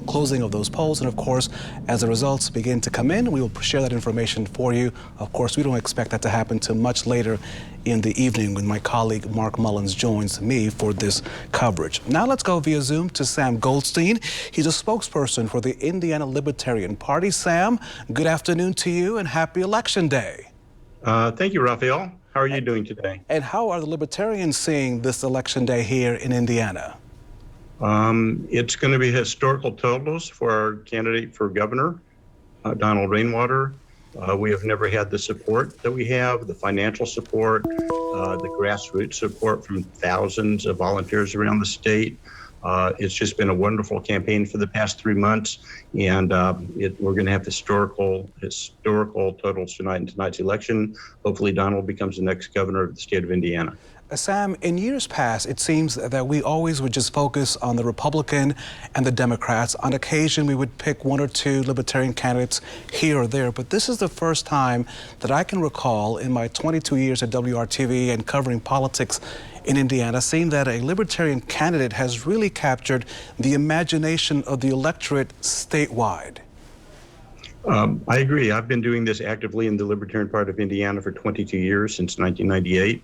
Speaker 2: closing of those polls. And of course, as the results begin to come in, we will share that information for you. Of course, we don't expect that to happen till much later in the evening when my colleague Mark Mullins joins me for this coverage. Now let's go via Zoom to Sam Goldstein. He's a spokesperson for the Indiana Libertarian Party. Sam, good afternoon to you and happy Election Day.
Speaker 11: Thank you, Raphael. How are you doing today?
Speaker 2: And how are the Libertarians seeing this Election Day here in Indiana?
Speaker 11: It's going to be historical totals for our candidate for governor. Donald Rainwater. We have never had the support that we have, the financial support, the grassroots support from thousands of volunteers around the state. It's just been a wonderful campaign for the past 3 months, and we're going to have historical totals tonight in tonight's election. Hopefully Donald becomes the next governor of the state of Indiana.
Speaker 2: Sam, in years past, it seems that we always would just focus on the Republican and the Democrats. On occasion, we would pick one or two Libertarian candidates here or there. But this is the first time that I can recall in my 22 years at WRTV and covering politics in Indiana, seeing that a Libertarian candidate has really captured the imagination of the electorate statewide.
Speaker 11: I agree. I've been doing this actively in the Libertarian part of Indiana for 22 years, since 1998.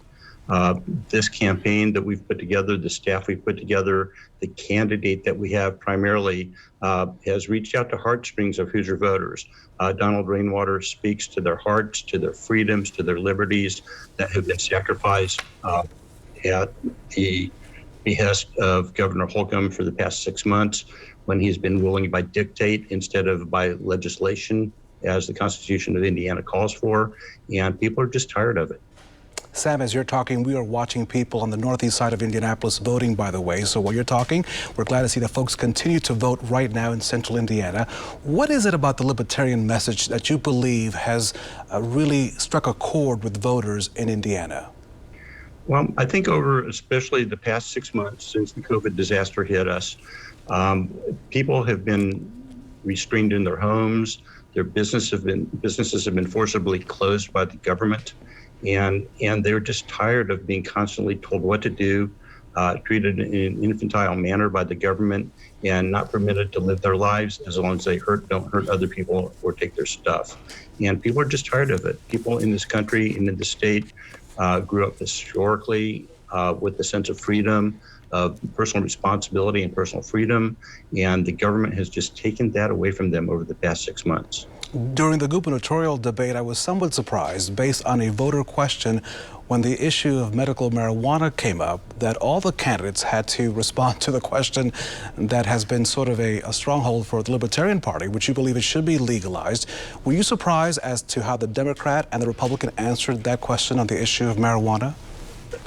Speaker 11: This campaign that we've put together, the staff we've put together, the candidate that we have primarily has reached out to heartstrings of Hoosier voters. Donald Rainwater speaks to their hearts, to their freedoms, to their liberties that have been sacrificed at the behest of Governor Holcomb for the past 6 months, when he's been ruling by dictate instead of by legislation, as the Constitution of Indiana calls for, and people are just tired of it.
Speaker 2: Sam, as you're talking, we are watching people on the northeast side of Indianapolis voting, by the way. So while you're talking, we're glad to see that folks continue to vote right now in central Indiana. What is it about the Libertarian message that you believe has really struck a chord with voters in Indiana?
Speaker 11: Well, I think over especially the past 6 months since the COVID disaster hit us, people have been restrained in their homes. Their businesses have been forcibly closed by the government. And they're just tired of being constantly told what to do, treated in an infantile manner by the government, and not permitted to live their lives as long as they don't hurt other people or take their stuff. And people are just tired of it. People in this country and in the state grew up historically with the sense of freedom, of personal responsibility and personal freedom, and the government has just taken that away from them over the past 6 months.
Speaker 2: During the gubernatorial debate, I was somewhat surprised, based on a voter question, when the issue of medical marijuana came up, that all the candidates had to respond to the question that has been sort of a stronghold for the Libertarian Party, which you believe it should be legalized. Were you surprised as to how the Democrat and the Republican answered that question on the issue of marijuana?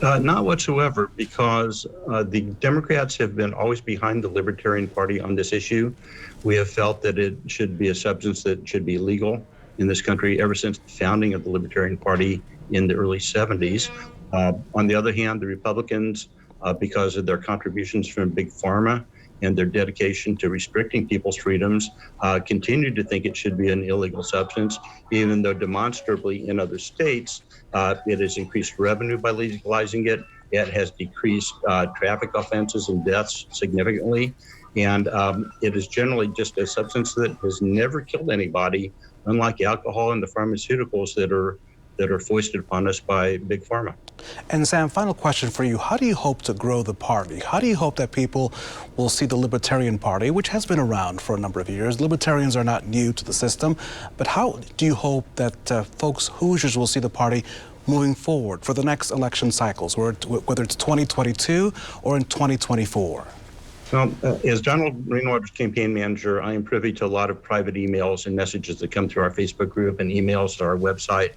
Speaker 11: Not whatsoever, because the Democrats have been always behind the Libertarian Party on this issue. We have felt that it should be a substance that should be legal in this country ever since the founding of the Libertarian Party in the early 70s. On the other hand, the Republicans, because of their contributions from Big Pharma and their dedication to restricting people's freedoms, continue to think it should be an illegal substance, even though demonstrably in other states, it has increased revenue by legalizing it. It has decreased traffic offenses and deaths significantly. And it is generally just a substance that has never killed anybody, unlike alcohol and the pharmaceuticals that are foisted upon us by Big Pharma.
Speaker 2: And Sam, final question for you. How do you hope to grow the party? How do you hope that people will see the Libertarian Party, which has been around for a number of years? Libertarians are not new to the system, but how do you hope that folks, Hoosiers, will see the party moving forward for the next election cycles, whether it's 2022 or in 2024?
Speaker 11: Well, as Donald Rainwater's campaign manager, I am privy to a lot of private emails and messages that come through our Facebook group and emails to our website.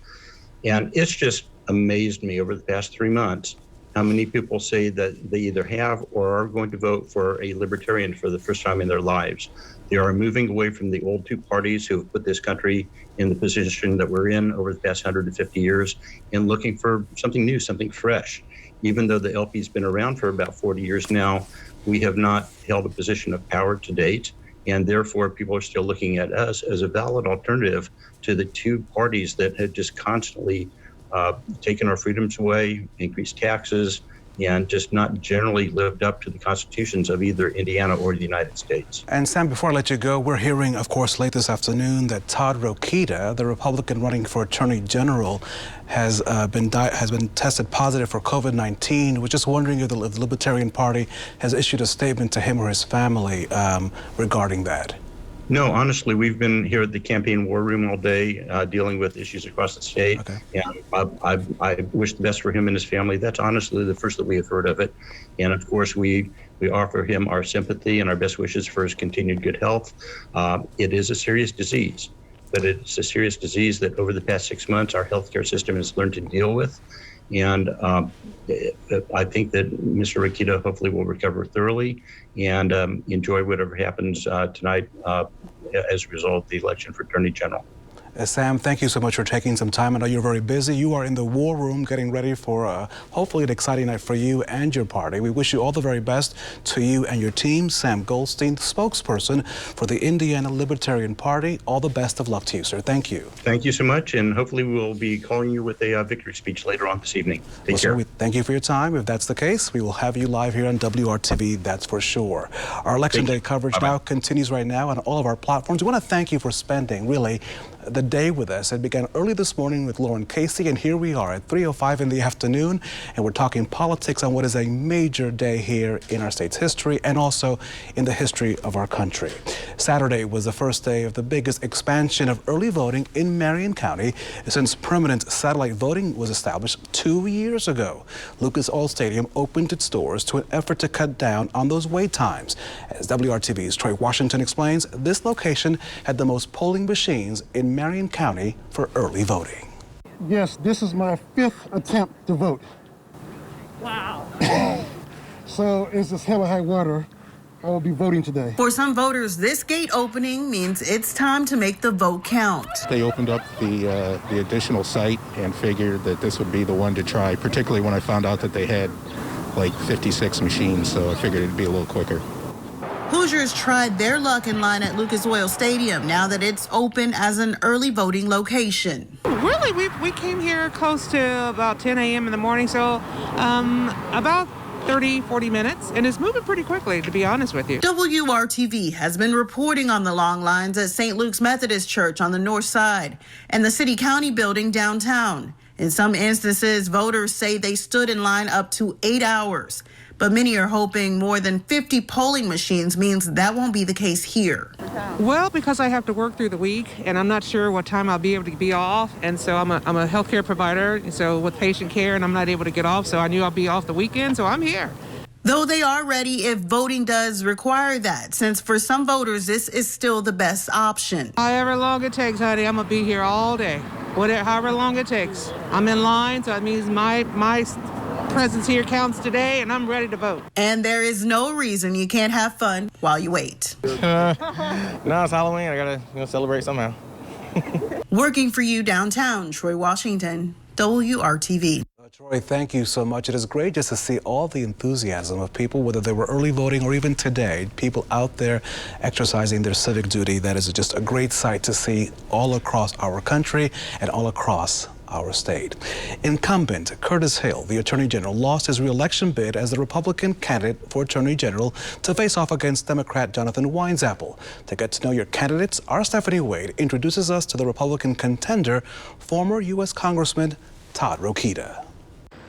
Speaker 11: And it's just amazed me over the past 3 months how many people say that they either have or are going to vote for a Libertarian for the first time in their lives. They are moving away from the old two parties who have put this country in the position that we're in over the past 150 years and looking for something new, something fresh. Even though the LP's been around for about 40 years now, we have not held a position of power to date. And therefore, people are still looking at us as a valid alternative to the two parties that had just constantly taken our freedoms away, increased taxes, and just not generally lived up to the constitutions of either Indiana or the United States.
Speaker 2: And Sam, before I let you go, we're hearing, of course, late this afternoon that Todd Rokita, the Republican running for Attorney General, has been tested positive for COVID-19. We're just wondering if the Libertarian Party has issued a statement to him or his family regarding that.
Speaker 11: No, honestly, we've been here at the campaign war room all day dealing with issues across the state. Okay. And I wish the best for him and his family. That's honestly the first that we have heard of it. And of course, we offer him our sympathy and our best wishes for his continued good health. It is a serious disease, but it's a serious disease that over the past 6 months, our healthcare system has learned to deal with. And I think that Mr. Rokita hopefully will recover thoroughly and enjoy whatever happens tonight as a result of the election for Attorney General.
Speaker 2: Sam, thank you so much for taking some time. I know you're very busy. You are in the war room getting ready for hopefully an exciting night for you and your party. We wish you all the very best to you and your team. Sam Goldstein, spokesperson for the Indiana Libertarian Party. All the best of luck to you, sir. Thank you.
Speaker 11: Thank you so much, and hopefully we'll be calling you with a victory speech later on this evening. Take care.
Speaker 2: Sir, thank you for your time. If that's the case, we will have you live here on WRTV, that's for sure. Our Election Day coverage now continues right now on all of our platforms. We want to thank you for spending, really, the day with us. It began early this morning with Lauren Casey, and here we are at 3:05 in the afternoon, and we're talking politics on what is a major day here in our state's history and also in the history of our country. Saturday was the first day of the biggest expansion of early voting in Marion County since permanent satellite voting was established 2 years ago. Lucas Oil Stadium opened its doors to an effort to cut down on those wait times. As WRTV's Troy Washington explains, this location had the most polling machines in Marion County for early voting.
Speaker 7: Yes, this is my 5th attempt to vote.
Speaker 14: Wow.
Speaker 7: So it's just hell or high water. I will be voting today.
Speaker 19: For some voters, this gate opening means it's time to make the vote count.
Speaker 23: They opened up the additional site and figured that this would be the one to try, particularly when I found out that they had like 56 machines, so I figured it'd be a little quicker.
Speaker 19: Hoosiers tried their luck in line at Lucas Oil Stadium now that it's open as an early voting location.
Speaker 14: Really, we came here close to about 10 a.m. in the morning, so about 30-40 minutes, and it's moving pretty quickly, to be honest with you.
Speaker 19: WRTV has been reporting on the long lines at St. Luke's Methodist Church on the north side and the City County building downtown. In some instances, voters say they stood in line up to 8 hours. But many are hoping more than 50 polling machines means that won't be the case here.
Speaker 14: Well, because I have to work through the week, and I'm not sure what time I'll be able to be off, and so I'm a healthcare provider, so with patient care, and I'm not able to get off, so I knew I'll be off the weekend, so I'm here.
Speaker 19: Though they are ready if voting does require that, since for some voters, this is still the best option.
Speaker 14: However long it takes, honey, I'm going to be here all day, however long it takes. I'm in line, so that means my presence here counts today, and I'm ready to vote.
Speaker 19: And there is no reason you can't have fun while you wait.
Speaker 24: No, it's Halloween. I gotta celebrate somehow.
Speaker 19: Working for you downtown, Troy Washington, WRTV.
Speaker 2: Troy, thank you so much. It is great just to see all the enthusiasm of people, whether they were early voting or even today, people out there exercising their civic duty. That is just a great sight to see all across our country and all across our state. Incumbent Curtis Hill, the Attorney General, lost his re-election bid as the Republican candidate for Attorney General to face off against Democrat Jonathan Weinzappel. To get to know your candidates, our Stephanie Wade introduces us to the Republican contender, former U.S. Congressman Todd Rokita.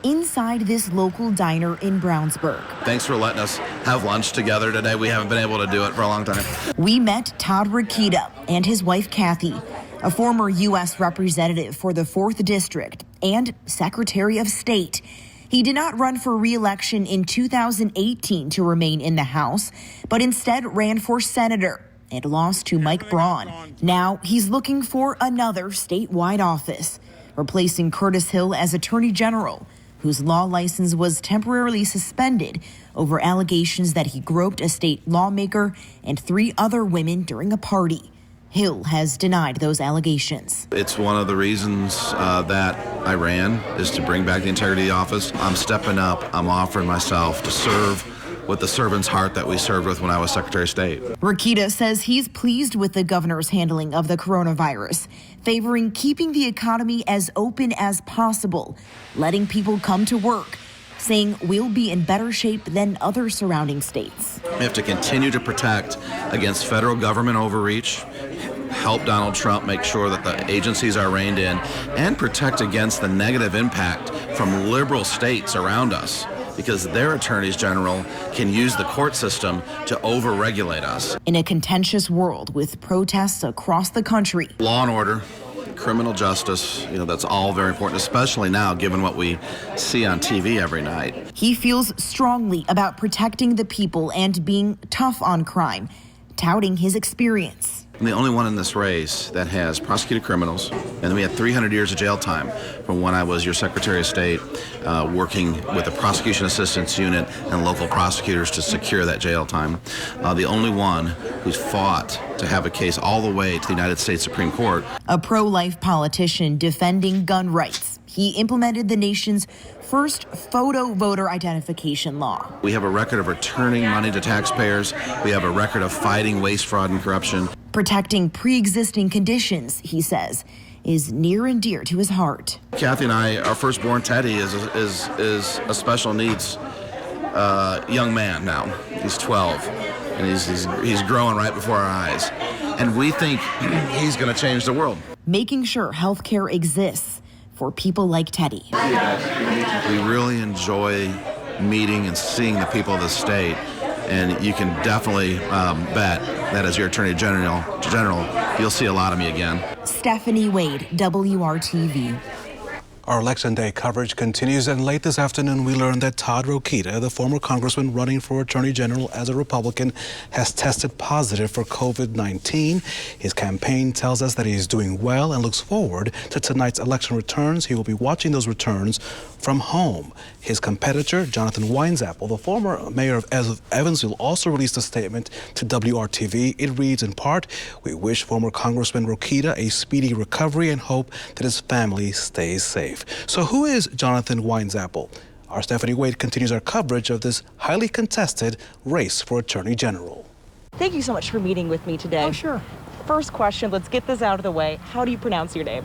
Speaker 25: Inside this local diner in Brownsburg.
Speaker 26: Thanks for letting us have lunch together today. We haven't been able to do it for a long time.
Speaker 25: We met Todd Rokita and his wife Kathy, a former U.S. representative for the 4th District and Secretary of State. He did not run for re-election in 2018 to remain in the House, but instead ran for senator and lost to Mike Braun. Now he's looking for another statewide office, replacing Curtis Hill as Attorney General, whose law license was temporarily suspended over allegations that he groped a state lawmaker and 3 other women during a party. Hill has denied those allegations.
Speaker 26: It's one of the reasons that I ran, is to bring back the integrity of the office. I'm stepping up. I'm offering myself to serve with the servant's heart that we served with when I was Secretary of State.
Speaker 25: Rokita says he's pleased with the governor's handling of the coronavirus, favoring keeping the economy as open as possible, letting people come to work, saying we'll be in better shape than other surrounding states.
Speaker 26: We have to continue to protect against federal government overreach, help Donald Trump make sure that the agencies are reined in, and protect against the negative impact from liberal states around us, because their attorneys general can use the court system to overregulate us.
Speaker 25: In a contentious world with protests across the country,
Speaker 26: Law and order, criminal justice, that's all very important, especially now given what we see on TV every night.
Speaker 25: He feels strongly about protecting the people and being tough on crime, touting his experience.
Speaker 26: I'm the only one in this race that has prosecuted criminals, and then we had 300 years of jail time from when I was your Secretary of State, working with the Prosecution Assistance Unit and local prosecutors to secure that jail time. The only one who's fought to have a case all the way to the United States Supreme Court.
Speaker 25: A pro-life politician defending gun rights. He implemented the nation's first photo voter identification law.
Speaker 26: We have a record of returning money to taxpayers. We have a record of fighting waste, fraud, and corruption.
Speaker 25: Protecting pre-existing conditions, he says, is near and dear to his heart.
Speaker 26: Kathy and I, our firstborn Teddy is a special needs young man now. He's 12, and he's growing right before our eyes. And we think he's going to change the world.
Speaker 25: Making sure health care exists for people like Teddy.
Speaker 26: We really enjoy meeting and seeing the people of the state, and you can definitely bet that as your Attorney General, you'll see a lot of me again.
Speaker 25: Stephanie Wade, WRTV.
Speaker 2: Our Election Day coverage continues, and late this afternoon we learned that Todd Rokita, the former congressman running for Attorney General as a Republican, has tested positive for COVID-19. His campaign tells us that he is doing well and looks forward to tonight's election returns. He will be watching those returns from home. His competitor, Jonathan Winesapple, the former mayor of Evansville, also released a statement to WRTV. It reads in part, "We wish former Congressman Rokita a speedy recovery and hope that his family stays safe." So who is Jonathan Winesapple? Our Stephanie Wade continues our coverage of this highly contested race for Attorney General.
Speaker 21: Thank you so much for meeting with me today.
Speaker 10: Oh, sure.
Speaker 21: First question, let's get this out of the way. How do you pronounce your name?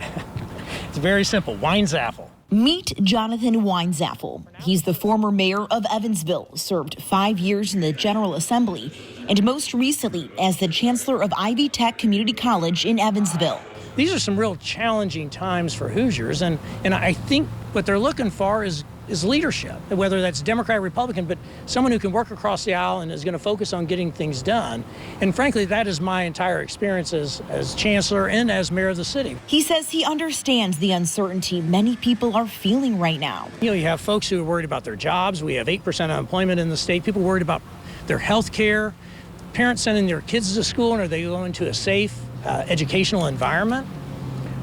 Speaker 10: It's very simple, Winesapple.
Speaker 25: Meet Jonathan Winesapple. He's the former mayor of Evansville, served 5 years in the General Assembly, and most recently as the chancellor of Ivy Tech Community College in Evansville.
Speaker 10: These are some real challenging times for Hoosiers, and I think what they're looking for is leadership, whether that's Democrat, Republican, but someone who can work across the aisle and is going to focus on getting things done. And frankly, that is my entire experience as chancellor and as mayor of the city.
Speaker 25: He says he understands the uncertainty many people are feeling right now.
Speaker 10: You have folks who are worried about their jobs. We have 8% unemployment in the state. People worried about their health care, parents sending their kids to school, and are they going to a safe educational environment?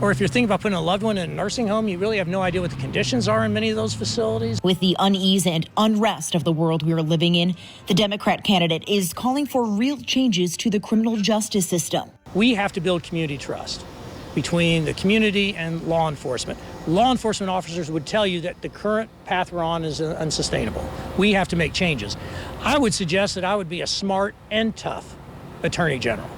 Speaker 10: Or if you're thinking about putting a loved one in a nursing home, you really have no idea what the conditions are in many of those facilities.
Speaker 25: With the unease and unrest of the world we are living in, the Democrat candidate is calling for real changes to the criminal justice system.
Speaker 10: We have to build community trust between the community and law enforcement. Law enforcement officers would tell you that the current path we're on is unsustainable. We have to make changes. I would suggest that I would be a smart and tough Attorney General.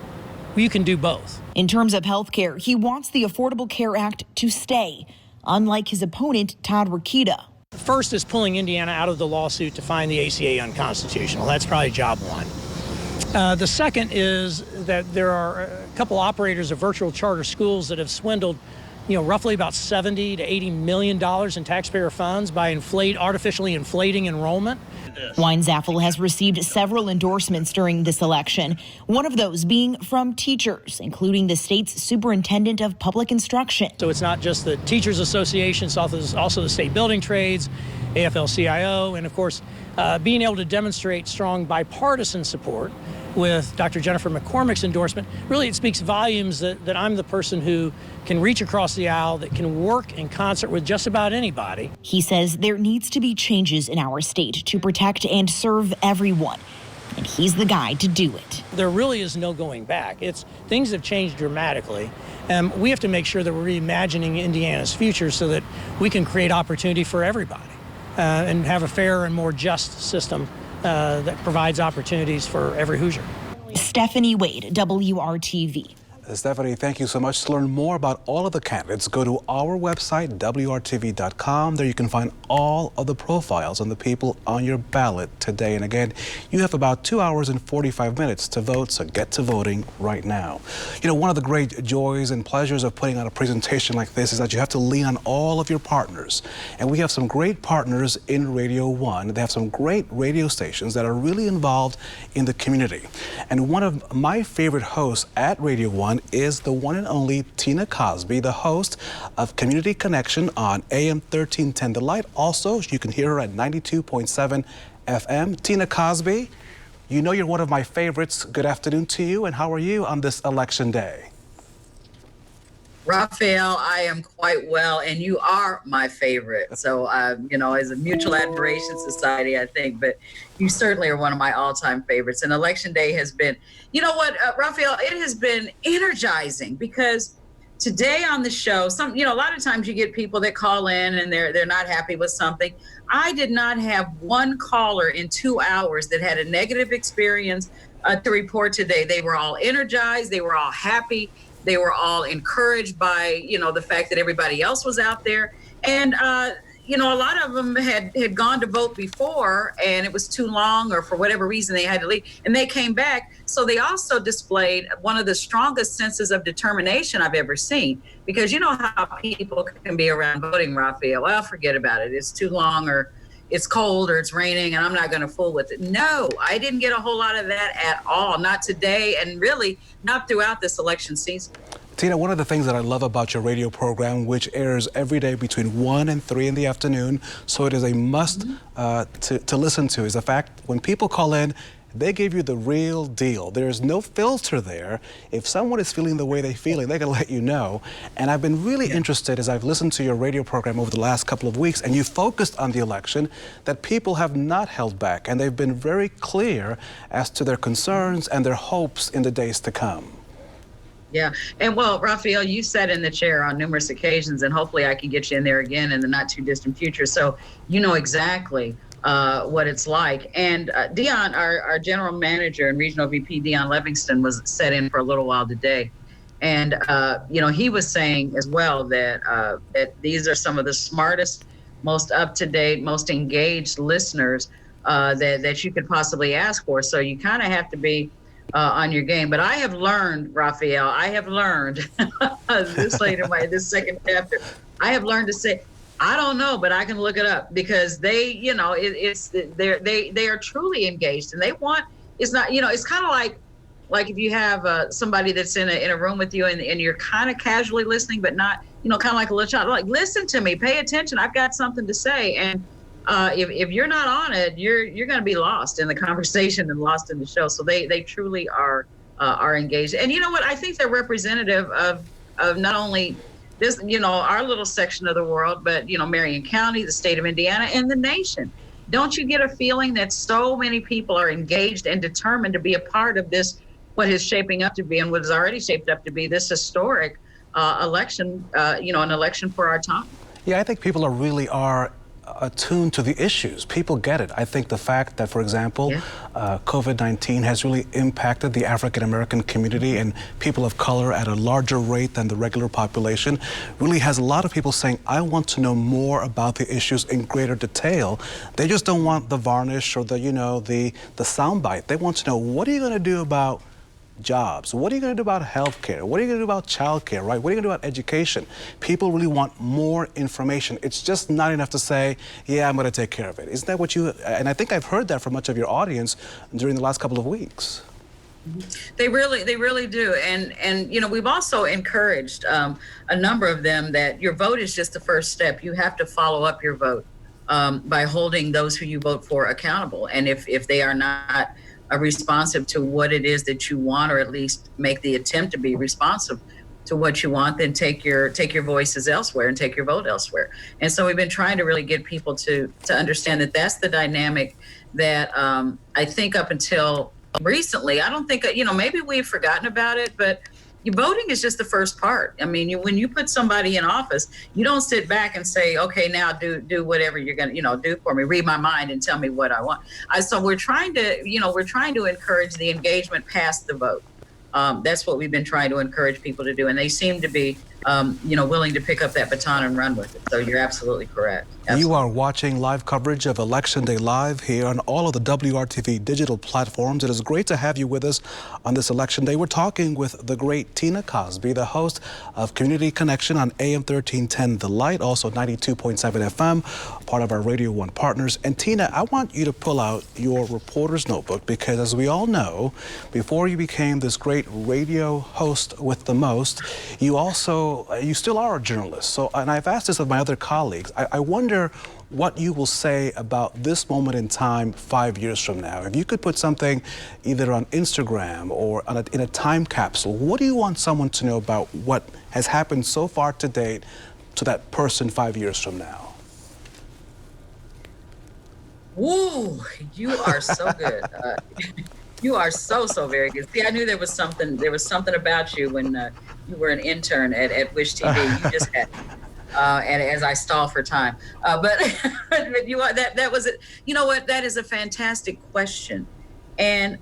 Speaker 10: You can do both.
Speaker 25: In terms of health care, he wants the Affordable Care Act to stay, unlike his opponent, Todd Rokita.
Speaker 10: First is pulling Indiana out of the lawsuit to find the ACA unconstitutional. That's probably job one. The second is that there are a couple operators of virtual charter schools that have swindled, roughly about $70 to $80 million in taxpayer funds by artificially inflating enrollment.
Speaker 25: Winesapple has received several endorsements during this election, one of those being from teachers, including the state's superintendent of public instruction.
Speaker 10: So it's not just the Teachers Association, it's also the state building trades, AFL-CIO, and of course, being able to demonstrate strong bipartisan support with Dr. Jennifer McCormick's endorsement. Really, it speaks volumes that I'm the person who can reach across the aisle, that can work in concert with just about anybody.
Speaker 25: He says there needs to be changes in our state to protect and serve everyone, and he's the guy to do it.
Speaker 10: There really is no going back. Things have changed dramatically, and we have to make sure that we're reimagining Indiana's future so that we can create opportunity for everybody and have a fair and more just system that provides opportunities for every Hoosier.
Speaker 25: Stephanie Wade, WRTV.
Speaker 2: Stephanie, thank you so much. To learn more about all of the candidates, go to our website, WRTV.com. There you can find all of the profiles on the people on your ballot today. And again, you have about 2 hours and 45 minutes to vote, so get to voting right now. One of the great joys and pleasures of putting on a presentation like this is that you have to lean on all of your partners. And we have some great partners in Radio 1. They have some great radio stations that are really involved in the community. And one of my favorite hosts at Radio 1 is the one and only Tina Cosby, the host of Community Connection on AM 1310 The Light. Also, you can hear her at 92.7 FM. Tina Cosby, you know you're one of my favorites. Good afternoon to you, and how are you on this election day?
Speaker 1: Raphael, I am quite well, and you are my favorite. So, you know, as a mutual admiration society, I think, but you certainly are one of my all-time favorites. And Election Day has been, you know what, Raphael, it has been energizing because today on the show, a lot of times you get people that call in and they're not happy with something. I did not have one caller in 2 hours that had a negative experience to report today. They were all energized. They were all happy. They were all encouraged by, the fact that everybody else was out there. And, a lot of them had gone to vote before and it was too long or for whatever reason they had to leave and they came back. So they also displayed one of the strongest senses of determination I've ever seen, because you know how people can be around voting, Raphael. Well, forget about it. It's too long, or it's cold, or it's raining, and I'm not going to fool with it. No, I didn't get a whole lot of that at all. Not today, and really not throughout this election season.
Speaker 2: Tina, one of the things that I love about your radio program, which airs every day between 1 and 3 in the afternoon, so it is a must to listen to, is the fact when people call in, they give you the real deal. There's no filter there. If someone is feeling the way they're feeling, they're going to let you know. And I've been really interested as I've listened to your radio program over the last couple of weeks, and you focused on the election, that people have not held back, and they've been very clear as to their concerns and their hopes in the days to come.
Speaker 1: Yeah. And well, Raphael, you sat in the chair on numerous occasions, and hopefully I can get you in there again in the not too distant future. So you know exactly what it's like. And Dion, our general manager and regional VP, Dion Livingston, was set in for a little while today. And, he was saying as well that these are some of the smartest, most up-to-date, most engaged listeners that you could possibly ask for. So you kind of have to be on your game. But I have learned, Raphael, this late in this second chapter, I have learned to say, I don't know, but I can look it up, because they, they are truly engaged, and they want, it's not, it's kind of like if you have somebody that's in a room with you and you're kind of casually listening, but not, kind of like a little child, like, listen to me, pay attention. I've got something to say. And if you're not on it, you're going to be lost in the conversation and lost in the show. So they truly are engaged. And you know what? I think they're representative of not only this, our little section of the world, but, Marion County, the state of Indiana, and the nation. Don't you get a feeling that so many people are engaged and determined to be a part of this, what is shaping up to be and what is already shaped up to be this historic election, an election for our time?
Speaker 2: Yeah, I think people really are attuned to the issues. People get it. I think the fact that, for example, COVID-19 has really impacted the African-American community and people of color at a larger rate than the regular population really has a lot of people saying, I want to know more about the issues in greater detail. They just don't want the varnish or the soundbite. They want to know, what are you going to do about jobs? What are you going to do about health care? What are you going to do about child care, right? What are you going to do about education? People really want more information. It's just not enough to say, yeah, I'm going to take care of it. Isn't that what you, and I think I've heard that from much of your audience during the last couple of weeks.
Speaker 1: They really do. And we've also encouraged a number of them that your vote is just the first step. You have to follow up your vote by holding those who you vote for accountable. And if they are not responsive to what it is that you want, or at least make the attempt to be responsive to what you want, then take your voices elsewhere and take your vote elsewhere. And so we've been trying to really get people to understand that that's the dynamic that I think up until recently, I don't think, maybe we've forgotten about it, but voting is just the first part. I mean, when you put somebody in office, you don't sit back and say, okay, now do whatever you're going to, do for me, read my mind and tell me what I want. So we're trying to encourage the engagement past the vote. That's what we've been trying to encourage people to do. And they seem to be, willing to pick up that baton and run with it. So you're absolutely correct. Absolutely.
Speaker 2: You are watching live coverage of Election Day Live here on all of the WRTV digital platforms. It is great to have you with us on this Election Day. We're talking with the great Tina Cosby, the host of Community Connection on AM 1310 The Light, also 92.7 FM, part of our Radio 1 partners. And Tina, I want you to pull out your reporter's notebook, because as we all know, before you became this great radio host with the most, you still are a journalist. So, and I've asked this of my other colleagues, I wonder what you will say about this moment in time 5 years from now. If you could put something either on Instagram or in a time capsule, what do you want someone to know about what has happened so far to date to that person 5 years from now?
Speaker 1: Woo, you are so good. You are so very good. See, I knew there was something about you when you were an intern at Wish TV. You just had, and as I stall for time, but you are, that was it. You know what? That is a fantastic question, and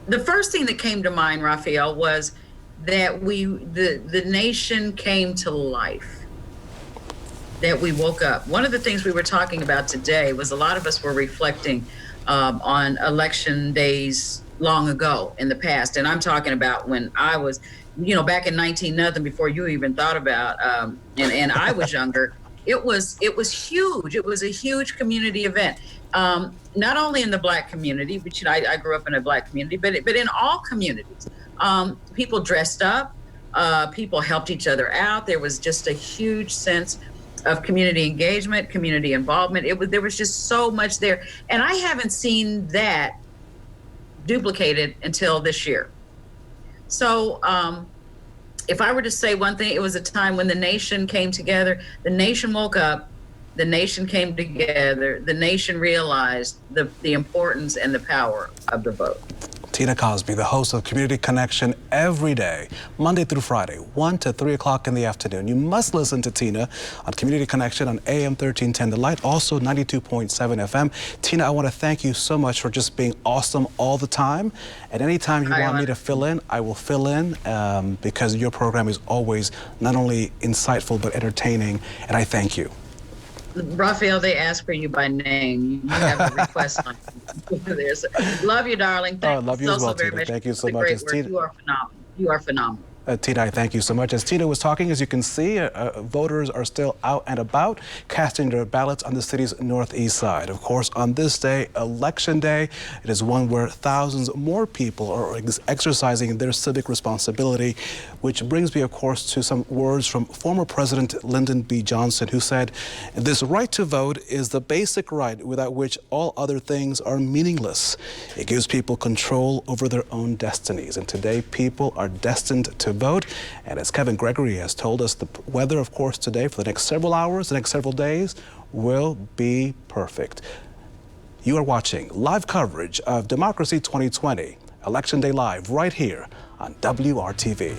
Speaker 1: the first thing that came to mind, Raphael, was that the nation came to life. That we woke up. One of the things we were talking about today was a lot of us were reflecting on election days long ago in the past. And I'm talking about when I was, back in 19 nothing, before you even thought about, and I was younger. It was huge. It was a huge community event. Not only in the Black community, which I grew up in a Black community, but in all communities. People dressed up, people helped each other out. There was just a huge sense of community engagement, community involvement. There was just so much there. And I haven't seen that duplicated until this year. So if I were to say one thing, it was a time when the nation came together, the nation woke up, the nation came together, the nation realized the importance and the power of the vote.
Speaker 2: Tina Cosby, the host of Community Connection every day, Monday through Friday, 1 to 3 o'clock in the afternoon. You must listen to Tina on Community Connection on AM 1310 The Light, also 92.7 FM. Tina, I want to thank you so much for just being awesome all the time. And anytime you want me to fill in, I will fill in because your program is always not only insightful but entertaining, and I thank you.
Speaker 1: Raphael, they ask for you by name. You have a request on there. So, love you, darling. Thank
Speaker 2: love you as well, Tina. Thank you so much.
Speaker 1: You are phenomenal. You are phenomenal.
Speaker 2: Tina, I thank you so much. As Tina was talking, as you can see, voters are still out and about, casting their ballots on the city's northeast side. Of course, on this day, Election Day, it is one where thousands more people are exercising their civic responsibility, which brings me, of course, to some words from former President Lyndon B. Johnson, who said, "This right to vote is the basic right without which all other things are meaningless. It gives people control over their own destinies." And today, people are destined to vote. And as Kevin Gregory has told us, the weather, of course, today for the next several hours, the next several days, will be perfect. You are watching live coverage of Democracy 2020, Election Day Live, right here on WRTV.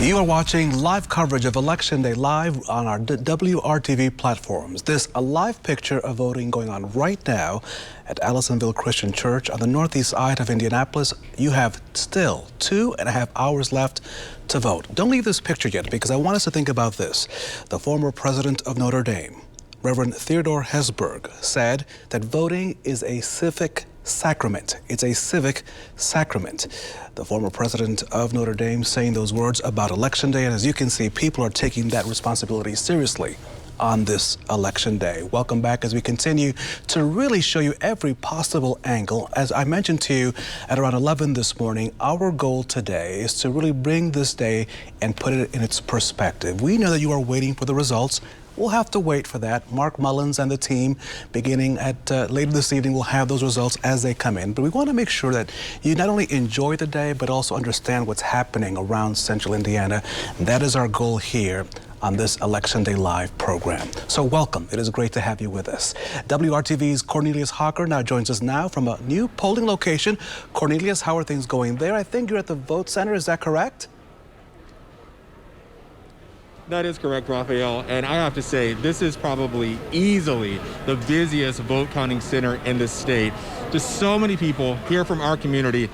Speaker 2: You are watching live coverage of Election Day live on our WRTV platforms. This a live picture of voting going on right now at Allisonville Christian Church on the northeast side of Indianapolis. You have still 2.5 hours left to vote. Don't leave this picture yet, because I want us to think about this. The former president of Notre Dame, Reverend Theodore Hesburgh, said that voting is a civic sacrament. It's a civic sacrament. The former president of Notre Dame saying those words about Election Day, and as you can see, people are taking that responsibility seriously on this Election Day. Welcome back as we continue to really show you every possible angle. As I mentioned to you at around 11 this morning, our goal today is to really bring this day and put it in its perspective. We know that you are waiting for the results. We'll have to wait for that. Mark Mullins and the team, beginning at later this evening, will have those results as they come in. But we want to make sure that you not only enjoy the day, but also understand what's happening around Central Indiana. That is our goal here on this Election Day Live program. So welcome. It is great to have you with us. WRTV's Cornelius Hawker now joins us now from a new polling location. Cornelius, how are things going there? I think you're at the vote center. Is that correct?
Speaker 24: That is correct, Raphael. And I have to say, this is probably easily the busiest vote counting center in the state. Just so many people here from our community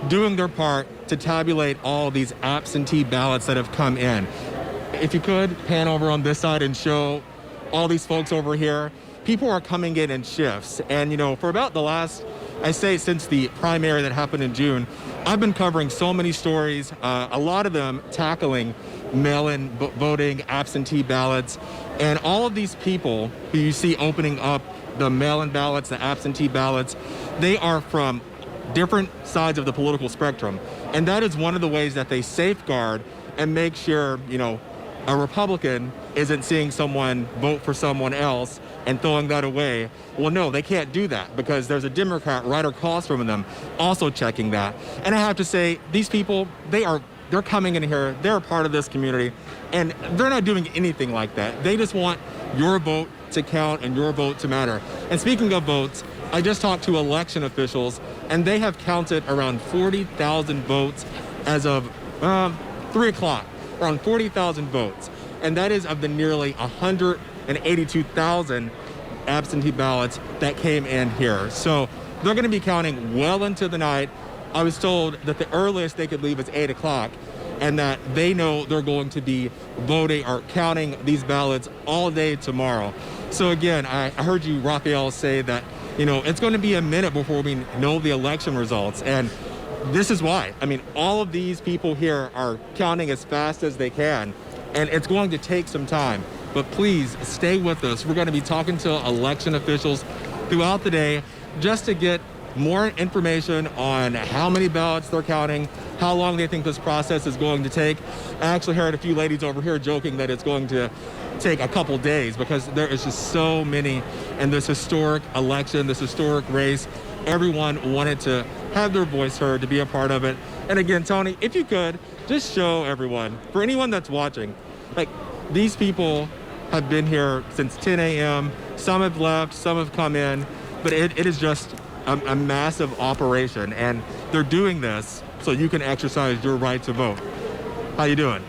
Speaker 24: doing their part to tabulate all these absentee ballots that have come in. If you could pan over on this side and show all these folks over here, people are coming in shifts. And, you know, for about the last, I say since the primary that happened in June, I've been covering so many stories, a lot of them tackling mail-in voting, absentee ballots, and all of these people who you see opening up the mail-in ballots, the absentee ballots, they are from different sides of the political spectrum. And that is one of the ways that they safeguard and make sure, you know, a Republican isn't seeing someone vote for someone else and throwing that away. Well, no, they can't do that because there's a Democrat right across from them also checking that. And I have to say, these people, they're coming in here, they're a part of this community, and they're not doing anything like that. They just want your vote to count and your vote to matter. And speaking of votes, I just talked to election officials, and they have counted around 40,000 votes as of 3 o'clock, around 40,000 votes. And that is of the nearly 182,000 absentee ballots that came in here. So they're going to be counting well into the night. I was told that the earliest they could leave is 8 o'clock, and that they know they're going to be voting or counting these ballots all day tomorrow. So again, I heard you, Raphael, say that, you know, it's going to be a minute before we know the election results. And this is why. I mean, all of these people here are counting as fast as they can, and it's going to take some time. But please stay with us. We're going to be talking to election officials throughout the day just to get more information on how many ballots they're counting, how long they think this process is going to take. I actually heard a few ladies over here joking that it's going to take a couple days because there is just so many in this historic election, this historic race. Everyone wanted to have their voice heard, to be a part of it. And again, Tony, if you could, just show everyone, for anyone that's watching, like, these people have been here since 10 a.m. Some have left, some have come in, but it is just a massive operation, and they're doing this so you can exercise your right to vote. How you doing?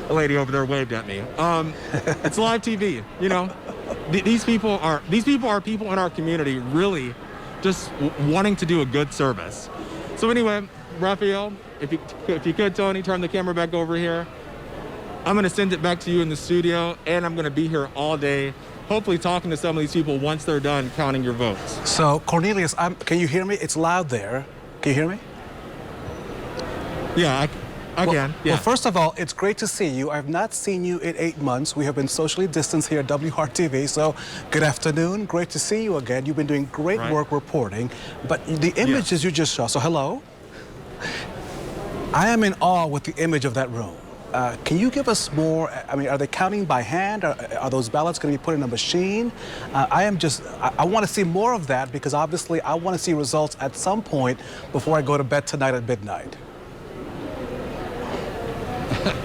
Speaker 24: A lady over there waved at me. It's live TV, you know. These people are people in our community really just wanting to do a good service. So anyway, Raphael, if you could, Tony, turn the camera back over here. I'm going to send it back to you in the studio, and I'm going to be here all day, hopefully talking to some of these people once they're done counting your votes.
Speaker 2: So, Cornelius, can you hear me? It's loud there. Can you hear me?
Speaker 24: Yeah, I can. Yeah.
Speaker 2: Well, first of all, it's great to see you. I've not seen you in 8 months. We have been socially distanced here at WRTV, so good afternoon. Great to see you again. You've been doing great work reporting, but the images you just saw, so hello. I am in awe with the image of that room. Can you give us more? I mean, are they counting by hand? Are those ballots going to be put in a machine? I want to see more of that because obviously I want to see results at some point before I go to bed tonight at midnight.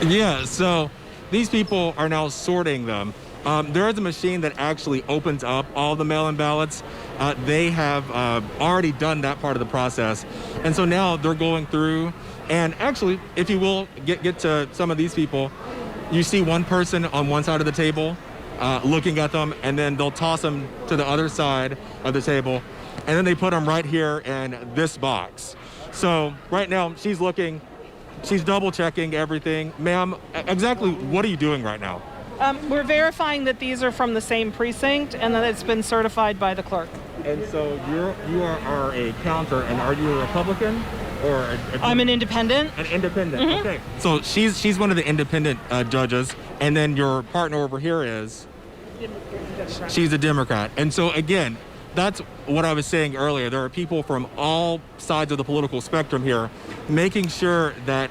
Speaker 24: Yeah, so these people are now sorting them. There is a machine that actually opens up all the mail-in ballots. They have already done that part of the process. And so now they're going through, and actually, if you will, get to some of these people, you see one person on one side of the table looking at them, and then they'll toss them to the other side of the table, and then they put them right here in this box. So right now, she's looking, she's double checking everything. Ma'am, exactly what are you doing right now?
Speaker 4: We're verifying that these are from the same precinct and that it's been certified by the clerk.
Speaker 24: And so you are a counter, and are you a Republican or
Speaker 4: I'm an independent.
Speaker 24: An independent.
Speaker 4: Mm-hmm.
Speaker 24: Okay. So she's one of the independent judges, and then your partner over here is she's a Democrat. And so again, that's what I was saying earlier. There are people from all sides of the political spectrum here making sure that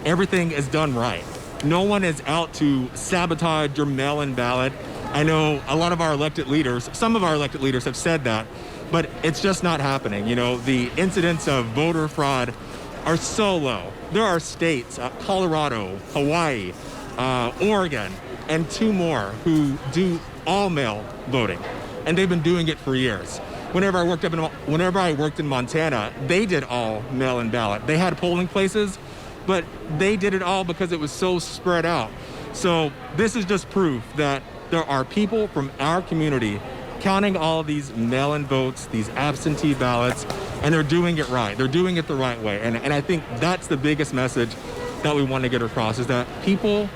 Speaker 24: everything is done right. No one is out to sabotage your mail-in ballot. I know a lot of our elected leaders, some of our elected leaders have said that, but it's just not happening. You know, the incidents of voter fraud are so low. There are states, Colorado, Hawaii, Oregon, and 2 more who do all mail voting, and they've been doing it for years. Whenever I worked in Montana, they did all mail-in ballot. They had polling places, but they did it all because it was so spread out. So this is just proof that there are people from our community counting all of these mail-in votes, these absentee ballots, and they're doing it right. They're doing it the right way. And I think that's the biggest message that we want to get across, is that people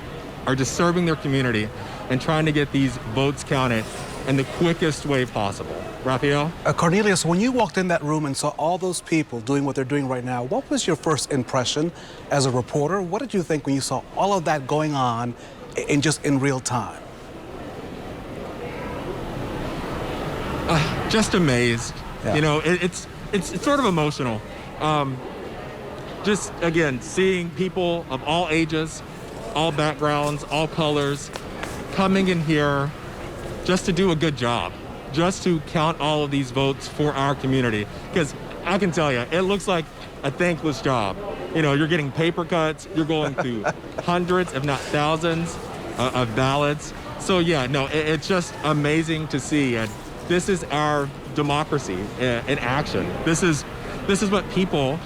Speaker 24: are just serving their community and trying to get these votes counted in the quickest way possible. Raphael?
Speaker 2: Cornelius, when you walked in that room and saw all those people doing what they're doing right now, what was your first impression as a reporter? What did you think when you saw all of that going on in real time?
Speaker 24: Just amazed.
Speaker 2: Yeah.
Speaker 24: You know, it's sort of emotional. Just, again, seeing people of all ages, all backgrounds, all colors, coming in here just to do a good job, just to count all of these votes for our community. Because I can tell you, it looks like a thankless job. You know, you're getting paper cuts, you're going through hundreds, if not thousands, of ballots. So yeah, no, it's just amazing to see. And this is our democracy in action. This is what people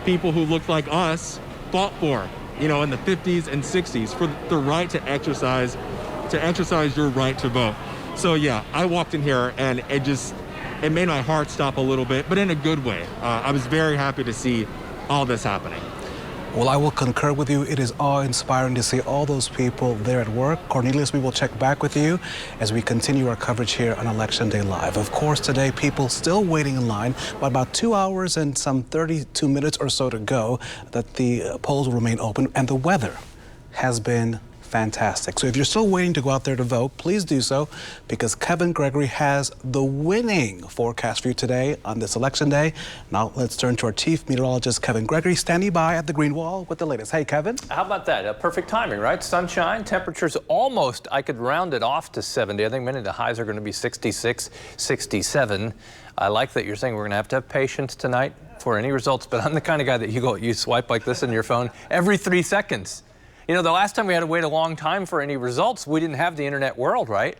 Speaker 24: who look like us fought for, you know, in the 50s and 60s, for the right to exercise your right to vote. So yeah, I walked in here and it made my heart stop a little bit, but in a good way. I was very happy to see all this happening.
Speaker 2: Well, I will concur with you. It is awe-inspiring to see all those people there at work. Cornelius, we will check back with you as we continue our coverage here on Election Day Live. Of course, today, people still waiting in line, but about 2 hours and some 32 minutes or so to go that the polls will remain open, and the weather has been fantastic. So if you're still waiting to go out there to vote, please do so, because Kevin Gregory has the winning forecast for you today on this election day. Now let's turn to our chief meteorologist, Kevin Gregory, standing by at the Green Wall with the latest. Hey, Kevin.
Speaker 13: How about that? Perfect timing, right? Sunshine, temperatures almost, I could round it off to 70. I think many of the highs are going to be 66, 67. I like that you're saying we're going to have patience tonight for any results, but I'm the kind of guy that you swipe like this in your phone every 3 seconds. You know, the last time we had to wait a long time for any results, we didn't have the internet world, right?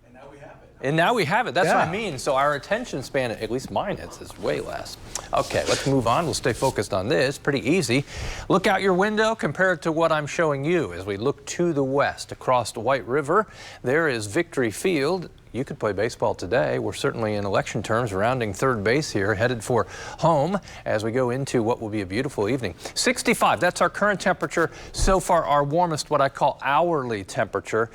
Speaker 13: And now we have it. And now we have it. That's what I mean. So our attention span, at least mine is way less. Okay, let's move on. We'll stay focused on this. Pretty easy. Look out your window, compare it to what I'm showing you as we look to the west across the White River. There is Victory Field. You could play baseball today. We're certainly in election terms rounding third base here, headed for home as we go into what will be a beautiful evening. 65, that's our current temperature. So far, our warmest, what I call hourly temperature.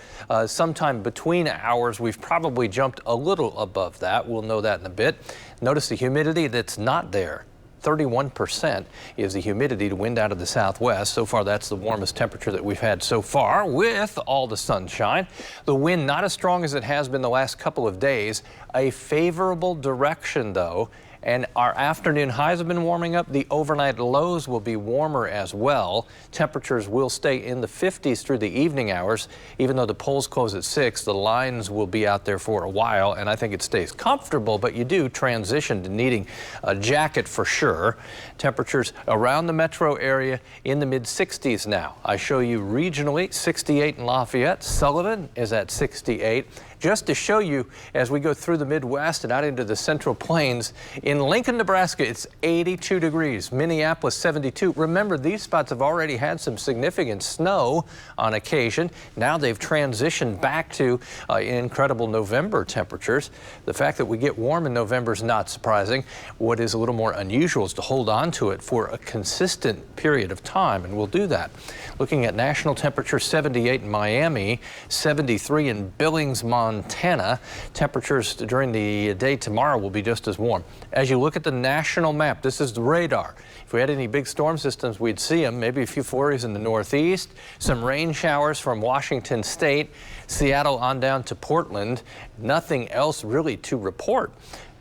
Speaker 13: Sometime between hours, we've probably jumped a little above that. We'll know that in a bit. Notice the humidity that's not there. 31% is the humidity to wind out of the southwest. So far, that's the warmest temperature that we've had so far with all the sunshine. The wind not as strong as it has been the last couple of days. A favorable direction, though, And our afternoon highs have been warming up. The overnight lows will be warmer as well. Temperatures will stay in the 50s through the evening hours. Even though the polls close at 6, the lines will be out there for a while, and I think it stays comfortable, but you do transition to needing a jacket for sure. Temperatures around the metro area in the mid-60s now. I show you regionally, 68 in Lafayette. Sullivan is at 68. Just to show you, as we go through the Midwest and out into the Central Plains, in Lincoln, Nebraska, it's 82 degrees. Minneapolis, 72. Remember, these spots have already had some significant snow on occasion. Now they've transitioned back to incredible November temperatures. The fact that we get warm in November is not surprising. What is a little more unusual is to hold on to it for a consistent period of time, and we'll do that. Looking at national temperature, 78 in Miami, 73 in Billings, Montana. Temperatures during the day tomorrow will be just as warm. As you look at the national map, this is the radar. If we had any big storm systems, we'd see them. Maybe a few flurries in the northeast, some rain showers from Washington State, Seattle on down to Portland. Nothing else really to report.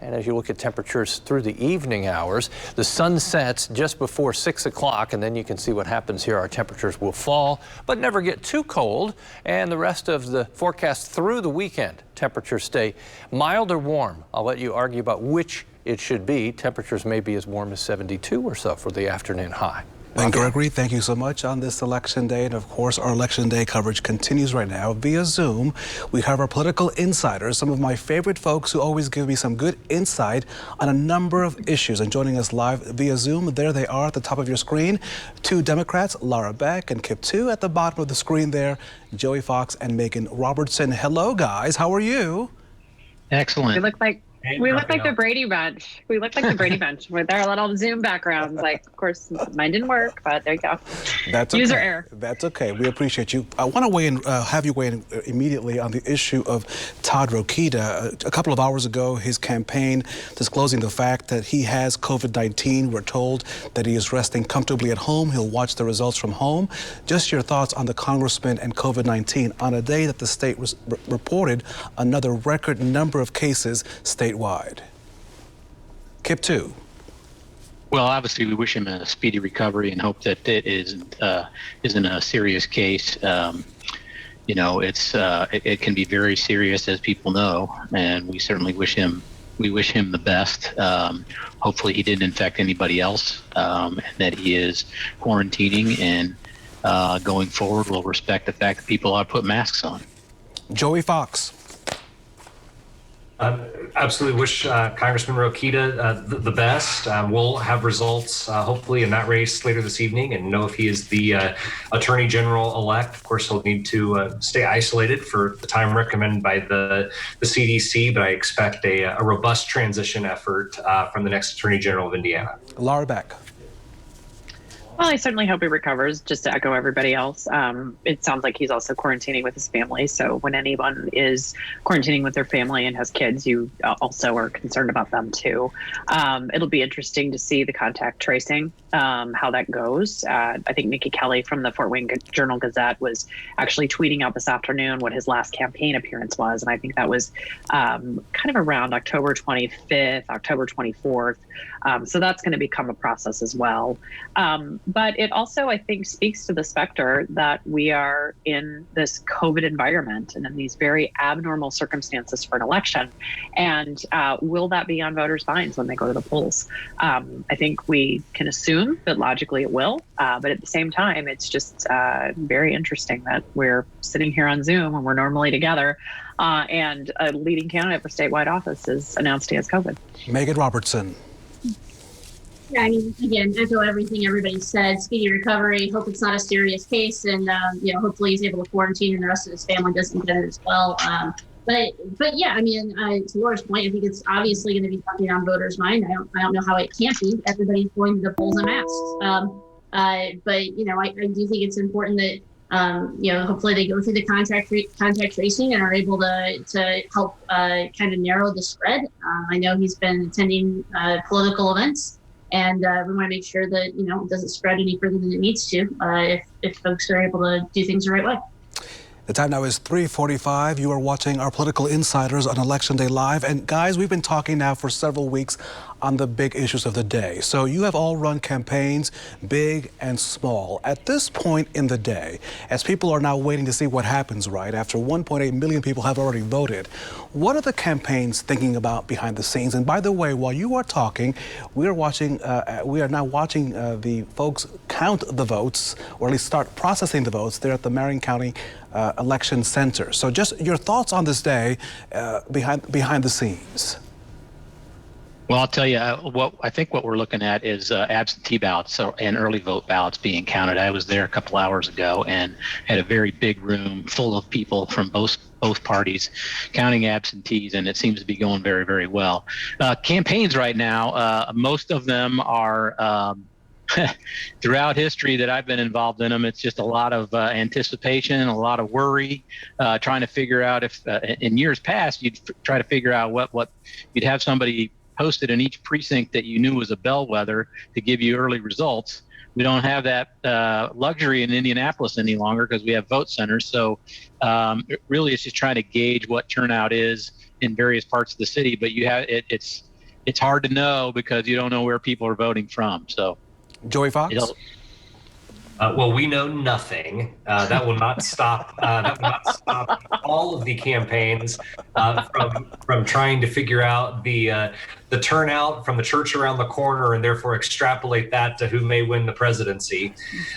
Speaker 13: And as you look at temperatures through the evening hours, the sun sets just before 6 o'clock, and then you can see what happens here. Our temperatures will fall, but never get too cold. And the rest of the forecast through the weekend, temperatures stay mild or warm. I'll let you argue about which it should be. Temperatures may be as warm as 72 or so for the afternoon high.
Speaker 2: And Gregory, thank you so much on this Election Day. And of course, our Election Day coverage continues right now via Zoom. We have our political insiders, some of my favorite folks who always give me some good insight on a number of issues. And joining us live via Zoom, there they are at the top of your screen. Two Democrats, Laura Beck and Kip Tu. At the bottom of the screen there, Joey Fox and Megan Robertson. Hello, guys. How are you?
Speaker 12: Excellent.
Speaker 15: We look like the Brady Bunch. We look like the Brady Bunch with our little Zoom backgrounds. Like, of course, mine didn't work, but there you go.
Speaker 2: That's okay.
Speaker 15: User error.
Speaker 2: That's okay. We appreciate you. I want to have you weigh in immediately on the issue of Todd Rokita. A couple of hours ago, his campaign disclosing the fact that he has COVID-19. We're told that he is resting comfortably at home. He'll watch the results from home. Just your thoughts on the congressman and COVID-19 on a day that the state reported another record number of cases statewide. Kip Tu.
Speaker 12: Well, obviously, we wish him a speedy recovery and hope that it isn't a serious case. You know, it can be very serious, as people know, and we certainly wish him the best. Hopefully, he didn't infect anybody else, and that he is quarantining and going forward will respect the fact that people ought to put masks on.
Speaker 2: Joey Fox.
Speaker 16: Absolutely wish Congressman Rokita the best. We'll have results hopefully in that race later this evening and know if he is the Attorney General-elect. Of course, he'll need to stay isolated for the time recommended by the CDC, but I expect a robust transition effort from the next Attorney General of Indiana.
Speaker 2: Laura Beck.
Speaker 15: Well, I certainly hope he recovers, just to echo everybody else. It sounds like he's also quarantining with his family. So when anyone is quarantining with their family and has kids, you also are concerned about them too. It'll be interesting to see the contact tracing, how that goes. I think Nikki Kelly from the Fort Wayne Journal-Gazette was actually tweeting out this afternoon what his last campaign appearance was. And I think that was kind of around October 25th, October 24th. So that's going to become a process as well. But it also, I think, speaks to the specter that we are in this COVID environment and in these very abnormal circumstances for an election. And will that be on voters' minds when they go to the polls? I think we can assume that logically it will. But at the same time, it's just very interesting that we're sitting here on Zoom when we're normally together and a leading candidate for statewide office is announced he has COVID.
Speaker 2: Megan Robertson.
Speaker 17: Yeah, I mean, again, echo everything everybody said. Speedy recovery. Hope it's not a serious case, and hopefully he's able to quarantine, and the rest of his family doesn't get it as well. But yeah, I mean, to Laura's point, I think it's obviously going to be something on voters' mind. I don't know how it can't be. Everybody's going to the polls in masks. But I do think it's important that hopefully they go through the contact tracing and are able to help kind of narrow the spread. I know he's been attending political events. And we want to make sure that, it doesn't spread any further than it needs to if folks are able to do things the right way.
Speaker 2: The time now is 3:45. You are watching our Political Insiders on Election Day Live. And guys, we've been talking now for several weeks on the big issues of the day. So you have all run campaigns, big and small. At this point in the day, as people are now waiting to see what happens, right, after 1.8 million people have already voted, what are the campaigns thinking about behind the scenes? And by the way, while you are talking, we are now watching the folks count the votes, or at least start processing the votes there at the Marion County Election Center. So just your thoughts on this day behind the scenes.
Speaker 12: Well, I'll tell you, I think what we're looking at is absentee ballots and early vote ballots being counted. I was there a couple hours ago and had a very big room full of people from both parties counting absentees, and it seems to be going very, very well. Campaigns right now, most of them are throughout history that I've been involved in them, it's just a lot of anticipation, a lot of worry, trying to figure out if in years past you'd try to figure out what you'd have somebody posted in each precinct that you knew was a bellwether to give you early results. We don't have that luxury in Indianapolis any longer because we have vote centers. So really it's just trying to gauge what turnout is in various parts of the city, but you have it's hard to know because you don't know where people are voting from. So
Speaker 2: Joey Fox?
Speaker 16: Well, we know nothing. That will not stop. That will not stop all of the campaigns from trying to figure out the turnout from the church around the corner, and therefore extrapolate that to who may win the presidency.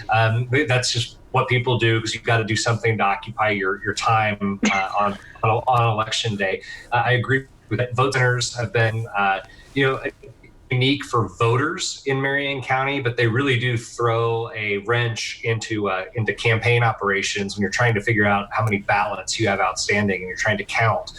Speaker 16: That's just what people do because you've got to do something to occupy your time on election day. I agree with that. Vote centers have been, unique for voters in Marion County, but they really do throw a wrench into campaign operations when you're trying to figure out how many ballots you have outstanding and you're trying to count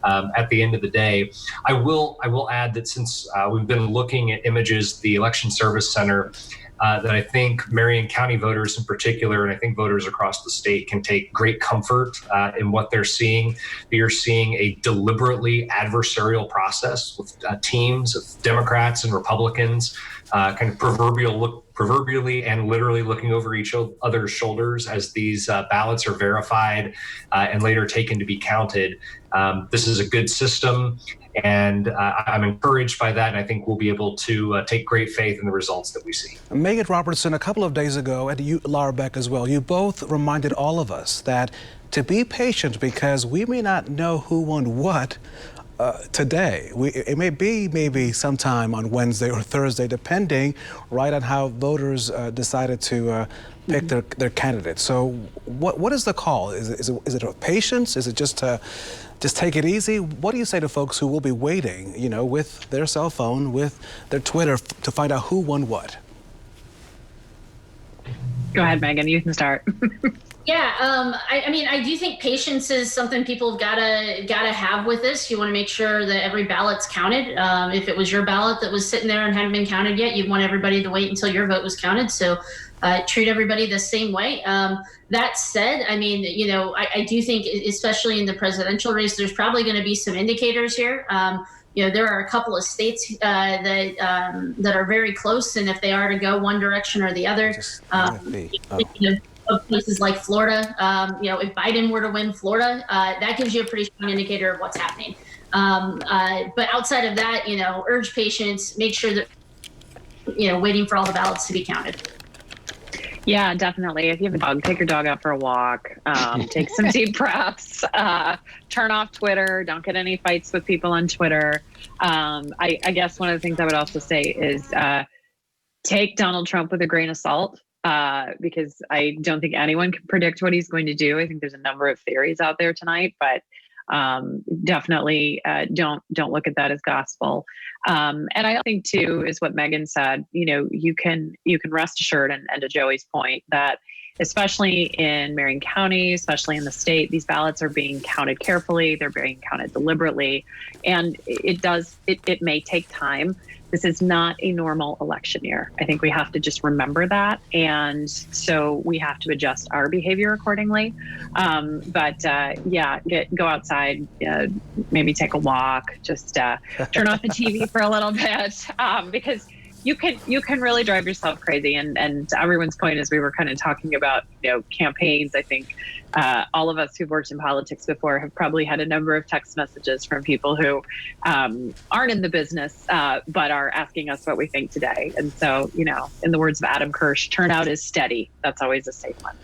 Speaker 16: at the end of the day. I will add that since we've been looking at images, the Election Service Center, that I think Marion County voters in particular, and I think voters across the state can take great comfort in what they're seeing. You're seeing a deliberately adversarial process with teams of Democrats and Republicans kind of proverbially and literally looking over each other's shoulders as these ballots are verified and later taken to be counted. This is a good system, and I'm encouraged by that, and I think we'll be able to take great faith in the results that we see.
Speaker 2: Megan Robertson, a couple of days ago, and you, Laura Beck as well, you both reminded all of us that to be patient because we may not know who won what today. It may be maybe sometime on Wednesday or Thursday, depending right on how voters decided to pick their candidate. So what is the call? Is it a patience? Is it just take it easy? What do you say to folks who will be waiting, with their cell phone, with their Twitter to find out who won what?
Speaker 15: Go ahead, Megan, you can start.
Speaker 17: Yeah, I do think patience is something people have gotta have with this. You want to make sure that every ballot's counted. If it was your ballot that was sitting there and hadn't been counted yet, you'd want everybody to wait until your vote was counted. So treat everybody the same way. That said, I do think, especially in the presidential race, there's probably going to be some indicators here. There are a couple of states that are very close, and if they are to go one direction or the other, of places like Florida, if Biden were to win Florida, that gives you a pretty strong indicator of what's happening. But outside of that, urge patience, make sure that, waiting for all the ballots to be counted.
Speaker 15: Yeah, definitely. If you have a dog, take your dog out for a walk, take some deep breaths, turn off Twitter, don't get any fights with people on Twitter. I guess one of the things I would also say is take Donald Trump with a grain of salt. Because I don't think anyone can predict what he's going to do. I think there's a number of theories out there tonight, but definitely don't look at that as gospel. And I think too is what Megan said. You can rest assured, and to Joey's point, that especially in Marion County, especially in the state, these ballots are being counted carefully. They're being counted deliberately, and it may take time. This is not a normal election year. I think we have to just remember that. And so we have to adjust our behavior accordingly. Go outside, maybe take a walk, just turn off the TV for a little bit, because you can really drive yourself crazy. And to everyone's point, as we were kind of talking about, campaigns, I think all of us who've worked in politics before have probably had a number of text messages from people who aren't in the business, but are asking us what we think today. And so, in the words of Adam Kirsch, turnout is steady. That's always a safe one.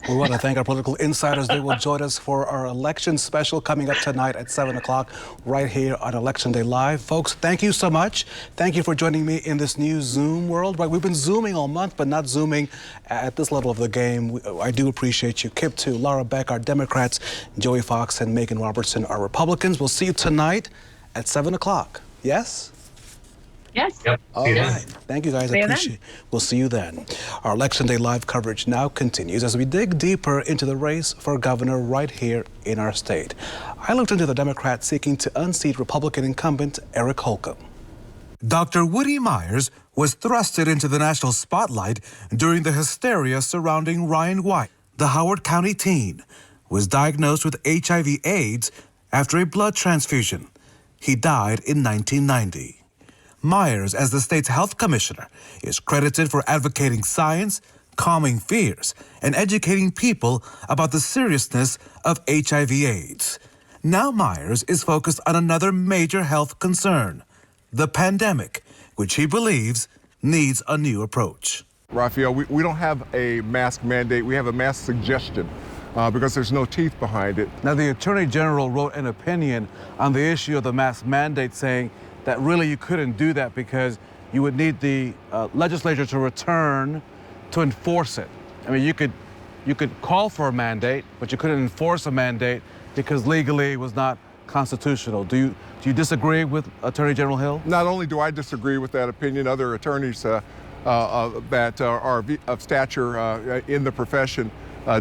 Speaker 2: We want to thank our political insiders. They will join us for our election special coming up tonight at 7 o'clock right here on Election Day Live. Folks, thank you so much. Thank you for joining me in this new Zoom world. Right, we've been Zooming all month, but not Zooming at this level of the game. I do appreciate you. Kip, too. Laura Beck, our Democrats. Joey Fox and Megan Robertson, our Republicans. We'll see you tonight at 7 o'clock. Yes?
Speaker 15: Yes.
Speaker 16: Yep.
Speaker 2: All right. Thank you, guys. I appreciate it. We'll see you then. Our Election Day Live coverage now continues as we dig deeper into the race for governor right here in our state. I looked into the Democrats seeking to unseat Republican incumbent Eric Holcomb.
Speaker 3: Dr. Woody Myers was thrusted into the national spotlight during the hysteria surrounding Ryan White. The Howard County teen was diagnosed with HIV/AIDS after a blood transfusion. He died in 1990. Myers, as the state's health commissioner, is credited for advocating science, calming fears, and educating people about the seriousness of HIV/AIDS. Now Myers is focused on another major health concern, the pandemic, which he believes needs a new approach.
Speaker 5: Raphael, we don't have a mask mandate. We have a mask suggestion because there's no teeth behind it.
Speaker 2: Now, the Attorney General wrote an opinion on the issue of the mask mandate saying that really you couldn't do that because you would need the legislature to return to enforce it. I mean, you could call for a mandate, but you couldn't enforce a mandate because legally it was not constitutional. Do you disagree with Attorney General Hill?
Speaker 5: Not only do I disagree with that opinion, other attorneys that are of stature in the profession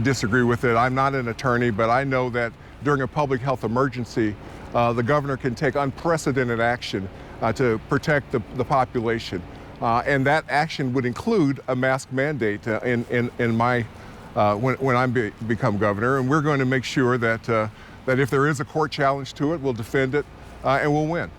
Speaker 5: disagree with it. I'm not an attorney, but I know that during a public health emergency, the governor can take unprecedented action to protect the population. And that action would include a mask mandate in my when I become governor. And we're going to make sure that if there is a court challenge to it, we'll defend it and we'll win.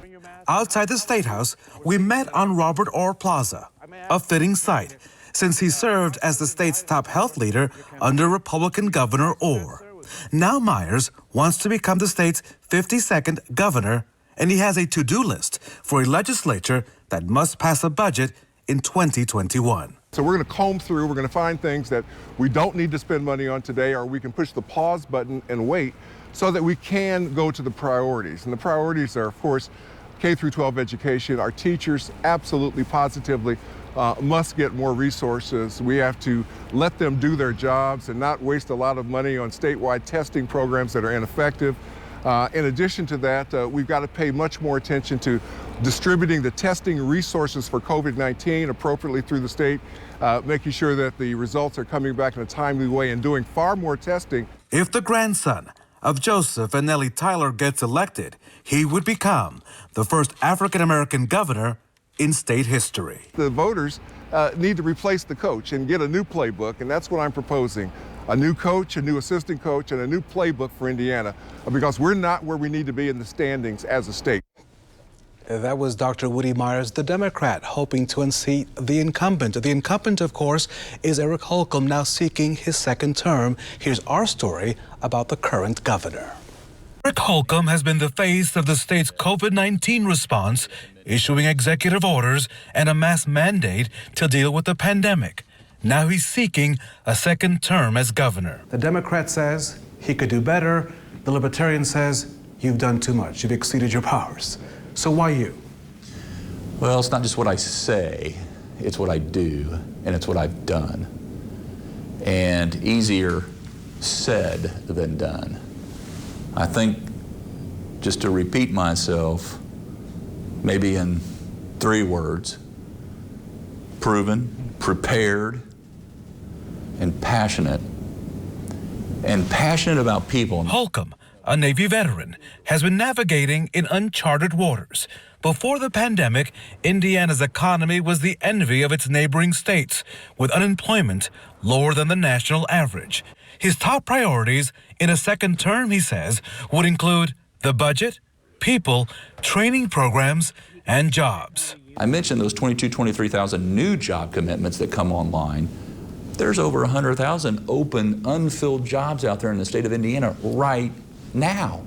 Speaker 3: Outside the State House, we met on Robert Orr Plaza, a fitting sight since he served as the state's top health leader under Republican Governor Orr. Now Myers wants to become the state's 52nd governor, and he has a to-do list for a legislature that must pass a budget in 2021.
Speaker 5: So we're going to comb through, we're going to find things that we don't need to spend money on today, or we can push the pause button and wait so that we can go to the priorities. And the priorities are, of course, K through 12 education. Our teachers absolutely, positively must get more resources. We have to let them do their jobs and not waste a lot of money on statewide testing programs that are ineffective. In addition to that, we've got to pay much more attention to distributing the testing resources for COVID-19 appropriately through the state, making sure that the results are coming back in a timely way and doing far more testing.
Speaker 3: If the grandson of Joseph and Nellie Tyler gets elected, he would become the first African-American governor in state history.
Speaker 5: The voters need to replace the coach and get a new playbook, and that's what I'm proposing. A new coach, a new assistant coach, and a new playbook for Indiana, because we're not where we need to be in the standings as a state.
Speaker 2: That was Dr. Woody Myers, the Democrat, hoping to unseat the incumbent. The incumbent, of course, is Eric Holcomb, now seeking his second term. Here's our story about the current governor.
Speaker 3: Eric Holcomb has been the face of the state's COVID-19 response, issuing executive orders and a mask mandate to deal with the pandemic. Now he's seeking a second term as governor.
Speaker 2: The Democrat says he could do better. The Libertarian says you've done too much. You've exceeded your powers. So why you?
Speaker 9: Well, it's not just what I say, it's what I do, and it's what I've done. And easier said than done. I think, just to repeat myself, maybe in 3 words: proven, prepared, and passionate. And passionate about people.
Speaker 3: Holcomb, a Navy veteran, has been navigating in uncharted waters. Before the pandemic, Indiana's economy was the envy of its neighboring states, with unemployment lower than the national average. His top priorities in a second term, he says, would include the budget, people, training programs, and jobs.
Speaker 9: I mentioned those 23,000 new job commitments that come online. There's over 100,000 open, unfilled jobs out there in the state of Indiana right now.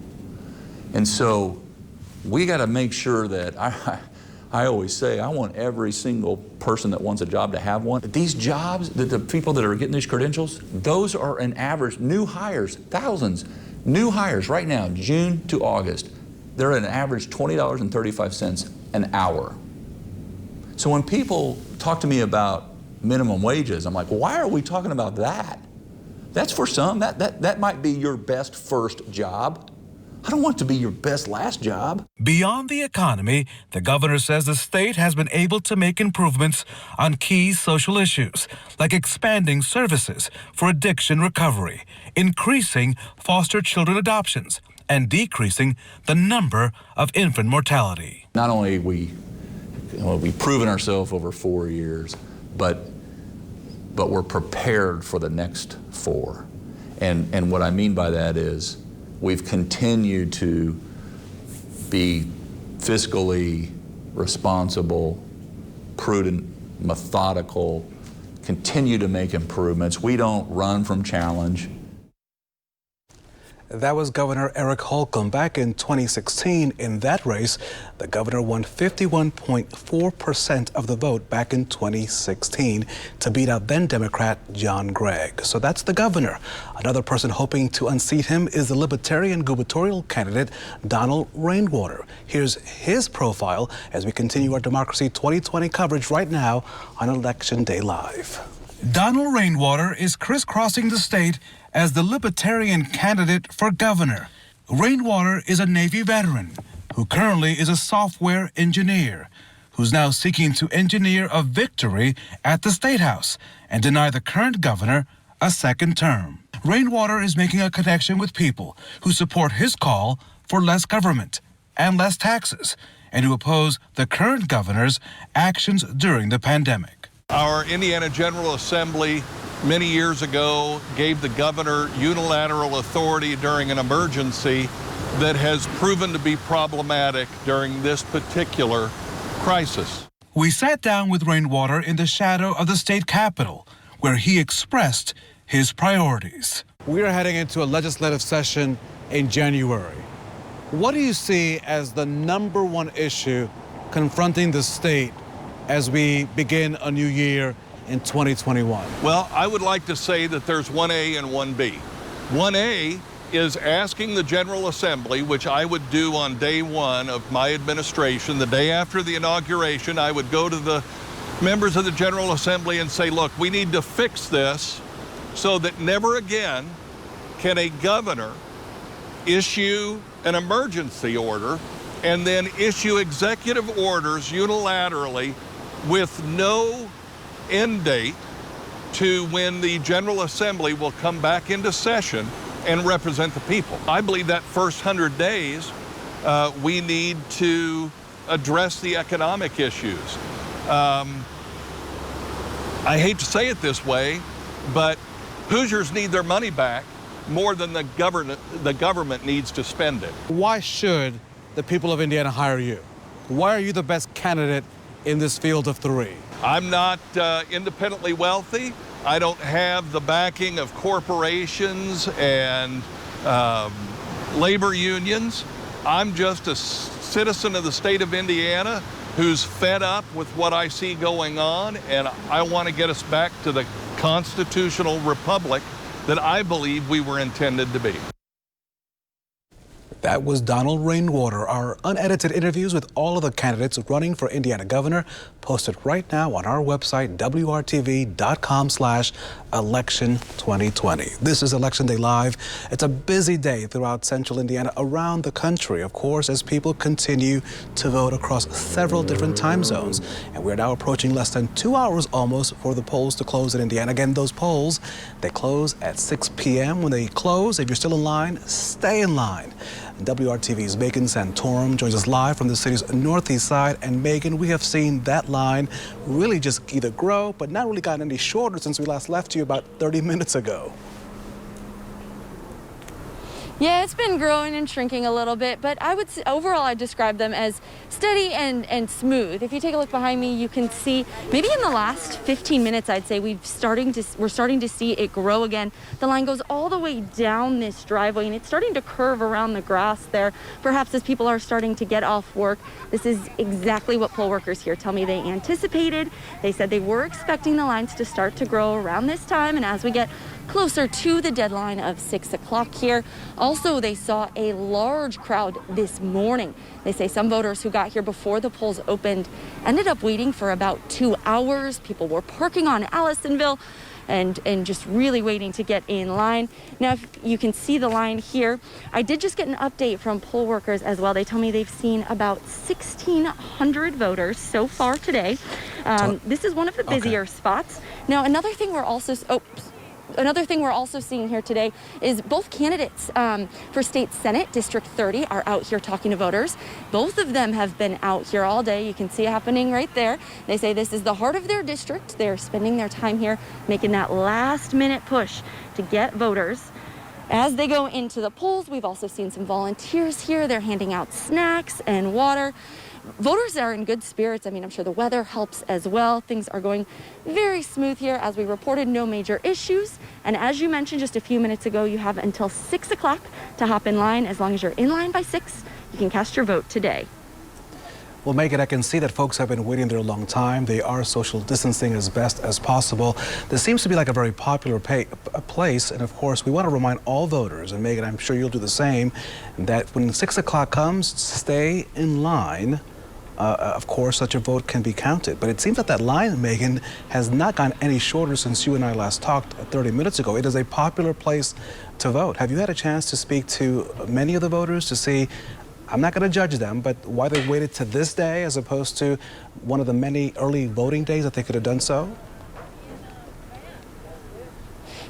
Speaker 9: And so we got to make sure that, I always say, I want every single person that wants a job to have one. These jobs, the people that are getting these credentials, those are an average, new hires, thousands, new hires right now, June to August. They're at an average $20.35 an hour. So when people talk to me about minimum wages, I'm like, why are we talking about that? That's for some, that might be your best first job. I don't want it to be your best last job.
Speaker 3: Beyond the economy, the governor says the state has been able to make improvements on key social issues, like expanding services for addiction recovery, increasing foster children adoptions, and decreasing the number of infant mortality.
Speaker 9: Not only we've proven ourselves over 4 years, but we're prepared for the next 4. And what I mean by that is we've continued to be fiscally responsible, prudent, methodical, continue to make improvements. We don't run from challenge.
Speaker 2: That was Governor Eric Holcomb. Back in 2016, in that race, the governor won 51.4% of the vote back in 2016 to beat out then Democrat John Gregg. So that's the governor. Another person hoping to unseat him is the Libertarian gubernatorial candidate Donald Rainwater. Here's his profile as we continue our Democracy 2020 coverage right now on Election Day Live.
Speaker 3: Donald Rainwater is crisscrossing the state as the Libertarian candidate for governor. Rainwater is a Navy veteran who currently is a software engineer who's now seeking to engineer a victory at the State House and deny the current governor a second term. Rainwater is making a connection with people who support his call for less government and less taxes and who oppose the current governor's actions during the pandemic.
Speaker 5: Our Indiana General Assembly many years ago gave the governor unilateral authority during an emergency that has proven to be problematic during this particular crisis.
Speaker 3: We sat down with Rainwater in the shadow of the state capitol, where he expressed his priorities.
Speaker 2: We are heading into a legislative session in January. What do you see as the #1 issue confronting the state as we begin a new year in 2021?
Speaker 5: Well, I would like to say that there's 1A and 1B. 1A is asking the General Assembly, which I would do on day 1 of my administration. The day after the inauguration, I would go to the members of the General Assembly and say, look, we need to fix this so that never again can a governor issue an emergency order and then issue executive orders unilaterally with no end date to when the General Assembly will come back into session and represent the people. I believe that first 100 days, we need to address the economic issues. I hate to say it this way, but Hoosiers need their money back more than the government needs to spend it.
Speaker 2: Why should the people of Indiana hire you? Why are you the best candidate in this field of 3?
Speaker 5: I'm not independently wealthy. I don't have the backing of corporations and labor unions. I'm just a citizen of the state of Indiana who's fed up with what I see going on, and I want to get us back to the constitutional republic that I believe we were intended to be.
Speaker 2: That was Donald Rainwater. Our unedited interviews with all of the candidates running for Indiana governor posted right now on our website, WRTV.com/election2020. This is Election Day Live. It's a busy day throughout central Indiana, around the country, of course, as people continue to vote across several different time zones. And we're now approaching less than 2 hours almost for the polls to close in Indiana. Again, those polls, they close at 6 p.m. When they close, if you're still in line, stay in line. WRTV's Megan Santorum joins us live from the city's northeast side. And Megan, we have seen that line really just either grow, but not really gotten any shorter since we last left you about 30 minutes ago.
Speaker 6: Yeah, it's been growing and shrinking a little bit, but I would say overall I'd describe them as steady and smooth. If you take a look behind me, you can see maybe in the last 15 minutes, I'd say we're starting to see it grow again. The line goes all the way down this driveway and it's starting to curve around the grass there, perhaps as people are starting to get off work. This is exactly what poll workers here tell me they anticipated. They said they were expecting the lines to start to grow around this time, and as we get closer to the deadline of 6 o'clock here. Also, they saw a large crowd this morning. They say some voters who got here before the polls opened ended up waiting for about 2 hours. People were parking on Allisonville and just really waiting to get in line. Now, if you can see the line here, I did just get an update from poll workers as well. They tell me they've seen about 1,600 voters so far today. This is one of the busier spots. Now, another thing we're also seeing here today is both candidates for State Senate District 30 are out here talking to voters. Both of them have been out here all day. You can see it happening right there. They say this is the heart of their district. They're spending their time here making that last-minute push to get voters. As they go into the polls, we've also seen some volunteers here. They're handing out snacks and water. Voters are in good spirits. I mean, I'm sure the weather helps as well. Things are going very smooth here. As we reported, no major issues. And as you mentioned just a few minutes ago, you have until 6 o'clock to hop in line. As long as you're in line by 6, you can cast your vote today.
Speaker 2: Well, Megan, I can see that folks have been waiting there a long time. They are social distancing as best as possible. This seems to be like a very popular place. And of course, we want to remind all voters, and Megan, I'm sure you'll do the same, that when 6 o'clock comes, stay in line. Of course, such a vote can be counted. But it seems that line, Megan, has not gotten any shorter since you and I last talked 30 minutes ago. It is a popular place to vote. Have you had a chance to speak to many of the voters to see, I'm not going to judge them, but why they waited to this day as opposed to one of the many early voting days that they could have done so?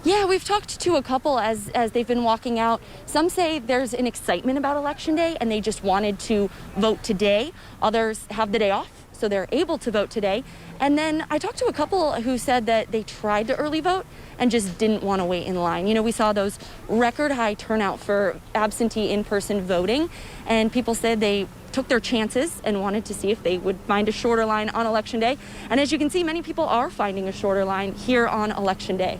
Speaker 6: Yeah, we've talked to a couple as they've been walking out. Some say there's an excitement about Election Day and they just wanted to vote today. Others have the day off, so they're able to vote today. And then I talked to a couple who said that they tried to early vote and just didn't want to wait in line. You know, we saw those record high turnout for absentee in-person voting, and people said they took their chances and wanted to see if they would find a shorter line on Election Day. And as you can see, many people are finding a shorter line here on Election Day.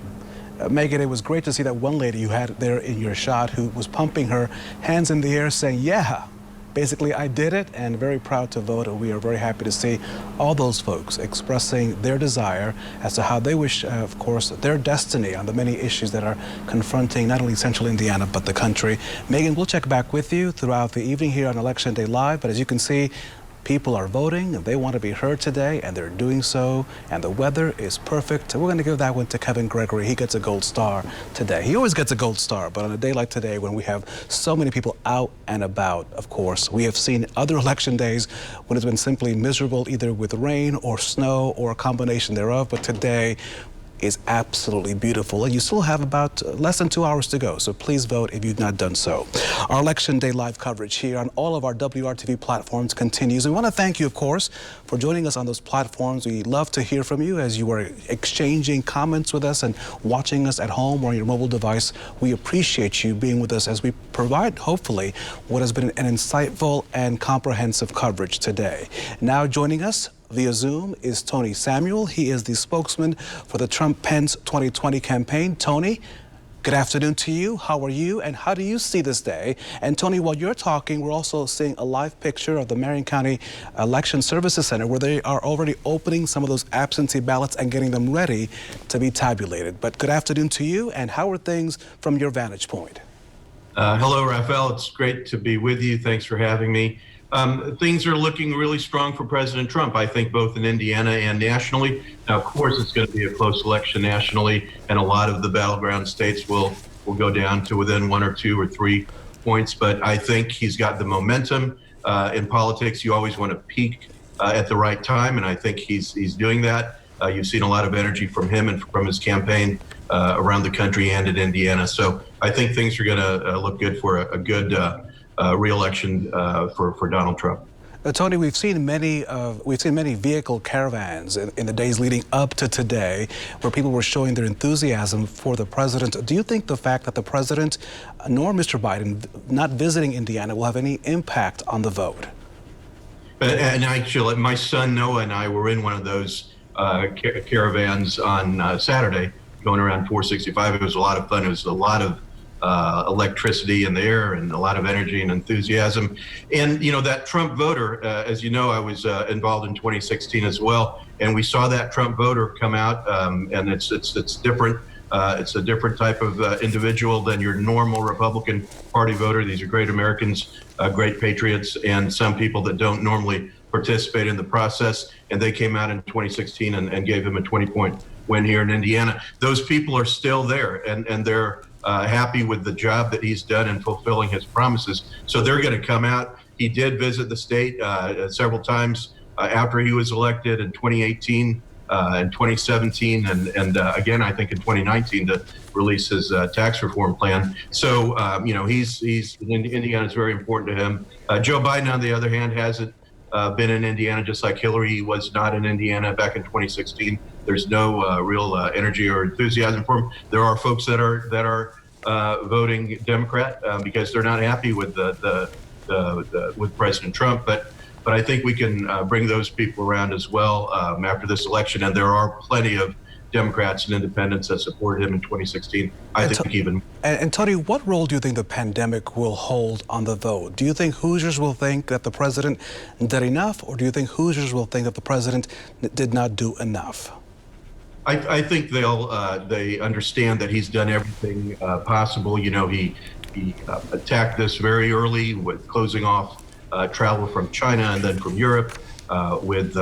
Speaker 2: Megan, it was great to see that one lady you had there in your shot who was pumping her hands in the air saying, yeah, basically I did it, and very proud to vote. And we are very happy to see all those folks expressing their desire as to how they wish, of course, their destiny on the many issues that are confronting not only Central Indiana, but the country. Megan, we'll check back with you throughout the evening here on Election Day Live. But as you can see, people are voting and they want to be heard today, and they're doing so, and the weather is perfect. We're going to give that one to Kevin Gregory. He gets a gold star today. He always gets a gold star, but on a day like today when we have so many people out and about, of course, we have seen other election days when it's been simply miserable, either with rain or snow or a combination thereof, but today is absolutely beautiful, and you still have about less than 2 hours to go, so please vote if you've not done so. Our Election Day live coverage here on all of our WRTV platforms continues. We want to thank you, of course, for joining us on those platforms. We love to hear from you as you are exchanging comments with us and watching us at home or on your mobile device. We appreciate you being with us as we provide, hopefully, what has been an insightful and comprehensive coverage today. Now joining us via Zoom is Tony Samuel. He is the spokesman for the Trump-Pence 2020 campaign. Tony, good afternoon to you. How are you, and how do you see this day? And Tony, while you're talking, we're also seeing a live picture of the Marion County Election Services Center where they are already opening some of those absentee ballots and getting them ready to be tabulated. But good afternoon to you, and how are things from your vantage point?
Speaker 8: Hello, Rafael. It's great to be with you. Thanks for having me. Things are looking really strong for President Trump, I think, both in Indiana and nationally. Now, of course, it's going to be a close election nationally, and a lot of the battleground states will go down to within 1 or 2 or 3 points. But I think he's got the momentum. In politics, you always want to peak at the right time, and I think he's doing that. You've seen a lot of energy from him and from his campaign around the country and in Indiana. So I think things are going to look good for a good re-election for Donald Trump.
Speaker 2: Tony, we've seen many vehicle caravans in the days leading up to today, where people were showing their enthusiasm for the president. Do you think the fact that the president nor Mr. Biden not visiting Indiana will have any impact on the vote?
Speaker 8: And actually, my son Noah and I were in one of those caravans on Saturday, going around 465. It was a lot of fun. It was a lot of electricity in the air and a lot of energy and enthusiasm. And, you know, that Trump voter, as you know, I was involved in 2016 as well. And we saw that Trump voter come out, and it's different. It's a different type of individual than your normal Republican Party voter. These are great Americans, great patriots, and some people that don't normally participate in the process. And they came out in 2016 and gave him a 20-point win here in Indiana. Those people are still there, and they're happy with the job that he's done in fulfilling his promises. So they're going to come out. He did visit the state several times after he was elected in 2018, in 2017, and again, I think in 2019 to release his tax reform plan. So, you know, Indiana is very important to him. Joe Biden, on the other hand, hasn't been in Indiana, just like Hillary was not in Indiana back in 2016. There's no real energy or enthusiasm for him. There are folks that are voting Democrat because they're not happy with with President Trump. But I think we can bring those people around as well after this election. And there are plenty of Democrats and independents that supported him in 2016. I think even.
Speaker 2: And Tony, what role do you think the pandemic will hold on the vote? Do you think Hoosiers will think that the president did enough, or do you think Hoosiers will think that the president did not do enough?
Speaker 8: I think they understand that he's done everything possible. You know, he attacked this very early with closing off travel from China and then from Europe, with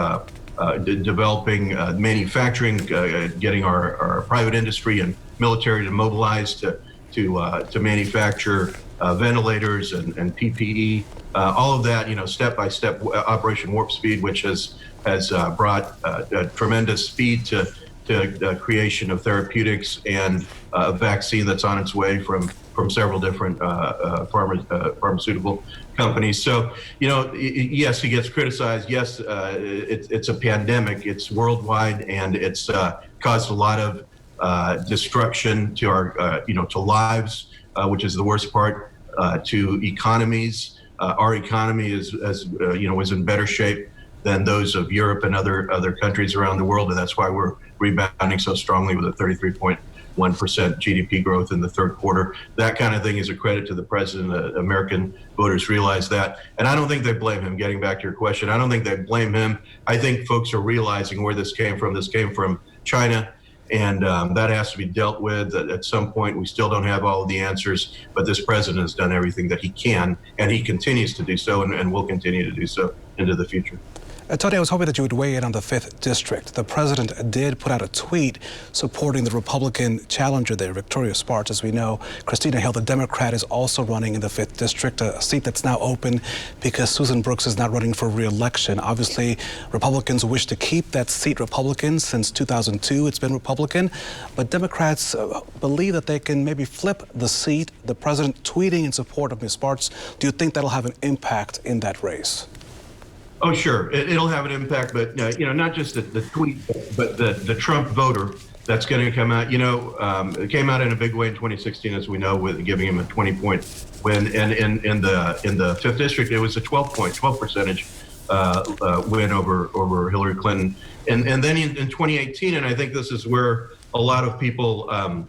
Speaker 8: developing manufacturing, getting our private industry and military to mobilize to manufacture ventilators and PPE, all of that, you know, step by step, Operation Warp Speed, which has brought tremendous speed to creation of therapeutics and a vaccine that's on its way from several different pharmaceutical companies. So, you know, yes, he gets criticized. Yes, it's a pandemic. It's worldwide, and it's caused a lot of destruction to our, to lives, which is the worst part, to economies. Our economy is in better shape than those of Europe and other countries around the world, and that's why we're rebounding so strongly with a 33.1% GDP growth in the third quarter. That kind of thing is a credit to the president. American voters realize that. And I don't think they blame him. Getting back to your question, I don't think they blame him. I think folks are realizing where this came from. This came from China, and that has to be dealt with. At some point, we still don't have all of the answers, but this president has done everything that he can, and he continues to do so, and will continue to do so into the future.
Speaker 2: Tony, I was hoping that you would weigh in on the 5th District. The president did put out a tweet supporting the Republican challenger there, Victoria Spartz. As we know, Christina Hill, the Democrat, is also running in the 5th District, a seat that's now open because Susan Brooks is not running for re-election. Obviously, Republicans wish to keep that seat Republican. Since 2002, it's been Republican. But Democrats believe that they can maybe flip the seat. The president tweeting in support of Ms. Spartz. Do you think that'll have an impact in that race?
Speaker 8: Oh, sure. It'll have an impact, but not just the tweet, but the Trump voter that's going to come out. It came out in a big way in 2016, as we know, with giving him a 20-point win. And in the 5th District, it was a 12 percentage win over Hillary Clinton. And then in 2018, and I think this is where a lot of people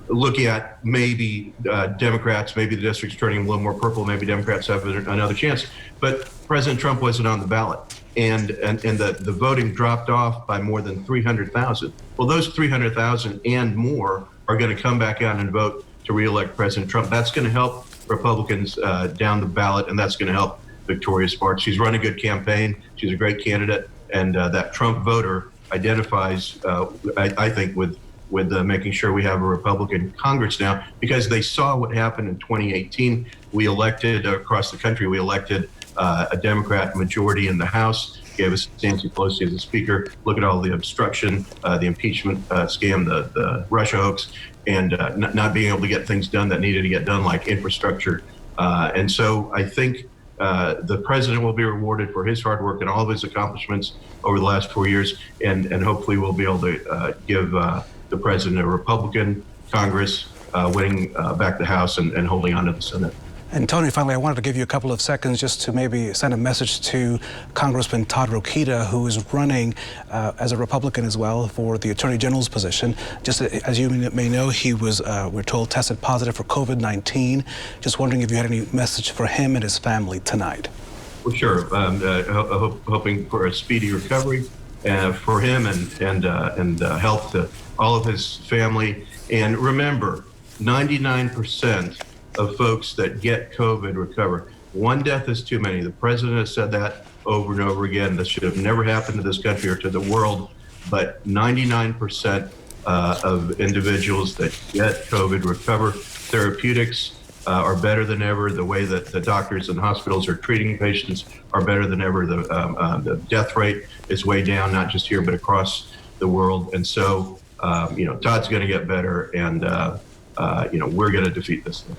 Speaker 8: look at maybe Democrats, maybe the district's turning a little more purple, maybe Democrats have another chance. But President Trump wasn't on the ballot, and the voting dropped off by more than 300,000. Well, those 300,000 and more are going to come back out and vote to reelect President Trump. That's going to help Republicans down the ballot, and that's going to help Victoria Spartz. She's run a good campaign. She's a great candidate, and that Trump voter identifies, I think, with making sure we have a Republican Congress now, because they saw what happened in 2018. We elected across the country. We elected a Democrat majority in the House, gave us Nancy Pelosi as a speaker. Look at all the obstruction, the impeachment scam, the Russia hoax, and not being able to get things done that needed to get done, like infrastructure. And so I think the president will be rewarded for his hard work and all of his accomplishments over the last 4 years, and hopefully we'll be able to give the president a Republican Congress, winning back the House and holding on to the Senate.
Speaker 2: And Tony, finally, I wanted to give you a couple of seconds just to maybe send a message to Congressman Todd Rokita, who is running as a Republican as well for the Attorney General's position. Just as you may know, he was, we're told, tested positive for COVID-19. Just wondering if you had any message for him and his family tonight.
Speaker 8: Well, sure. Hoping for a speedy recovery for him and health to all of his family. And remember, 99% of folks that get COVID recover. One death is too many. The president has said that over and over again. This should have never happened to this country or to the world, but 99% of individuals that get COVID recover. Therapeutics are better than ever. The way that the doctors and hospitals are treating patients are better than ever. The death rate is way down, not just here, but across the world. And so, Todd's going to get better, and, we're going to defeat this thing.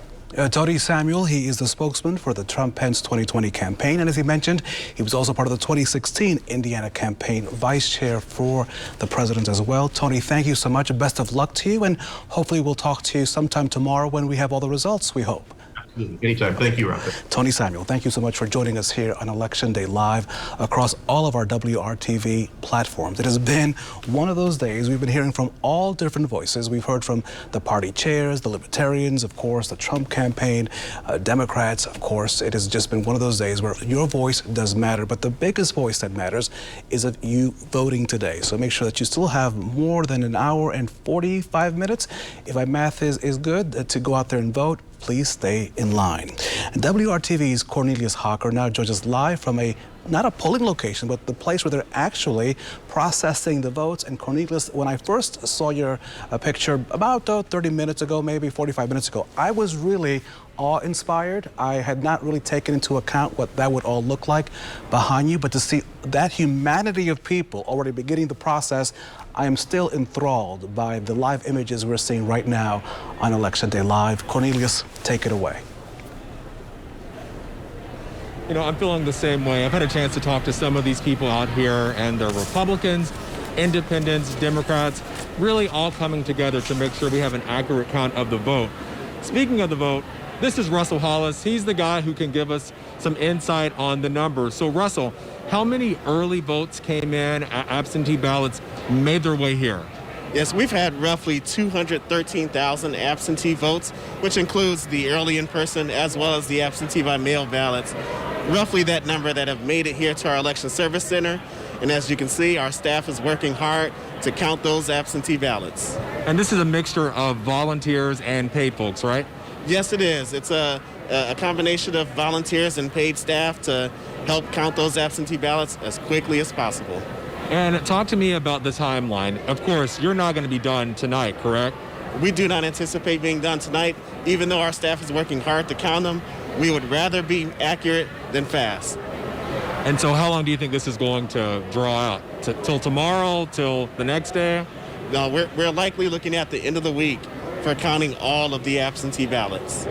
Speaker 2: Tony Samuel, he is the spokesman for the Trump-Pence 2020 campaign. And as he mentioned, he was also part of the 2016 Indiana campaign, vice chair for the president as well. Tony, thank you so much. Best of luck to you. And hopefully we'll talk to you sometime tomorrow when we have all the results, we hope.
Speaker 8: Anytime. Thank you, Rafa.
Speaker 2: Tony Samuel, thank you so much for joining us here on Election Day Live across all of our WRTV platforms. It has been one of those days. We've been hearing from all different voices. We've heard from the party chairs, the Libertarians, of course, the Trump campaign, Democrats, of course. It has just been one of those days where your voice does matter. But the biggest voice that matters is of you voting today. So make sure that you still have more than an hour and 45 minutes, if my math is good, to go out there and vote. Please stay in line. WRTV's Cornelius Hawker now joins us live from not a polling location, but the place where they're actually processing the votes. And Cornelius, when I first saw your picture about 30 minutes ago, maybe 45 minutes ago, I was really awe-inspired. I had not really taken into account what that would all look like behind you, but to see that humanity of people already beginning the process, I am still enthralled by the live images we're seeing right now on Election Day Live. Cornelius, take it away.
Speaker 24: I'm feeling the same way. I've had a chance to talk to some of these people out here, and they're Republicans, independents, Democrats, really all coming together to make sure we have an accurate count of the vote. Speaking of the vote, this is Russell Hollis. He's the guy who can give us some insight on the numbers. So, Russell, how many early votes came in, absentee ballots made their way here?
Speaker 7: Yes, we've had roughly 213,000 absentee votes, which includes the early in-person as well as the absentee by mail ballots. Roughly that number that have made it here to our election service center. And as you can see, our staff is working hard to count those absentee ballots.
Speaker 24: And this is a mixture of volunteers and paid folks, right?
Speaker 7: Yes, it is. It's a combination of volunteers and paid staff to help count those absentee ballots as quickly as possible.
Speaker 24: And talk to me about the timeline. Of course, you're not going to be done tonight, correct?
Speaker 7: We do not anticipate being done tonight. Even though our staff is working hard to count them, we would rather be accurate than fast.
Speaker 24: And so how long do you think this is going to draw out? Till tomorrow, till the next day?
Speaker 7: No, we're likely looking at the end of the week for counting all of the absentee ballots.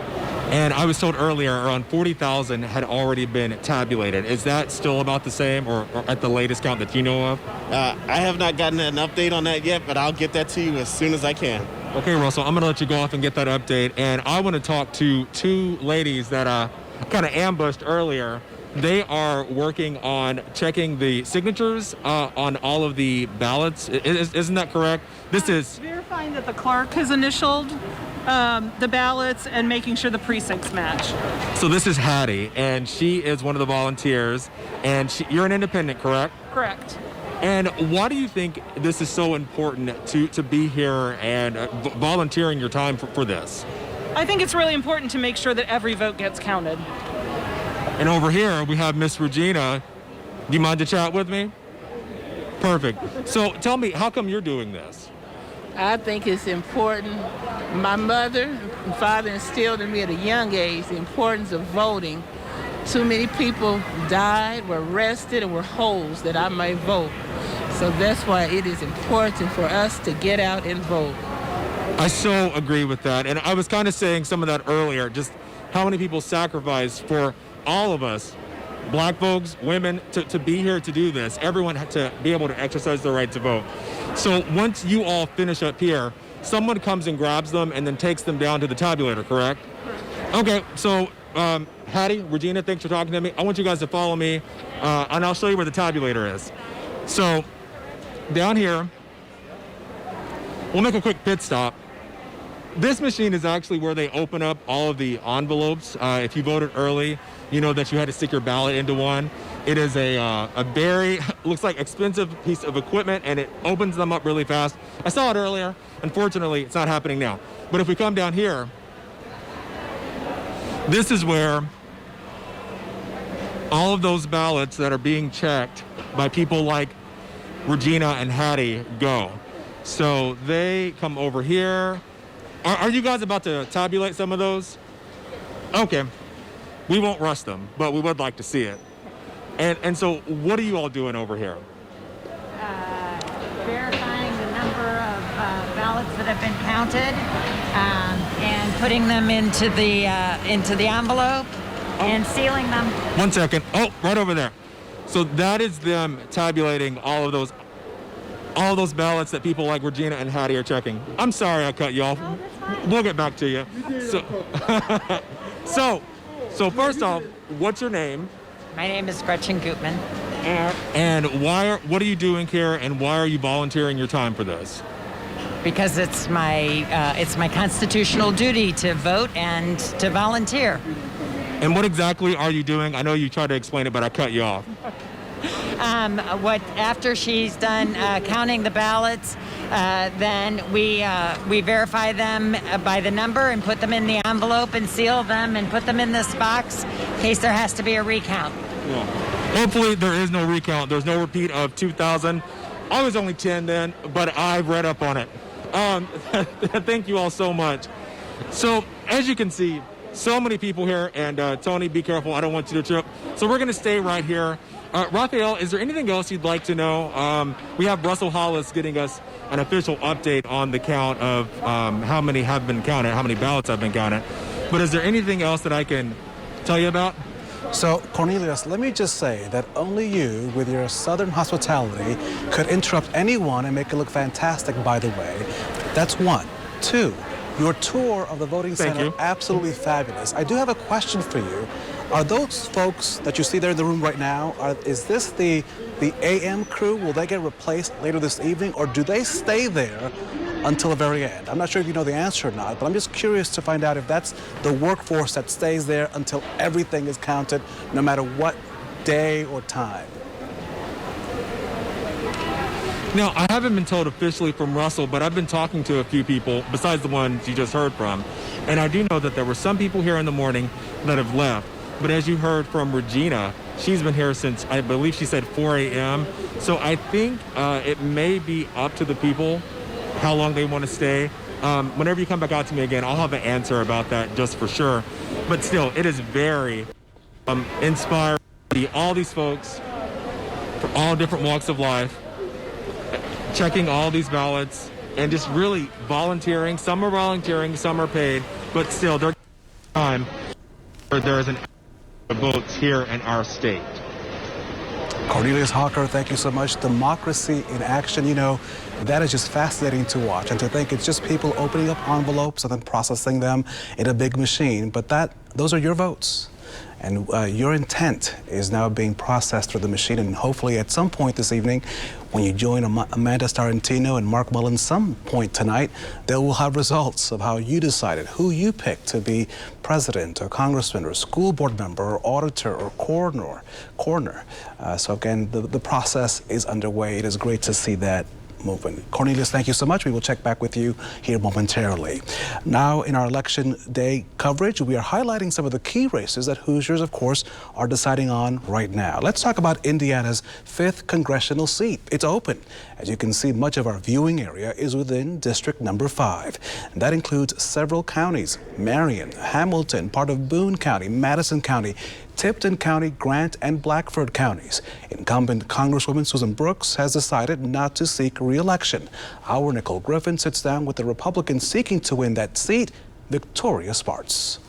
Speaker 24: And I was told earlier around 40,000 had already been tabulated. Is that still about the same or at the latest count that you know of?
Speaker 7: I have not gotten an update on that yet, but I'll get that to you as soon as I can.
Speaker 24: Okay, Russell, I'm going to let you go off and get that update. And I want to talk to two ladies that kind of ambushed earlier. They are working on checking the signatures on all of the ballots. Isn't that correct? This is
Speaker 4: verifying that the clerk has initialed the ballots and making sure the precincts match.
Speaker 24: So this is Hattie, and she is one of the volunteers. And you're an independent, correct?
Speaker 4: Correct.
Speaker 24: And why do you think this is so important to be here and volunteering your time for this?
Speaker 4: I think it's really important to make sure that every vote gets counted.
Speaker 24: And over here, we have Miss Regina. Do you mind to chat with me? Perfect. So tell me, how come you're doing this?
Speaker 11: I think it's important. My mother and father instilled in me at a young age the importance of voting. Too many people died, were arrested, and were holes that I may vote. So that's why it is important for us to get out and vote.
Speaker 24: I so agree with that. And I was kind of saying some of that earlier, just how many people sacrifice for all of us, black folks, women, to be here to do this. Everyone had to be able to exercise their right to vote. So once you all finish up here, someone comes and grabs them and then takes them down to the tabulator, correct? Okay, so Hattie, Regina, thanks for talking to me. I want you guys to follow me, and I'll show you where the tabulator is. So down here, we'll make a quick pit stop. This machine is actually where they open up all of the envelopes. If you voted early, you know that you had to stick your ballot into one. It is a very, looks like expensive piece of equipment, and it opens them up really fast. I saw it earlier. Unfortunately, it's not happening now. But if we come down here, this is where all of those ballots that are being checked by people like Regina and Hattie go. So they come over here. Are you guys about to tabulate some of those? Okay. We won't rush them, but we would like to see it. And so what are you all doing over here?
Speaker 14: Verifying the number of ballots that have been counted and putting them into the envelope and sealing them.
Speaker 24: 1 second. Oh, right over there. So that is them tabulating all of those ballots that people like Regina and Hattie are checking. I'm sorry I cut you off.
Speaker 14: Oh, that's fine.
Speaker 24: We'll get back to you. So first off, what's your name?
Speaker 14: My name is Gretchen Gutman.
Speaker 24: And what are you doing here, and why are you volunteering your time for this?
Speaker 14: Because it's my constitutional duty to vote and to volunteer.
Speaker 24: And what exactly are you doing? I know you tried to explain it, but I cut you off.
Speaker 14: After she's done counting the ballots, then we verify them by the number and put them in the envelope and seal them and put them in this box in case there has to be a recount.
Speaker 24: Yeah. Hopefully there is no recount. There's no repeat of 2000. I was only 10 then, but I've read up on it. Thank you all so much. So as you can see, so many people here, and Tony, be careful. I don't want you to trip. So we're going to stay right here. Raphael, is there anything else you'd like to know? We have Russell Hollis getting us an official update on the count of how many have been counted, how many ballots have been counted. But is there anything else that I can tell you about?
Speaker 2: So, Cornelius, let me just say that only you, with your southern hospitality, could interrupt anyone and make it look fantastic, by the way. That's one. Two, your tour of the voting center, absolutely fabulous. I do have a question for you. Are those folks that you see there in the room right now, is this the AM crew? Will they get replaced later this evening, or do they stay there until the very end? I'm not sure if you know the answer or not, but I'm just curious to find out if that's the workforce that stays there until everything is counted, no matter what day or time.
Speaker 24: Now, I haven't been told officially from Russell, but I've been talking to a few people besides the ones you just heard from. And I do know that there were some people here in the morning that have left. But as you heard from Regina, she's been here since, I believe she said 4 a.m. So I think it may be up to the people how long they want to stay. Whenever you come back out to me again, I'll have an answer about that just for sure. But still, it is very inspiring to see all these folks from all different walks of life checking all these ballots and just really volunteering. Some are volunteering, some are paid, but still, there's time where there is an votes here in our state.
Speaker 2: Cornelius Hawker, thank you so much. Democracy in action, you know, that is just fascinating to watch, and to think it's just people opening up envelopes and then processing them in a big machine. But those are your votes, and your intent is now being processed through the machine, and hopefully at some point this evening, when you join Amanda Starantino and Mark Mullin some point tonight, they will have results of how you decided, who you picked to be president or congressman or school board member or auditor or coroner. So again, the process is underway. It is great to see that movement. Cornelius, thank you so much. We will check back with you here momentarily. Now, in our election day coverage, we are highlighting some of the key races that Hoosiers, of course, are deciding on right now. Let's talk about Indiana's 5th congressional seat. It's open. As you can see, much of our viewing area is within District Number 5. And that includes several counties: Marion, Hamilton, part of Boone County, Madison County, Tipton County, Grant, and Blackford counties. Incumbent Congresswoman Susan Brooks has decided not to seek re-election. Our Nicole Griffin sits down with the Republican seeking to win that seat, Victoria Spartz.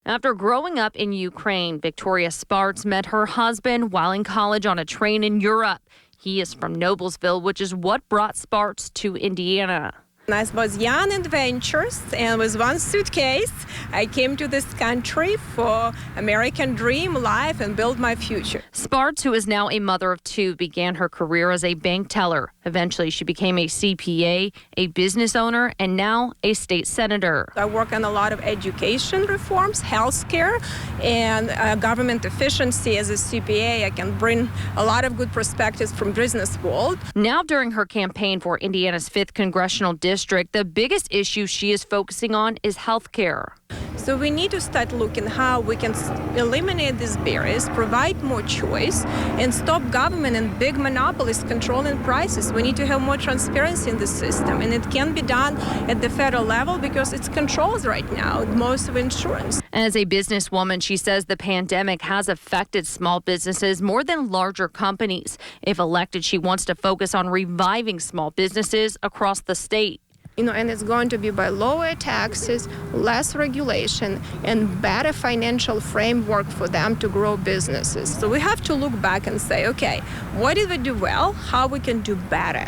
Speaker 18: After growing up in Ukraine, Victoria Sparts met her husband while in college on a train in Europe. He is from Noblesville, which is what brought Sparts to Indiana.
Speaker 19: I was young and adventurous, and with one suitcase, I came to this country for American dream, life, and build my future.
Speaker 18: Sparts, who is now a mother of two, began her career as a bank teller. Eventually, she became a CPA, a business owner, and now a state senator.
Speaker 19: I work on a lot of education reforms, healthcare, and government efficiency. As a CPA, I can bring a lot of good perspectives from business world.
Speaker 18: Now, during her campaign for Indiana's 5th congressional district, the biggest issue she is focusing on is health care.
Speaker 19: So we need to start looking how we can eliminate these barriers, provide more choice, and stop government and big monopolies controlling prices. We need to have more transparency in the system, and it can be done at the federal level because it's controls right now, most of insurance.
Speaker 18: As a businesswoman, she says the pandemic has affected small businesses more than larger companies. If elected, she wants to focus on reviving small businesses across the state.
Speaker 19: And it's going to be by lower taxes, less regulation, and better financial framework for them to grow businesses. So we have to look back and say, okay, what did we do well? How we can do better?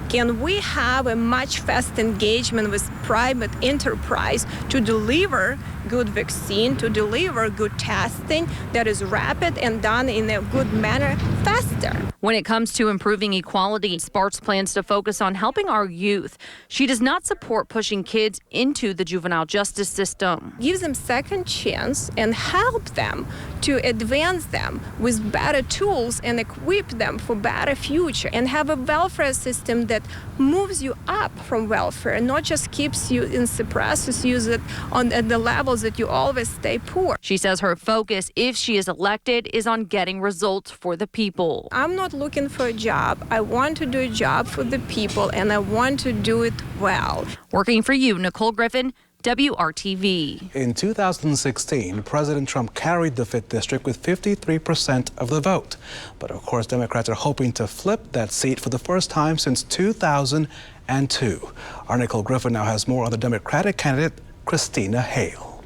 Speaker 19: Can we have a much faster engagement with private enterprise to deliver good vaccine, to deliver good testing that is rapid and done in a good manner faster?
Speaker 18: When it comes to improving equality, Sparts plans to focus on helping our youth. She does not support pushing kids into the juvenile justice system.
Speaker 19: Give them second chance and help them to advance them with better tools and equip them for better future, and have a welfare system that moves you up from welfare, not just keeps you and suppresses you at the levels that you always stay poor.
Speaker 18: She says her focus, if she is elected, is on getting results for the people.
Speaker 19: I'm not looking for a job. I want to do a job for the people, and I want to do it well.
Speaker 18: Working for you, Nicole Griffin, WRTV.
Speaker 2: In 2016, President Trump carried the 5th district with 53% of the vote. But of course, Democrats are hoping to flip that seat for the first time since 2002. Our Nicole Griffin now has more on the Democratic candidate, Christina Hale.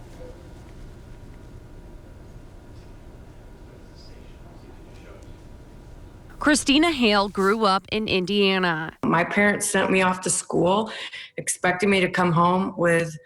Speaker 18: Christina Hale grew up in Indiana.
Speaker 20: My parents sent me off to school, expecting me to come home with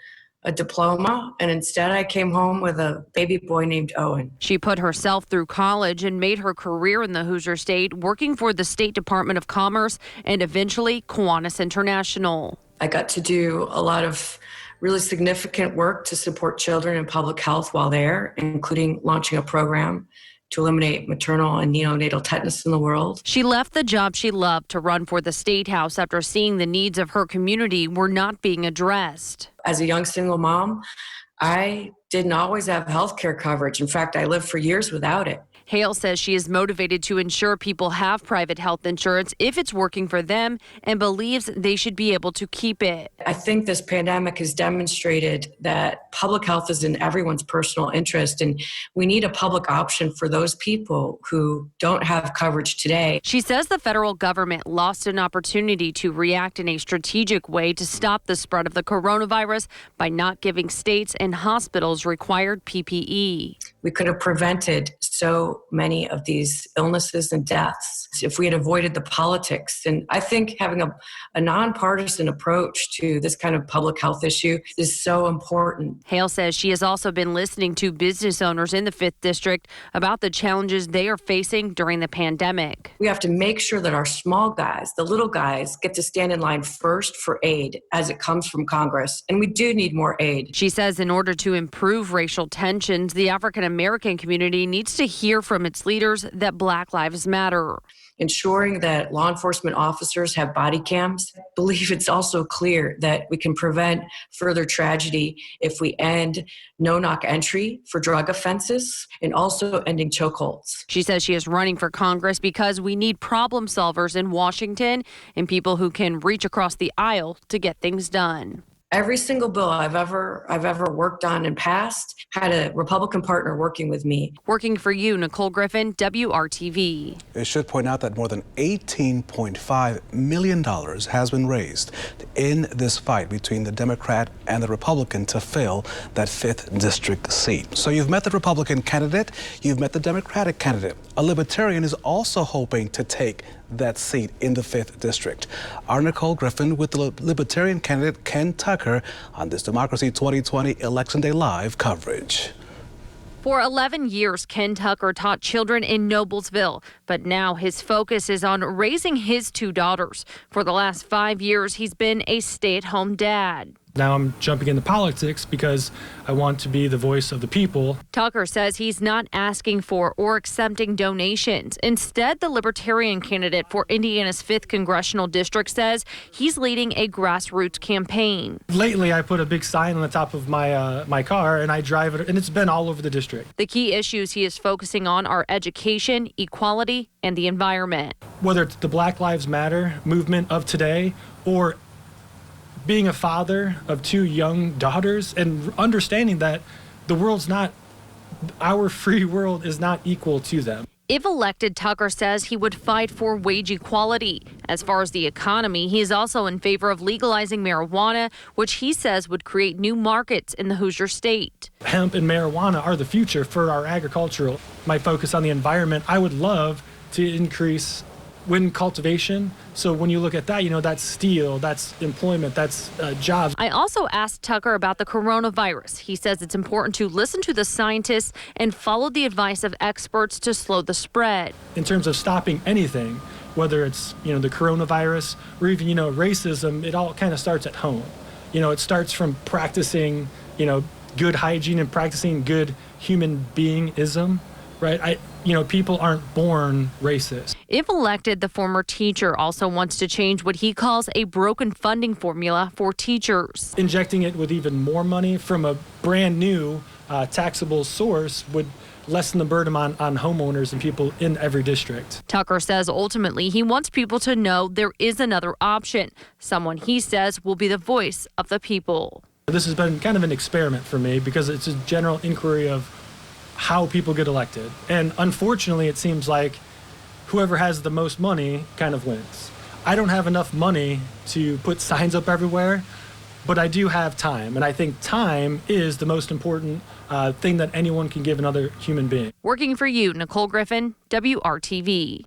Speaker 20: a diploma, and instead I came home with a baby boy named Owen.
Speaker 18: She put herself through college and made her career in the Hoosier State, working for the State Department of Commerce and eventually Kiwanis International.
Speaker 20: I got to do a lot of really significant work to support children in public health while there, including launching a program to eliminate maternal and neonatal tetanus in the world.
Speaker 18: She left the job she loved to run for the State House after seeing the needs of her community were not being addressed.
Speaker 20: As a young single mom, I didn't always have health care coverage. In fact, I lived for years without it.
Speaker 18: Hale says she is motivated to ensure people have private health insurance if it's working for them, and believes they should be able to keep it.
Speaker 20: I think this pandemic has demonstrated that public health is in everyone's personal interest, and we need a public option for those people who don't have coverage today.
Speaker 18: She says the federal government lost an opportunity to react in a strategic way to stop the spread of the coronavirus by not giving states and hospitals required PPE.
Speaker 20: We could have prevented so many of these illnesses and deaths if we had avoided the politics. And I think having a nonpartisan approach to this kind of public health issue is so important.
Speaker 18: Hale says she has also been listening to business owners in the 5th District about the challenges they are facing during the pandemic.
Speaker 20: We have to make sure that our small guys, the little guys, get to stand in line first for aid as it comes from Congress. And we do need more aid.
Speaker 18: She says in order to improve racial tensions, the African American community needs to hear from its leaders that Black Lives Matter.
Speaker 20: Ensuring that law enforcement officers have body cams. I believe it's also clear that we can prevent further tragedy if we end no-knock entry for drug offenses and also ending chokeholds.
Speaker 18: She says she is running for Congress because we need problem solvers in Washington and people who can reach across the aisle to get things done.
Speaker 20: Every single bill I've ever worked on and passed had a Republican partner working with me.
Speaker 18: Working for you, Nicole Griffin, WRTV.
Speaker 2: It should point out that more than $18.5 million has been raised in this fight between the Democrat and the Republican to fill that 5th district seat. So you've met the Republican candidate, you've met the Democratic candidate. A Libertarian is also hoping to take that seat in the 5th district. Our Nicole Griffin with the Libertarian candidate Ken Tucker on this Democracy 2020 Election Day Live coverage.
Speaker 18: For 11 years, Ken Tucker taught children in Noblesville, but now his focus is on raising his 2 daughters. For the last 5 years, he's been a stay-at-home dad.
Speaker 10: Now I'm jumping into politics because I want to be the voice of the people.
Speaker 18: Tucker says he's not asking for or accepting donations. Instead, the Libertarian candidate for Indiana's 5th congressional district says he's leading a grassroots campaign.
Speaker 10: Lately, I put a big sign on the top of my car and I drive it, and it's been all over the district.
Speaker 18: The key issues he is focusing on are education, equality, and the environment.
Speaker 10: Whether it's the Black Lives Matter movement of today or being a father of 2 young daughters and understanding that our free world is not equal to them.
Speaker 18: If elected, Tucker says he would fight for wage equality. As far as the economy, he is also in favor of legalizing marijuana, which he says would create new markets in the Hoosier State.
Speaker 10: Hemp and marijuana are the future for our agricultural. My focus on the environment, I would love to increase wind cultivation. So when you look at that, that's steel, that's employment, that's jobs.
Speaker 18: I also asked Tucker about the coronavirus. He says it's important to listen to the scientists and follow the advice of experts to slow the spread.
Speaker 10: In terms of stopping anything, whether it's, the coronavirus or even, racism, it all kind of starts at home. It starts from practicing, good hygiene and practicing good human being-ism, right? People aren't born racist.
Speaker 18: If elected, the former teacher also wants to change what he calls a broken funding formula for teachers.
Speaker 10: Injecting it with even more money from a brand new taxable source would lessen the burden on homeowners and people in every district.
Speaker 18: Tucker says ultimately he wants people to know there is another option, someone he says will be the voice of the people.
Speaker 10: This has been kind of an experiment for me because it's a general inquiry of how people get elected. And unfortunately, it seems like whoever has the most money kind of wins. I don't have enough money to put signs up everywhere, but I do have time. And I think time is the most important thing that anyone can give another human being.
Speaker 18: Working for you, Nicole Griffin, WRTV.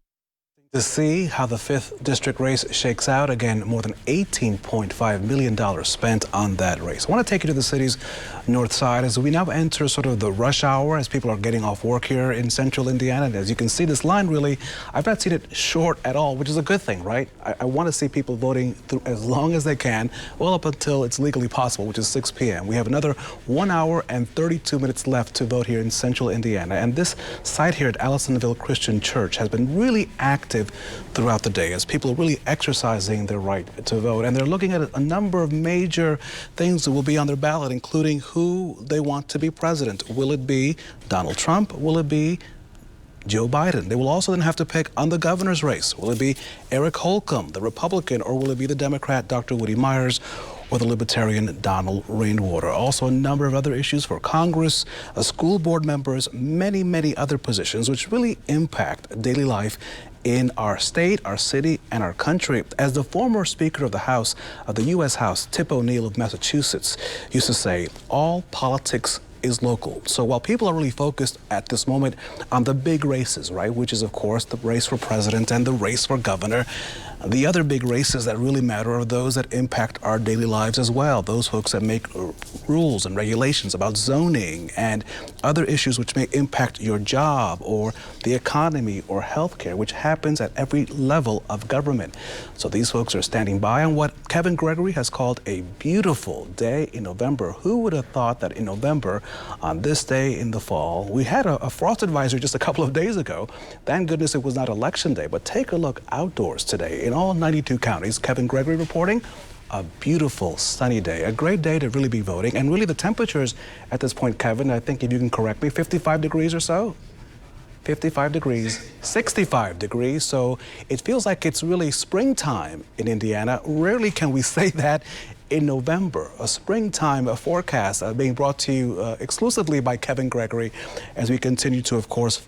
Speaker 2: To see how the 5th district race shakes out, again, more than $18.5 million spent on that race. I want to take you to the city's north side as we now enter sort of the rush hour as people are getting off work here in central Indiana. And as you can see, this line really, I've not seen it short at all, which is a good thing, right? I want to see people voting through as long as they can, well up until it's legally possible, which is 6 p.m. We have another 1 hour and 32 minutes left to vote here in central Indiana. And this site here at Allisonville Christian Church has been really active throughout the day as people are really exercising their right to vote. And they're looking at a number of major things that will be on their ballot, including who they want to be president. Will it be Donald Trump? Will it be Joe Biden? They will also then have to pick on the governor's race. Will it be Eric Holcomb, the Republican, or will it be the Democrat, Dr. Woody Myers, or the Libertarian, Donald Rainwater? Also a number of other issues for Congress, school board members, many, many other positions which really impact daily life in our state, our city, and our country. As the former Speaker of the House, of the U.S. House, Tip O'Neill of Massachusetts, used to say, all politics is local. So while people are really focused at this moment on the big races, right, which is of course the race for president and the race for governor, the other big races that really matter are those that impact our daily lives as well. Those folks that make rules and regulations about zoning and other issues which may impact your job or the economy or healthcare, which happens at every level of government. So these folks are standing by on what Kevin Gregory has called a beautiful day in November. Who would have thought that in November, on this day in the fall, we had a frost advisory just a couple of days ago. Thank goodness it was not election day, but take a look outdoors today. In all 92 counties, Kevin Gregory reporting a beautiful sunny day, a great day to really be voting. And really the temperatures at this point, Kevin, I think if you can correct me, 55 degrees or so? 55 degrees, 65 degrees. So it feels like it's really springtime in Indiana. Rarely can we say that in November. A springtime forecast being brought to you exclusively by Kevin Gregory as we continue to, of course,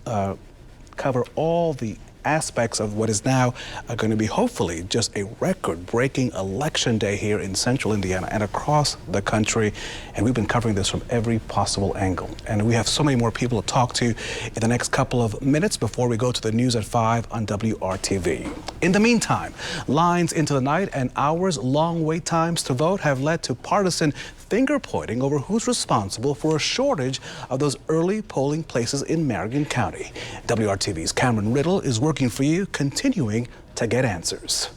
Speaker 2: cover all the aspects of what is now going to be hopefully just a record-breaking election day here in central Indiana and across the country. And we've been covering this from every possible angle. And we have so many more people to talk to in the next couple of minutes before we go to the news at 5 on WRTV. In the meantime, lines into the night and hours-long wait times to vote have led to partisan finger-pointing over who's responsible for a shortage of those early polling places in Marion County. WRTV's Cameron Riddle is working for you, continuing to get answers.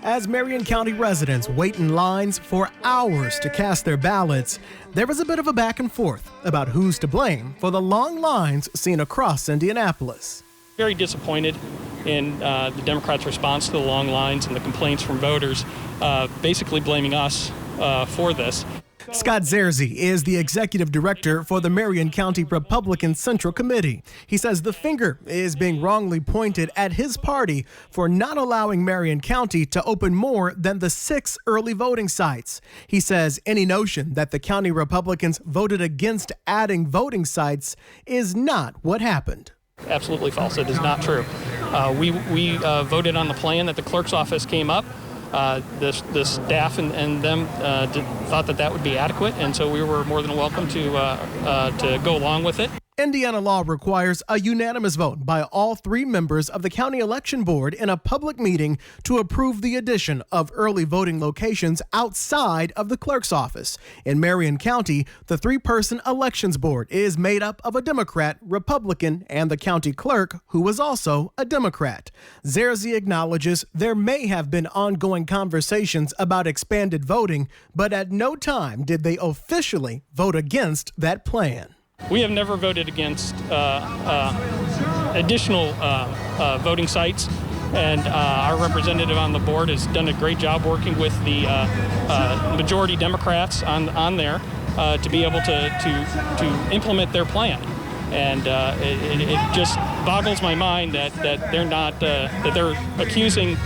Speaker 1: As Marion County residents wait in lines for hours to cast their ballots, there was a bit of a back and forth about who's to blame for the long lines seen across Indianapolis.
Speaker 10: Very disappointed in the Democrats' response to the long lines and the complaints from voters, basically blaming us for this.
Speaker 1: Scott Zerzy is the executive director for the Marion County Republican Central Committee. He says the finger is being wrongly pointed at his party for not allowing Marion County to open more than the 6 early voting sites. He says any notion that the county Republicans voted against adding voting sites is not what happened.
Speaker 10: Absolutely false. It is not true. We voted on the plan that the clerk's office came up. The staff and them thought that would be adequate, and so we were more than welcome to go along with it.
Speaker 1: Indiana law requires a unanimous vote by all 3 members of the county election board in a public meeting to approve the addition of early voting locations outside of the clerk's office. In Marion County, the 3-person elections board is made up of a Democrat, Republican, and the county clerk, who was also a Democrat. Zerzy acknowledges there may have been ongoing conversations about expanded voting, but at no time did they officially vote against that plan.
Speaker 10: We have never voted against additional voting sites, and our representative on the board has done a great job working with the majority Democrats on there to be able to implement their plan. And it just boggles my mind that they're not that they're accusing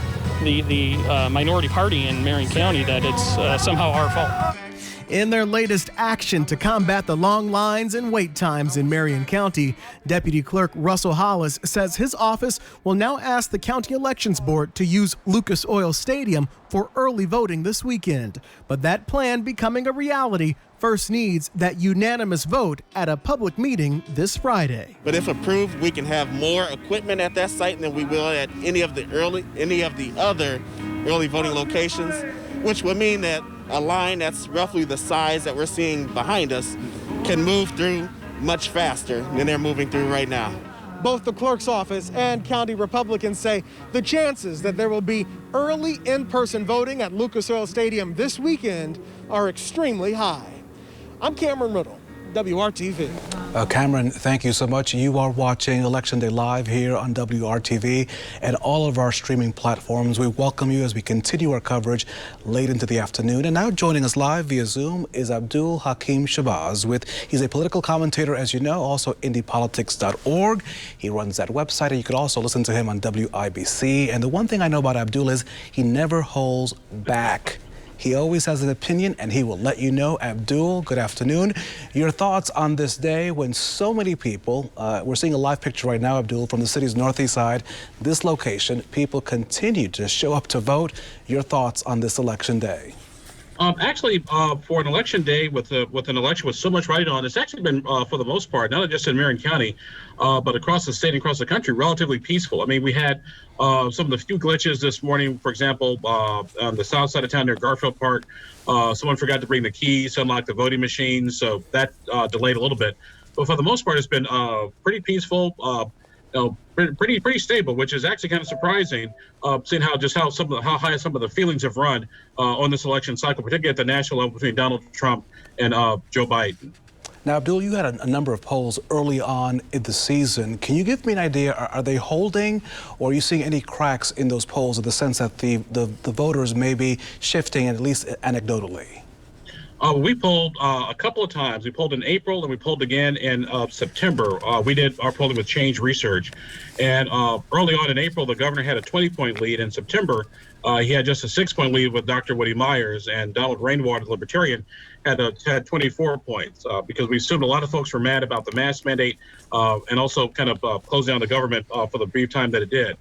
Speaker 10: the minority party in Marion County that it's somehow our fault.
Speaker 1: In their latest action to combat the long lines and wait times in Marion County, Deputy Clerk Russell Hollis says his office will now ask the County Elections Board to use Lucas Oil Stadium for early voting this weekend. But that plan becoming a reality first needs that unanimous vote at a public meeting this Friday.
Speaker 7: But if approved, we can have more equipment at that site than we will at any of the other early voting locations, which would mean that a line that's roughly the size that we're seeing behind us can move through much faster than they're moving through right now.
Speaker 1: Both the clerk's office and county Republicans say the chances that there will be early in-person voting at Lucas Oil Stadium this weekend are extremely high. I'm Cameron Riddle, WRTV.
Speaker 2: Cameron, thank you so much. You are watching Election Day Live here on WRTV and all of our streaming platforms. We welcome you as we continue our coverage late into the afternoon. And now joining us live via Zoom is Abdul Hakim Shabazz. He's a political commentator, as you know, also indiepolitics.org. He runs that website, and you could also listen to him on WIBC. And the one thing I know about Abdul is he never holds back. He always has an opinion, and he will let you know. Abdul, good afternoon. Your thoughts on this day when so many people, we're seeing a live picture right now, Abdul, from the city's northeast side, this location, people continue to show up to vote. Your thoughts on this election day?
Speaker 21: Actually, for an election day with an election with so much riding on, it's actually been, for the most part, not just in Marion County, but across the state and across the country, relatively peaceful. I mean, we had some of the few glitches this morning. For example, on the south side of town near Garfield Park, someone forgot to bring the keys to unlock the voting machines, so that delayed a little bit. But for the most part, it's been pretty peaceful. Pretty stable, which is actually kind of surprising, seeing how high some of the feelings have run on this election cycle, particularly at the national level between Donald Trump and Joe Biden.
Speaker 2: Now, Abdul, you had a number of polls early on in the season. Can you give me an idea? Are they holding, or are you seeing any cracks in those polls in the sense that the voters may be shifting, at least anecdotally?
Speaker 21: We polled a couple of times. We polled in April and we polled again in September. We did our polling with Change Research. And early on in April, the governor had a 20-point lead. In September, He had just a 6-point lead with Dr. Woody Myers, and Donald Rainwater, the Libertarian, had 24 points because we assumed a lot of folks were mad about the mask mandate and also kind of closing down the government for the brief time that it did.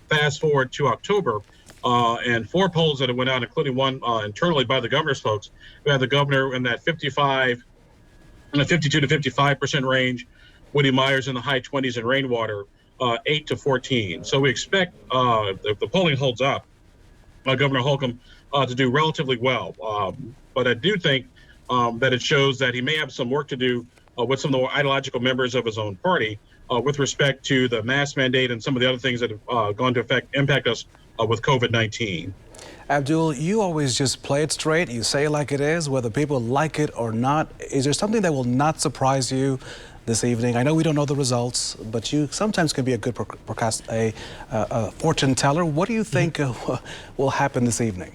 Speaker 21: Fast forward to October, and 4 polls that went out, including one internally by the governor's folks, who had the governor in that 52 to 55% range, Woody Myers in the high 20s, and Rainwater 8 to 14. So we expect, if the polling holds up, Governor Holcomb to do relatively well. But I do think that it shows that he may have some work to do with some of the more ideological members of his own party with respect to the mask mandate and some of the other things that have gone to impact us with COVID-19.
Speaker 2: Abdul, you always just play it straight. You say it like it is, whether people like it or not. Is there something that will not surprise you this evening? I know we don't know the results, but you sometimes can be a good fortune teller. What do you think will happen this evening?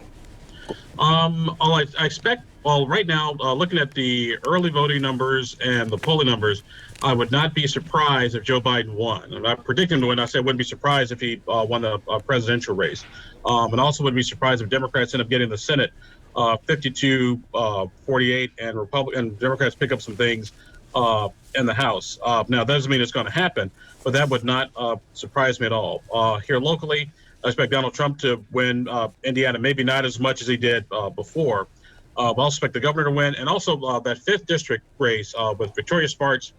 Speaker 21: I expect, well, right now, looking at the early voting numbers and the polling numbers, I would not be surprised if Joe Biden won. I'm not predicting him to win. I said I wouldn't be surprised if he won the presidential race. And also wouldn't be surprised if Democrats end up getting the Senate 52-48 and Democrats pick up some things in the House. Now, that doesn't mean it's going to happen, but that would not surprise me at all. Here locally, I expect Donald Trump to win Indiana, maybe not as much as he did before. But I also expect the governor to win, and also that 5th district race with Victoria Sparks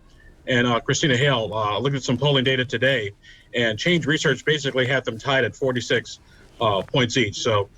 Speaker 21: and Christina Hale. Looked at some polling data today, and Change Research basically had them tied at 46 points each. So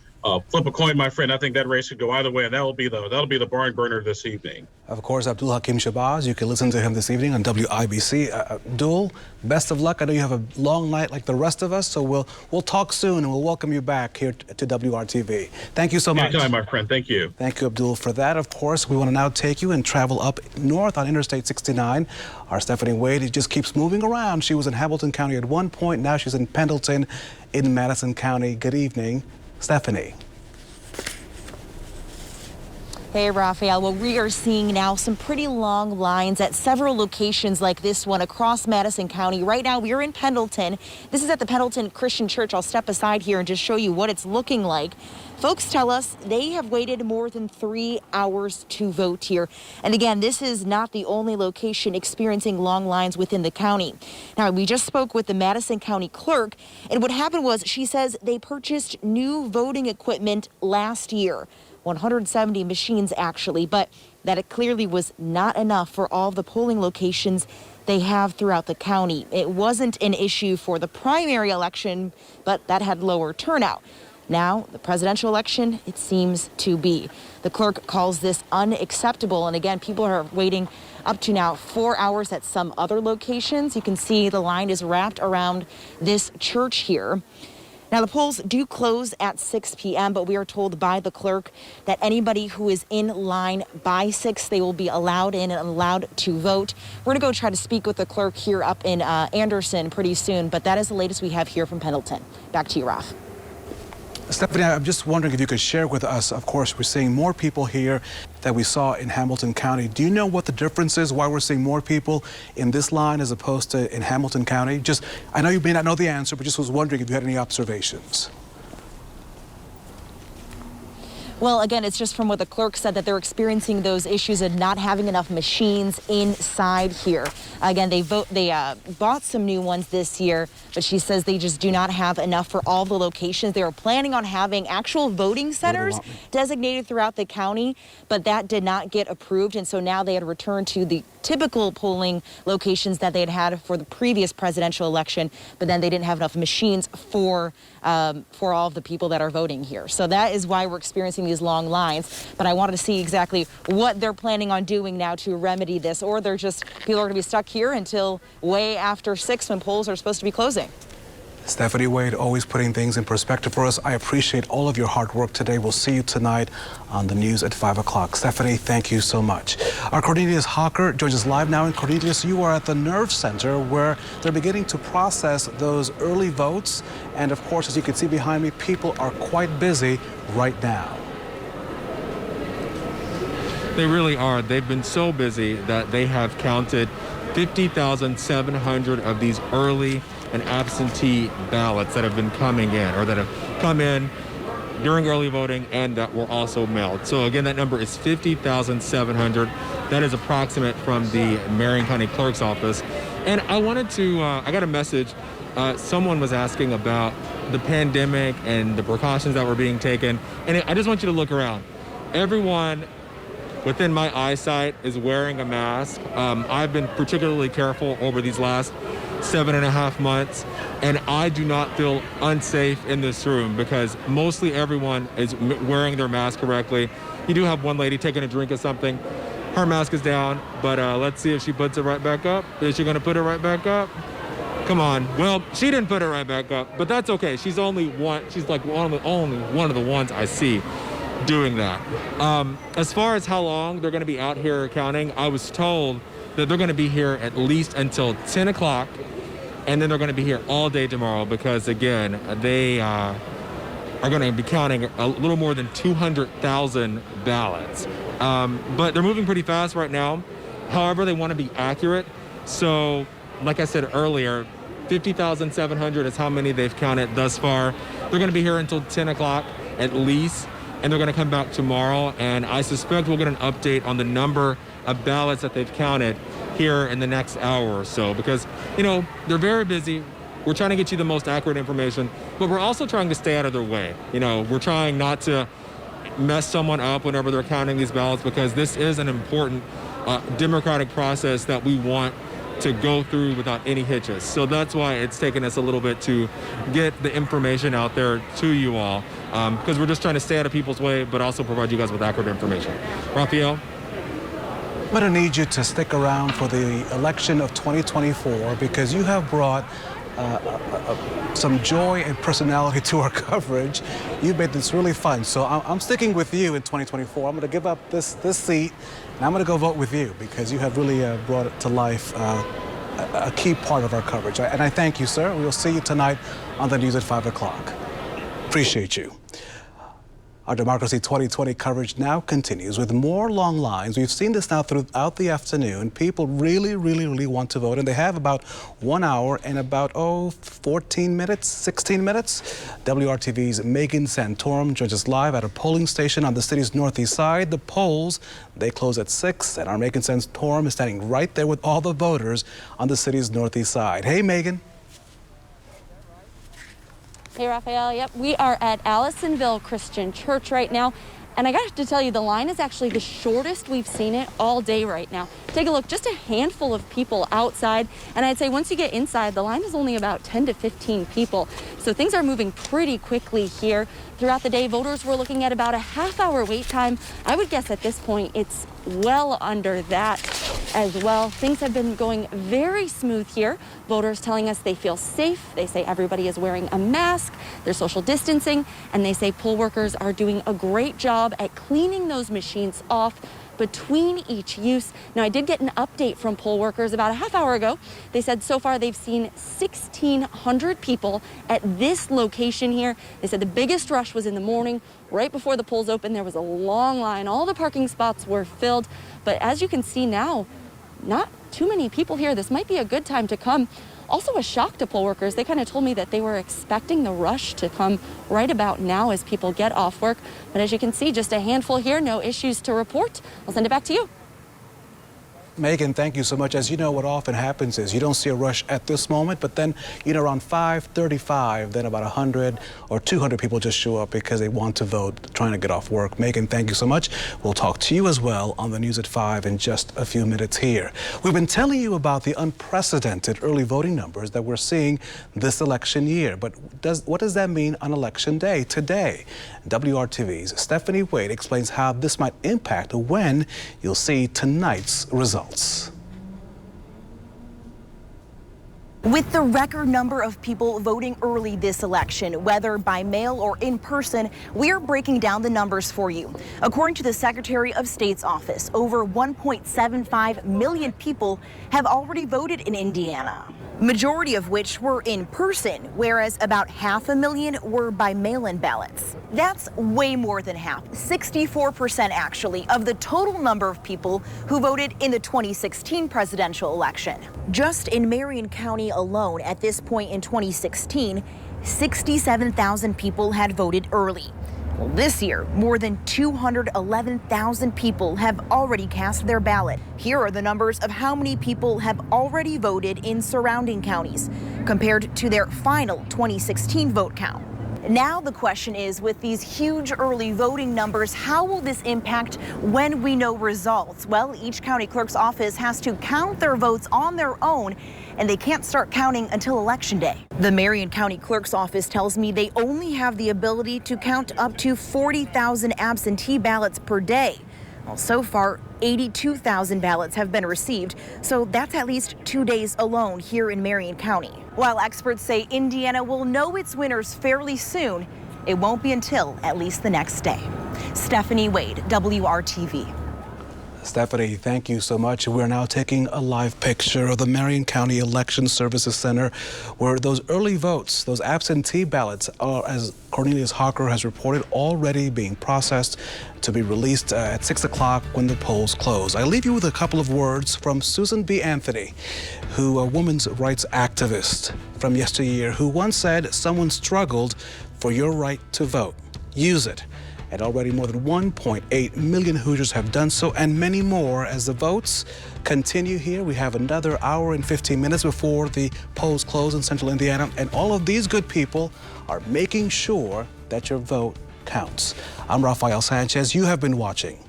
Speaker 21: flip a coin, my friend. I think that race could go either way, and that'll be the barn burner this evening.
Speaker 2: Of course, Abdul Hakim Shabazz. You can listen to him this evening on WIBC. Abdul, best of luck. I know you have a long night like the rest of us, so we'll talk soon, and we'll welcome you back here to WRTV. Thank you so much.
Speaker 21: Anytime, my friend. Thank you.
Speaker 2: Thank you, Abdul, for that. Of course, we want to now take you and travel up north on Interstate 69. Our Stephanie Wade just keeps moving around. She was in Hamilton County at one point. Now she's in Pendleton in Madison County. Good evening, Stephanie.
Speaker 12: Hey, Raphael. Well, we are seeing now some pretty long lines at several locations like this one across Madison County. Right now, we're in Pendleton. This is at the Pendleton Christian Church. I'll step aside here and just show you what it's looking like. Folks tell us they have waited more than 3 hours to vote here. And again, this is not the only location experiencing long lines within the county. Now, we just spoke with the Madison County clerk, and what happened was she says they purchased new voting equipment last year. 170 machines actually, but that it clearly was not enough for all the polling locations they have throughout the county. It wasn't an issue for the primary election, but that had lower turnout. Now, the presidential election, it seems to be. The clerk calls this unacceptable, and again, people are waiting up to now 4 hours at some other locations. You can see the line is wrapped around this church here. Now, the polls do close at 6 p.m., but we are told by the clerk that anybody who is in line by 6, they will be allowed in and allowed to vote. We're going to go try to speak with the clerk here up in Anderson pretty soon, but that is the latest we have here from Pendleton. Back to you, Raf.
Speaker 2: Stephanie, I'm just wondering if you could share with us, of course, we're seeing more people here that we saw in Hamilton County. Do you know what the difference is, why we're seeing more people in this line as opposed to in Hamilton County? Just, I know you may not know the answer, but just was wondering if you had any observations.
Speaker 12: Well, again, it's just from what the clerk said that they're experiencing those issues of not having enough machines inside here. Again, they bought some new ones this year, but she says they just do not have enough for all the locations. They were planning on having actual voting centers designated throughout the county, but that did not get approved. And so now they had returned to the typical polling locations that they had for the previous presidential election, but then they didn't have enough machines for all of the people that are voting here. So that is why we're experiencing these long lines. But I wanted to see exactly what they're planning on doing now to remedy this, or they're just, people are going to be stuck here until way after 6 when polls are supposed to be closing.
Speaker 2: Stephanie Wade, always putting things in perspective for us. I appreciate all of your hard work today. We'll see you tonight on the news at 5 o'clock. Stephanie, thank you so much. Our Cornelius Hawker joins us live now. And Cornelius, you are at the Nerve Center where they're beginning to process those early votes. And of course, as you can see behind me, people are quite busy right now.
Speaker 24: They really are. They've been so busy that they have counted 50,700 of these early and absentee ballots that have been coming in, or that have come in during early voting and that were also mailed. So again, that number is 50,700. That is approximate from the Marion County Clerk's office. And I wanted to, I got a message. Someone was asking about the pandemic and the precautions that were being taken. And I just want you to look around. Everyone within my eyesight is wearing a mask. I've been particularly careful over these last 7.5 months, and I do not feel unsafe in this room because mostly everyone is wearing their mask correctly. You do have one lady taking a drink of something. Her mask is down, but let's see if she puts it right back up. Is she gonna put it right back up? Come on. Well, she didn't put it right back up, but that's okay. She's only one. She's like only one of the ones I see doing that. As far as how long they're going to be out here counting, I was told that they're going to be here at least until 10 o'clock, and then they're going to be here all day tomorrow because, again, they are going to be counting a little more than 200,000 ballots. But they're moving pretty fast right now. However, they want to be accurate. So, like I said earlier, 50,700 is how many they've counted thus far. They're going to be here until 10 o'clock at least. And they're going to come back tomorrow, and I suspect we'll get an update on the number of ballots that they've counted here in the next hour or so, because, you know, they're very busy. We're trying to get you the most accurate information, but we're also trying to stay out of their way. You know, we're trying not to mess someone up whenever they're counting these ballots, because this is an important democratic process that we want to go through without any hitches. So that's why it's taken us a little bit to get the information out there to you all, because we're just trying to stay out of people's way, but also provide you guys with accurate information. Raphael?
Speaker 2: I'm going to need you to stick around for the election of 2024 because you have brought some joy and personality to our coverage. You've made this really fun. So I'm sticking with you in 2024. I'm going to give up this seat, and I'm going to go vote with you because you have really brought it to life, a key part of our coverage. And I thank you, sir. We'll see you tonight on the news at 5 o'clock. Appreciate you. Our Democracy 2020 coverage now continues with more long lines. We've seen this now throughout the afternoon. People really want to vote, and they have about 1 hour and about, 16 minutes. WRTV's Megan Santorum joins us live at a polling station on the city's northeast side. The polls, they close at 6, and our Megan Santorum is standing right there with all the voters on the city's northeast side. Hey, Megan.
Speaker 6: Hey, Raphael. Yep, we are at Allisonville Christian Church right now. And I got to tell you, the line is actually the shortest we've seen it all day right now. Take a look, just a handful of people outside. And I'd say once you get inside, the line is only about 10 to 15 people. So things are moving pretty quickly here. Throughout the day, voters were looking at about a half-hour wait time. I would guess at this point it's well under that as well. Things have been going very smooth here. Voters telling us they feel safe. They say everybody is wearing a mask, they're social distancing, and they say poll workers are doing a great job at cleaning those machines off between each use. Now, I did get an update from poll workers about a half hour ago. They said so far they've seen 1,600 people at this location here. They said the biggest rush was in the morning. Right before the polls opened, there was a long line. All the parking spots were filled. But as you can see now, not too many people here. This might be a good time to come. Also a shock to poll workers. They kind of told me that they were expecting the rush to come right about now as people get off work. But as you can see, just a handful here, no issues to report. I'll send it back to you.
Speaker 2: Megan, thank you so much. As you know, what often happens is you don't see a rush at this moment, but then, around 5:35, then about 100 or 200 people just show up because they want to vote, trying to get off work. Megan, thank you so much. We'll talk to you as well on the news at 5 in just a few minutes here. We've been telling you about the unprecedented early voting numbers that we're seeing this election year. But what does that mean on Election Day today? WRTV's Stephanie Wade explains how this might impact when you'll see tonight's results.
Speaker 12: With the record number of people voting early this election, whether by mail or in person, we're breaking down the numbers for you. According to the Secretary of State's office, over 1.75 million people have already voted in Indiana, majority of which were in person, whereas about 500,000 were by mail-in ballots. That's way more than half, 64% actually, of the total number of people who voted in the 2016 presidential election. Just in Marion County alone at this point in 2016, 67,000 people had voted early. Well, this year, more than 211,000 people have already cast their ballot. Here are the numbers of how many people have already voted in surrounding counties compared to their final 2016 vote count. Now the question is, with these huge early voting numbers, how will this impact when we know results? Well, each county clerk's office has to count their votes on their own, and they can't start counting until Election Day. The Marion County Clerk's office tells me they only have the ability to count up to 40,000 absentee ballots per day. Well, so far, 82,000 ballots have been received, so that's at least 2 days alone here in Marion County. While experts say Indiana will know its winners fairly soon, it won't be until at least the next day. Stephanie Wade, WRTV.
Speaker 2: Stephanie, thank you so much. We're now taking a live picture of the Marion County Election Services Center, where those early votes, those absentee ballots, are, as Cornelius Hawker has reported, already being processed to be released at 6 o'clock when the polls close. I leave you with a couple of words from Susan B. Anthony, who a women's rights activist from yesteryear, who once said, "Someone struggled for your right to vote. Use it." And already more than 1.8 million Hoosiers have done so, and many more as the votes continue here. We have another hour and 15 minutes before the polls close in central Indiana, and all of these good people are making sure that your vote counts. I'm Rafael Sanchez. You have been watching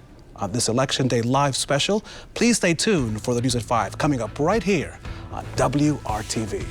Speaker 2: this Election Day live special. Please stay tuned for the news at 5 coming up right here on WRTV.